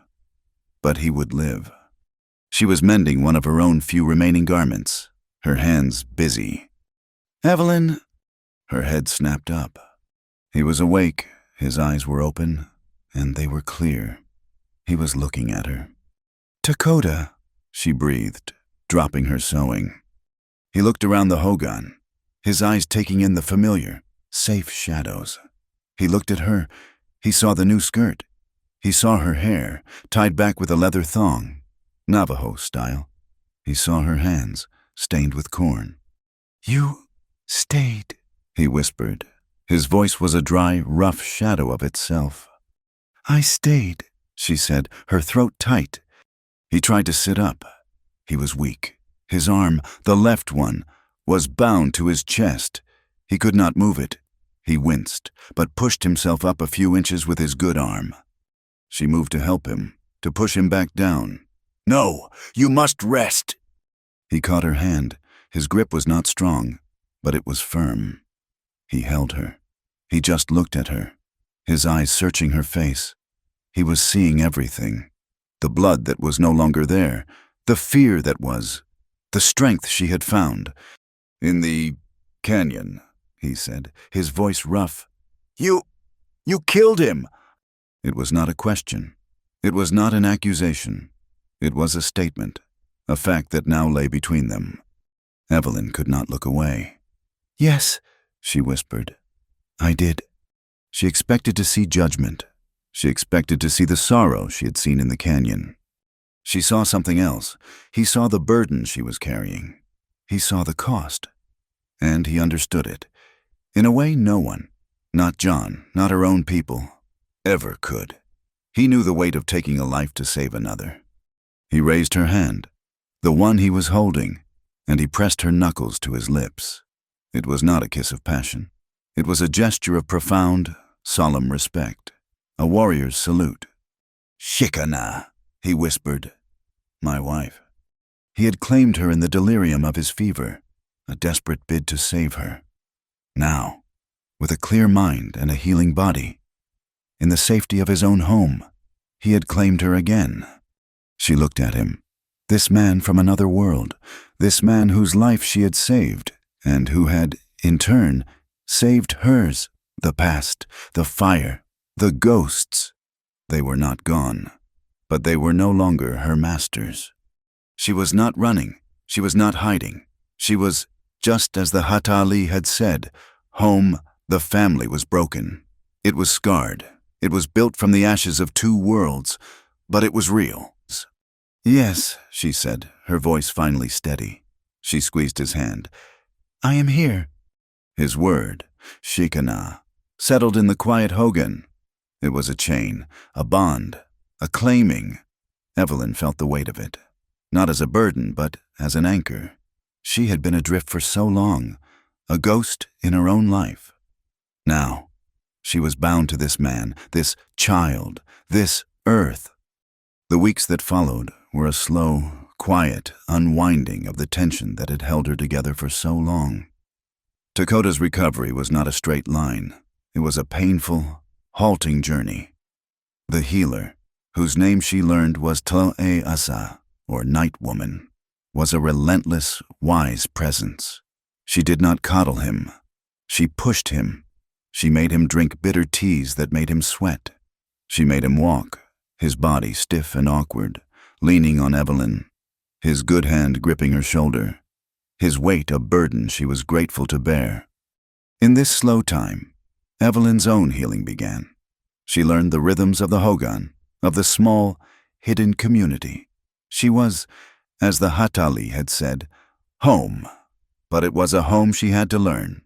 But he would live. She was mending one of her own few remaining garments, her hands busy. "Evelyn!" Her head snapped up. He was awake, his eyes were open, and they were clear. He was looking at her. "Dakota," she breathed, dropping her sewing. He looked around the hogan, his eyes taking in the familiar, safe shadows. He looked at her. He saw the new skirt. He saw her hair, tied back with a leather thong, Navajo style. He saw her hands, stained with corn. "You stayed," he whispered. His voice was a dry, rough shadow of itself. "I stayed," she said, her throat tight. He tried to sit up. He was weak. His arm, the left one, was bound to his chest. He could not move it. He winced, but pushed himself up a few inches with his good arm. She moved to help him, to push him back down. "No, you must rest." He caught her hand. His grip was not strong, but it was firm. He held her. He just looked at her, his eyes searching her face. He was seeing everything. The blood that was no longer there, the fear that was, the strength she had found. "In the canyon," he said, his voice rough, You killed him! It was not a question. It was not an accusation. It was a statement, a fact that now lay between them. Evelyn could not look away. Yes, she whispered. I did. She expected to see judgment. She expected to see the sorrow she had seen in the canyon. She saw something else. He saw the burden she was carrying. He saw the cost. And he understood it. In a way no one, not John, not her own people, ever could. He knew the weight of taking a life to save another. He raised her hand, the one he was holding, and he pressed her knuckles to his lips. It was not a kiss of passion. It was a gesture of profound, solemn respect, a warrior's salute. Shikana, he whispered. My wife. He had claimed her in the delirium of his fever, a desperate bid to save her. Now, with a clear mind and a healing body, in the safety of his own home, he had claimed her again. She looked at him. This man from another world, this man whose life she had saved, and who had, in turn, saved hers, the past, the fire, the ghosts. They were not gone, but they were no longer her masters. She was not running, she was not hiding. She was, just as the Hatali had said, home, the family was broken. It was scarred. It was built from the ashes of two worlds, but it was real. Yes, she said, her voice finally steady. She squeezed his hand. I am here. His word, Shikana, settled in the quiet Hogan. It was a chain, a bond, a claiming. Evelyn felt the weight of it, not as a burden, but as an anchor. She had been adrift for so long, a ghost in her own life. Now, she was bound to this man, this child, this earth. The weeks that followed were a slow, quiet unwinding of the tension that had held her together for so long. Dakota's recovery was not a straight line. It was a painful, halting journey. The healer, whose name she learned was Tlo'e-Asa, or Night Woman, was a relentless, wise presence. She did not coddle him. She pushed him. She made him drink bitter teas that made him sweat. She made him walk, his body stiff and awkward, leaning on Evelyn, his good hand gripping her shoulder, his weight a burden she was grateful to bear. In this slow time, Evelyn's own healing began. She learned the rhythms of the Hogan, of the small, hidden community. She was, as the Hatali had said, home, but it was a home she had to learn.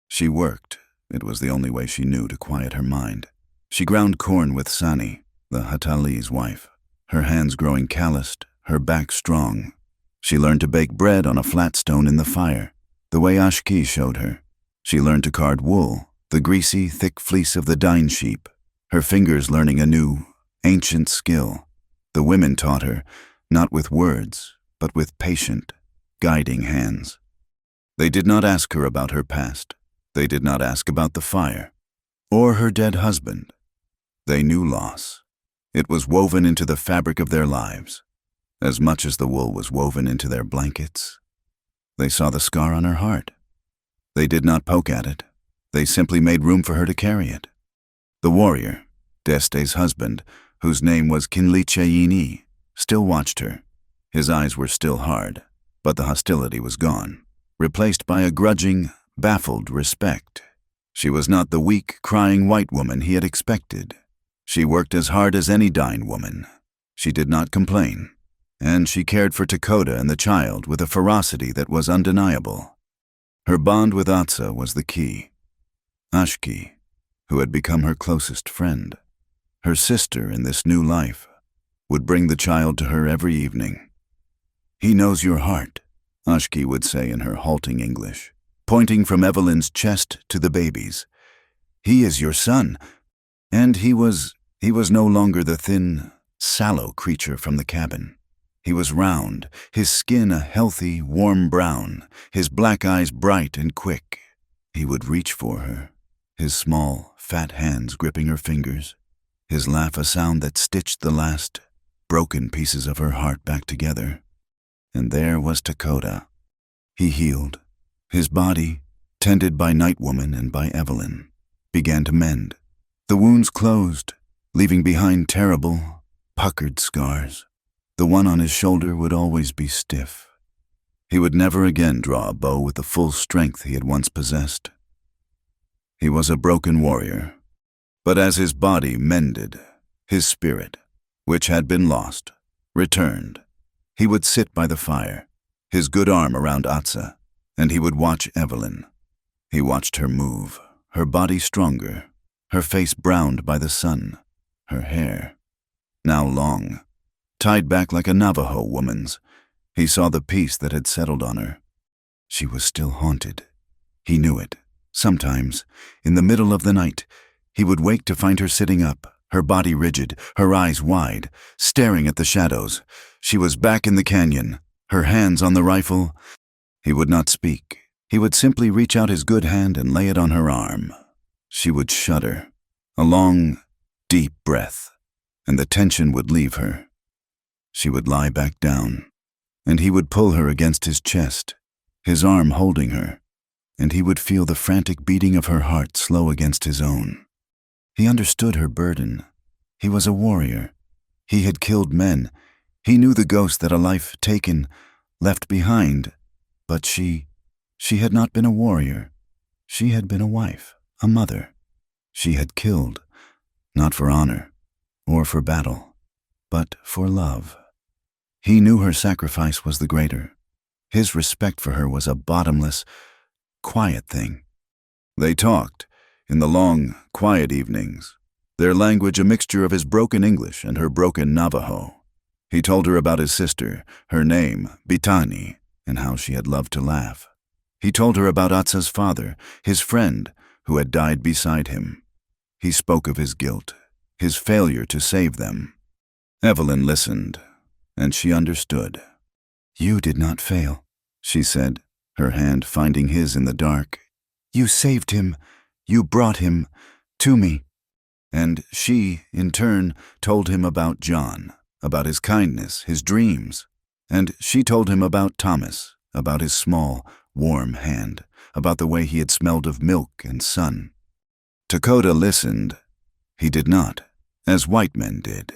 She worked. It was the only way she knew to quiet her mind. She ground corn with Sani, the Hatali's wife, her hands growing calloused, her back strong. She learned to bake bread on a flat stone in the fire, the way Ashki showed her. She learned to card wool, the greasy, thick fleece of the Dine sheep, her fingers learning a new, ancient skill. The women taught her, not with words, but with patient, guiding hands. They did not ask her about her past. They did not ask about the fire, or her dead husband. They knew loss. It was woven into the fabric of their lives, as much as the wool was woven into their blankets. They saw the scar on her heart. They did not poke at it. They simply made room for her to carry it. The warrior, Deste's husband, whose name was Kinlichayini, still watched her. His eyes were still hard, but the hostility was gone, replaced by a grudging, baffled respect. She was not the weak, crying white woman he had expected. She worked as hard as any Dine woman. She did not complain, and she cared for Dakota and the child with a ferocity that was undeniable. Her bond with Atsa was the key. Ashki, who had become her closest friend, her sister in this new life, would bring the child to her every evening. He knows your heart, Ashki would say in her halting English, pointing from Evelyn's chest to the baby's. He is your son. And he was no longer the thin, sallow creature from the cabin. He was round, his skin a healthy, warm brown, his black eyes bright and quick. He would reach for her, his small, fat hands gripping her fingers, his laugh a sound that stitched the last, broken pieces of her heart back together. And there was Dakota. He healed, his body tended by Night Woman and by Evelyn. began to mend. The wounds closed, leaving behind terrible, puckered scars. The one on his shoulder would always be stiff. He would never again draw a bow with the full strength he had once possessed. He was a broken warrior, but as his body mended, his spirit, which had been lost, returned. He would sit by the fire, his good arm around Atsa, and he would watch Evelyn. He watched her move, her body stronger, her face browned by the sun, her hair, now long, tied back like a Navajo woman's. He saw the peace that had settled on her. She was still haunted. He knew it. Sometimes, in the middle of the night, he would wake to find her sitting up, her body rigid, her eyes wide, staring at the shadows. She was back in the canyon, her hands on the rifle. He would not speak. He would simply reach out his good hand and lay it on her arm. She would shudder, a long, deep breath, and the tension would leave her. She would lie back down, and he would pull her against his chest, his arm holding her, and he would feel the frantic beating of her heart slow against his own. He understood her burden. He was a warrior. He had killed men. He knew the ghost that a life taken, left behind. But she had not been a warrior. She had been a wife, a mother. She had killed, not for honor or for battle, but for love. He knew her sacrifice was the greater. His respect for her was a bottomless, quiet thing. They talked, in the long, quiet evenings, their language a mixture of his broken English and her broken Navajo. He told her about his sister, her name, Bitani, and how she had loved to laugh. He told her about Atsa's father, his friend, who had died beside him. He spoke of his guilt, his failure to save them. Evelyn listened, and she understood. "You did not fail," she said, her hand finding his in the dark. "You saved him. You brought him to me." And she, in turn, told him about John, about his kindness, his dreams. And she told him about Thomas, about his small, warm hand, about the way he had smelled of milk and sun. Dakota listened. He did not, as white men did,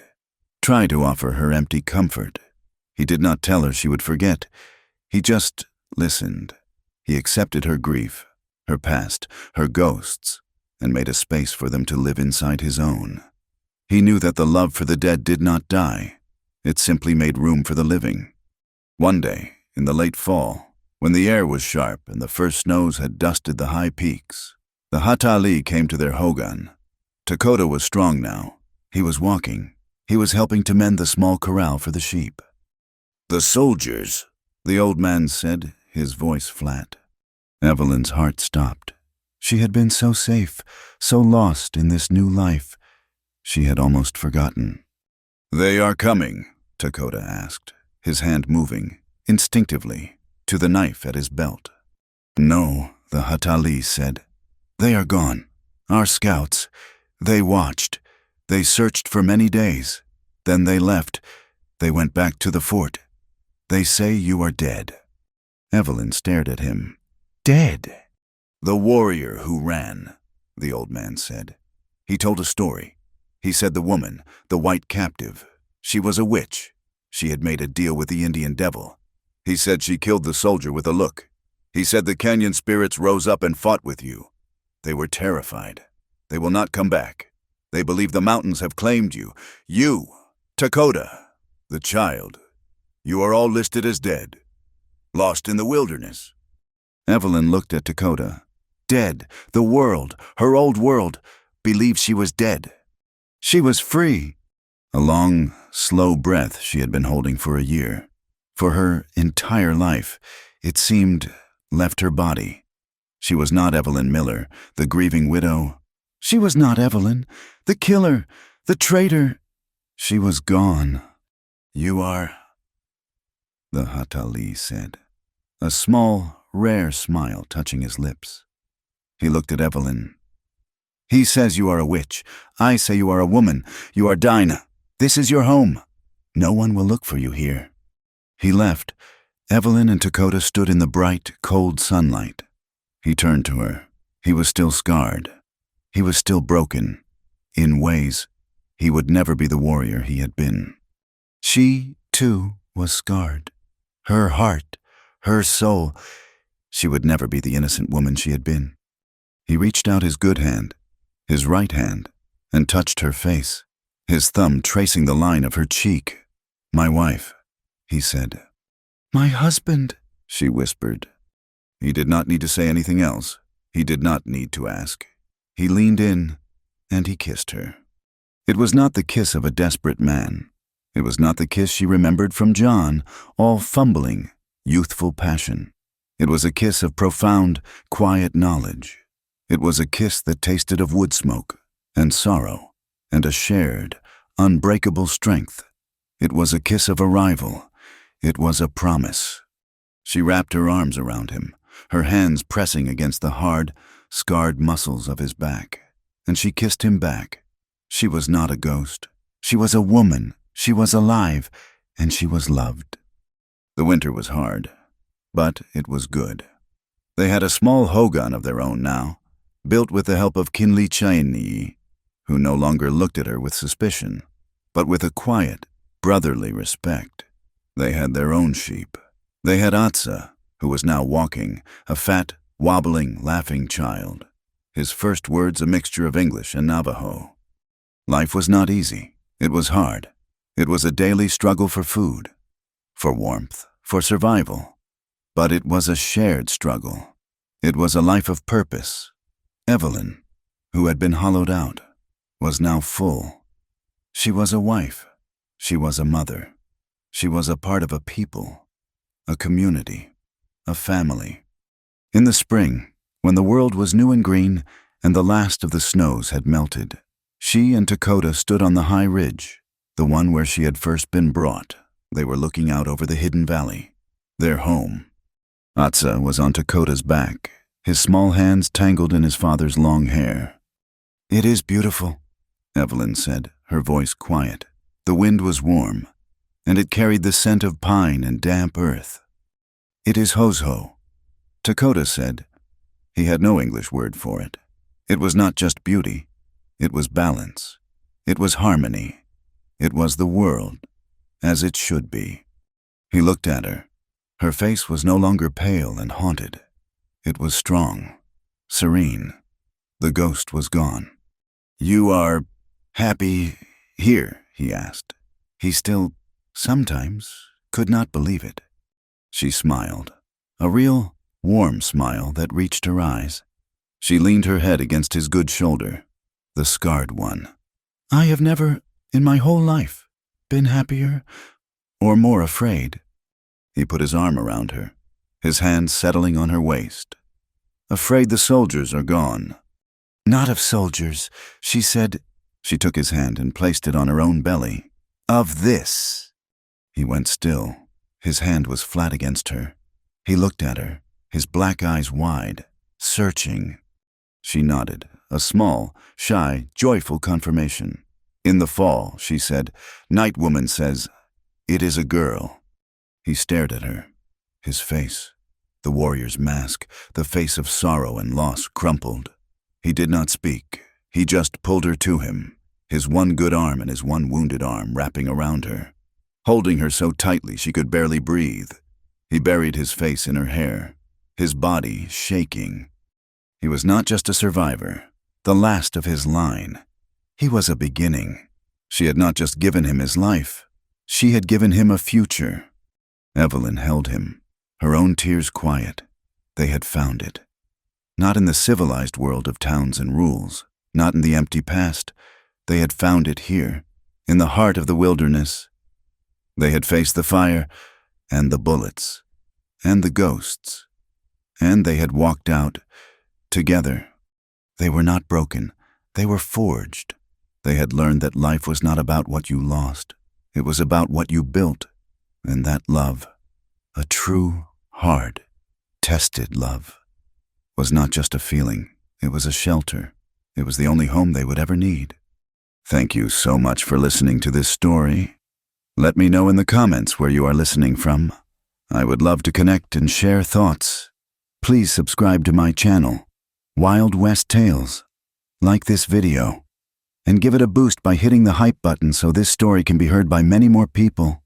try to offer her empty comfort. He did not tell her she would forget. He just listened. He accepted her grief, her past, her ghosts, and made a space for them to live inside his own. He knew that the love for the dead did not die. It simply made room for the living. One day, in the late fall, when the air was sharp and the first snows had dusted the high peaks, the Hatali came to their hogan. Dakota was strong now. He was walking. He was helping to mend the small corral for the sheep. "The soldiers," the old man said, his voice flat. Evelyn's heart stopped. She had been so safe, so lost in this new life. She had almost forgotten. "They are coming," Dakota asked, his hand moving, instinctively, to the knife at his belt. "No," the Hatali said. "They are gone. Our scouts. They watched. They searched for many days. Then they left. They went back to the fort. They say you are dead." Evelyn stared at him. "Dead?" "The warrior who ran," the old man said. He told a story. He said the woman, the white captive, she was a witch. She had made a deal with the Indian devil. He said she killed the soldier with a look. He said the canyon spirits rose up and fought with you. They were terrified. They will not come back. They believe the mountains have claimed you. You, Dakota, the child. You are all listed as dead. Lost in the wilderness." Evelyn looked at Dakota. Dead. The world, her old world, believed she was dead. She was free. A long, slow breath she had been holding for a year. For her entire life, it seemed, left her body. She was not Evelyn Miller, the grieving widow. She was not Evelyn, the killer, the traitor. She was gone. "You are," the Hatali said, a small, rare smile touching his lips. He looked at Evelyn. "He says you are a witch. I say you are a woman. You are Dinah. This is your home. No one will look for you here." He left. Evelyn and Dakota stood in the bright, cold sunlight. He turned to her. He was still scarred. He was still broken. In ways, he would never be the warrior he had been. She, too, was scarred. Her heart, her soul. She would never be the innocent woman she had been. He reached out his good hand, his right hand, and touched her face, his thumb tracing the line of her cheek. "My wife," he said. "My husband," she whispered. He did not need to say anything else. He did not need to ask. He leaned in, and he kissed her. It was not the kiss of a desperate man. It was not the kiss she remembered from John, all fumbling, youthful passion. It was a kiss of profound, quiet knowledge. It was a kiss that tasted of wood smoke and sorrow and a shared, unbreakable strength. It was a kiss of arrival. It was a promise. She wrapped her arms around him, her hands pressing against the hard, scarred muscles of his back, and she kissed him back. She was not a ghost. She was a woman. She was alive, and she was loved. The winter was hard, but it was good. They had a small hogan of their own now, built with the help of Kinli Chaini, who no longer looked at her with suspicion, but with a quiet, brotherly respect. They had their own sheep. They had Atsa, who was now walking, a fat, wobbling, laughing child. His first words a mixture of English and Navajo. Life was not easy. It was hard. It was a daily struggle for food, for warmth, for survival. But it was a shared struggle. It was a life of purpose. Evelyn, who had been hollowed out, was now full. She was a wife. She was a mother. She was a part of a people, a community, a family. In the spring, when the world was new and green and the last of the snows had melted, she and Dakota stood on the high ridge, the one where she had first been brought. They were looking out over the hidden valley, their home. Atsa was on Dakota's back, his small hands tangled in his father's long hair. "It is beautiful," Evelyn said, her voice quiet. The wind was warm, and it carried the scent of pine and damp earth. "It is hosho," Dakota said. He had no English word for it. It was not just beauty. It was balance. It was harmony. It was the world, as it should be. He looked at her. Her face was no longer pale and haunted. It was strong, serene. The ghost was gone. "You are happy here?" he asked. He still, sometimes, could not believe it. She smiled, a real, warm smile that reached her eyes. She leaned her head against his good shoulder, the scarred one. "I have never, in my whole life, been happier or more afraid." He put his arm around her, his hand settling on her waist. "Afraid the soldiers are gone." "Not of soldiers," she said. She took his hand and placed it on her own belly. "Of this." He went still. His hand was flat against her. He looked at her, his black eyes wide, searching. She nodded, a small, shy, joyful confirmation. "In the fall," she said, "Night Woman says, it is a girl." He stared at her. His face, the warrior's mask, the face of sorrow and loss crumpled. He did not speak. He just pulled her to him, his one good arm and his one wounded arm wrapping around her, holding her so tightly she could barely breathe. He buried his face in her hair, his body shaking. He was not just a survivor, the last of his line. He was a beginning. She had not just given him his life. She had given him a future. Evelyn held him, her own tears quiet. They had found it. Not in the civilized world of towns and rules, not in the empty past. They had found it here, in the heart of the wilderness. They had faced the fire, and the bullets, and the ghosts, and they had walked out, together. They were not broken. They were forged. They had learned that life was not about what you lost. It was about what you built, and that love, a true, hard, tested love, was not just a feeling. It was a shelter. It was the only home they would ever need. Thank you so much for listening to this story. Let me know in the comments where you are listening from. I would love to connect and share thoughts. Please subscribe to my channel, Wild West Tales. like this video, and give it a boost by hitting the hype button so this story can be heard by many more people.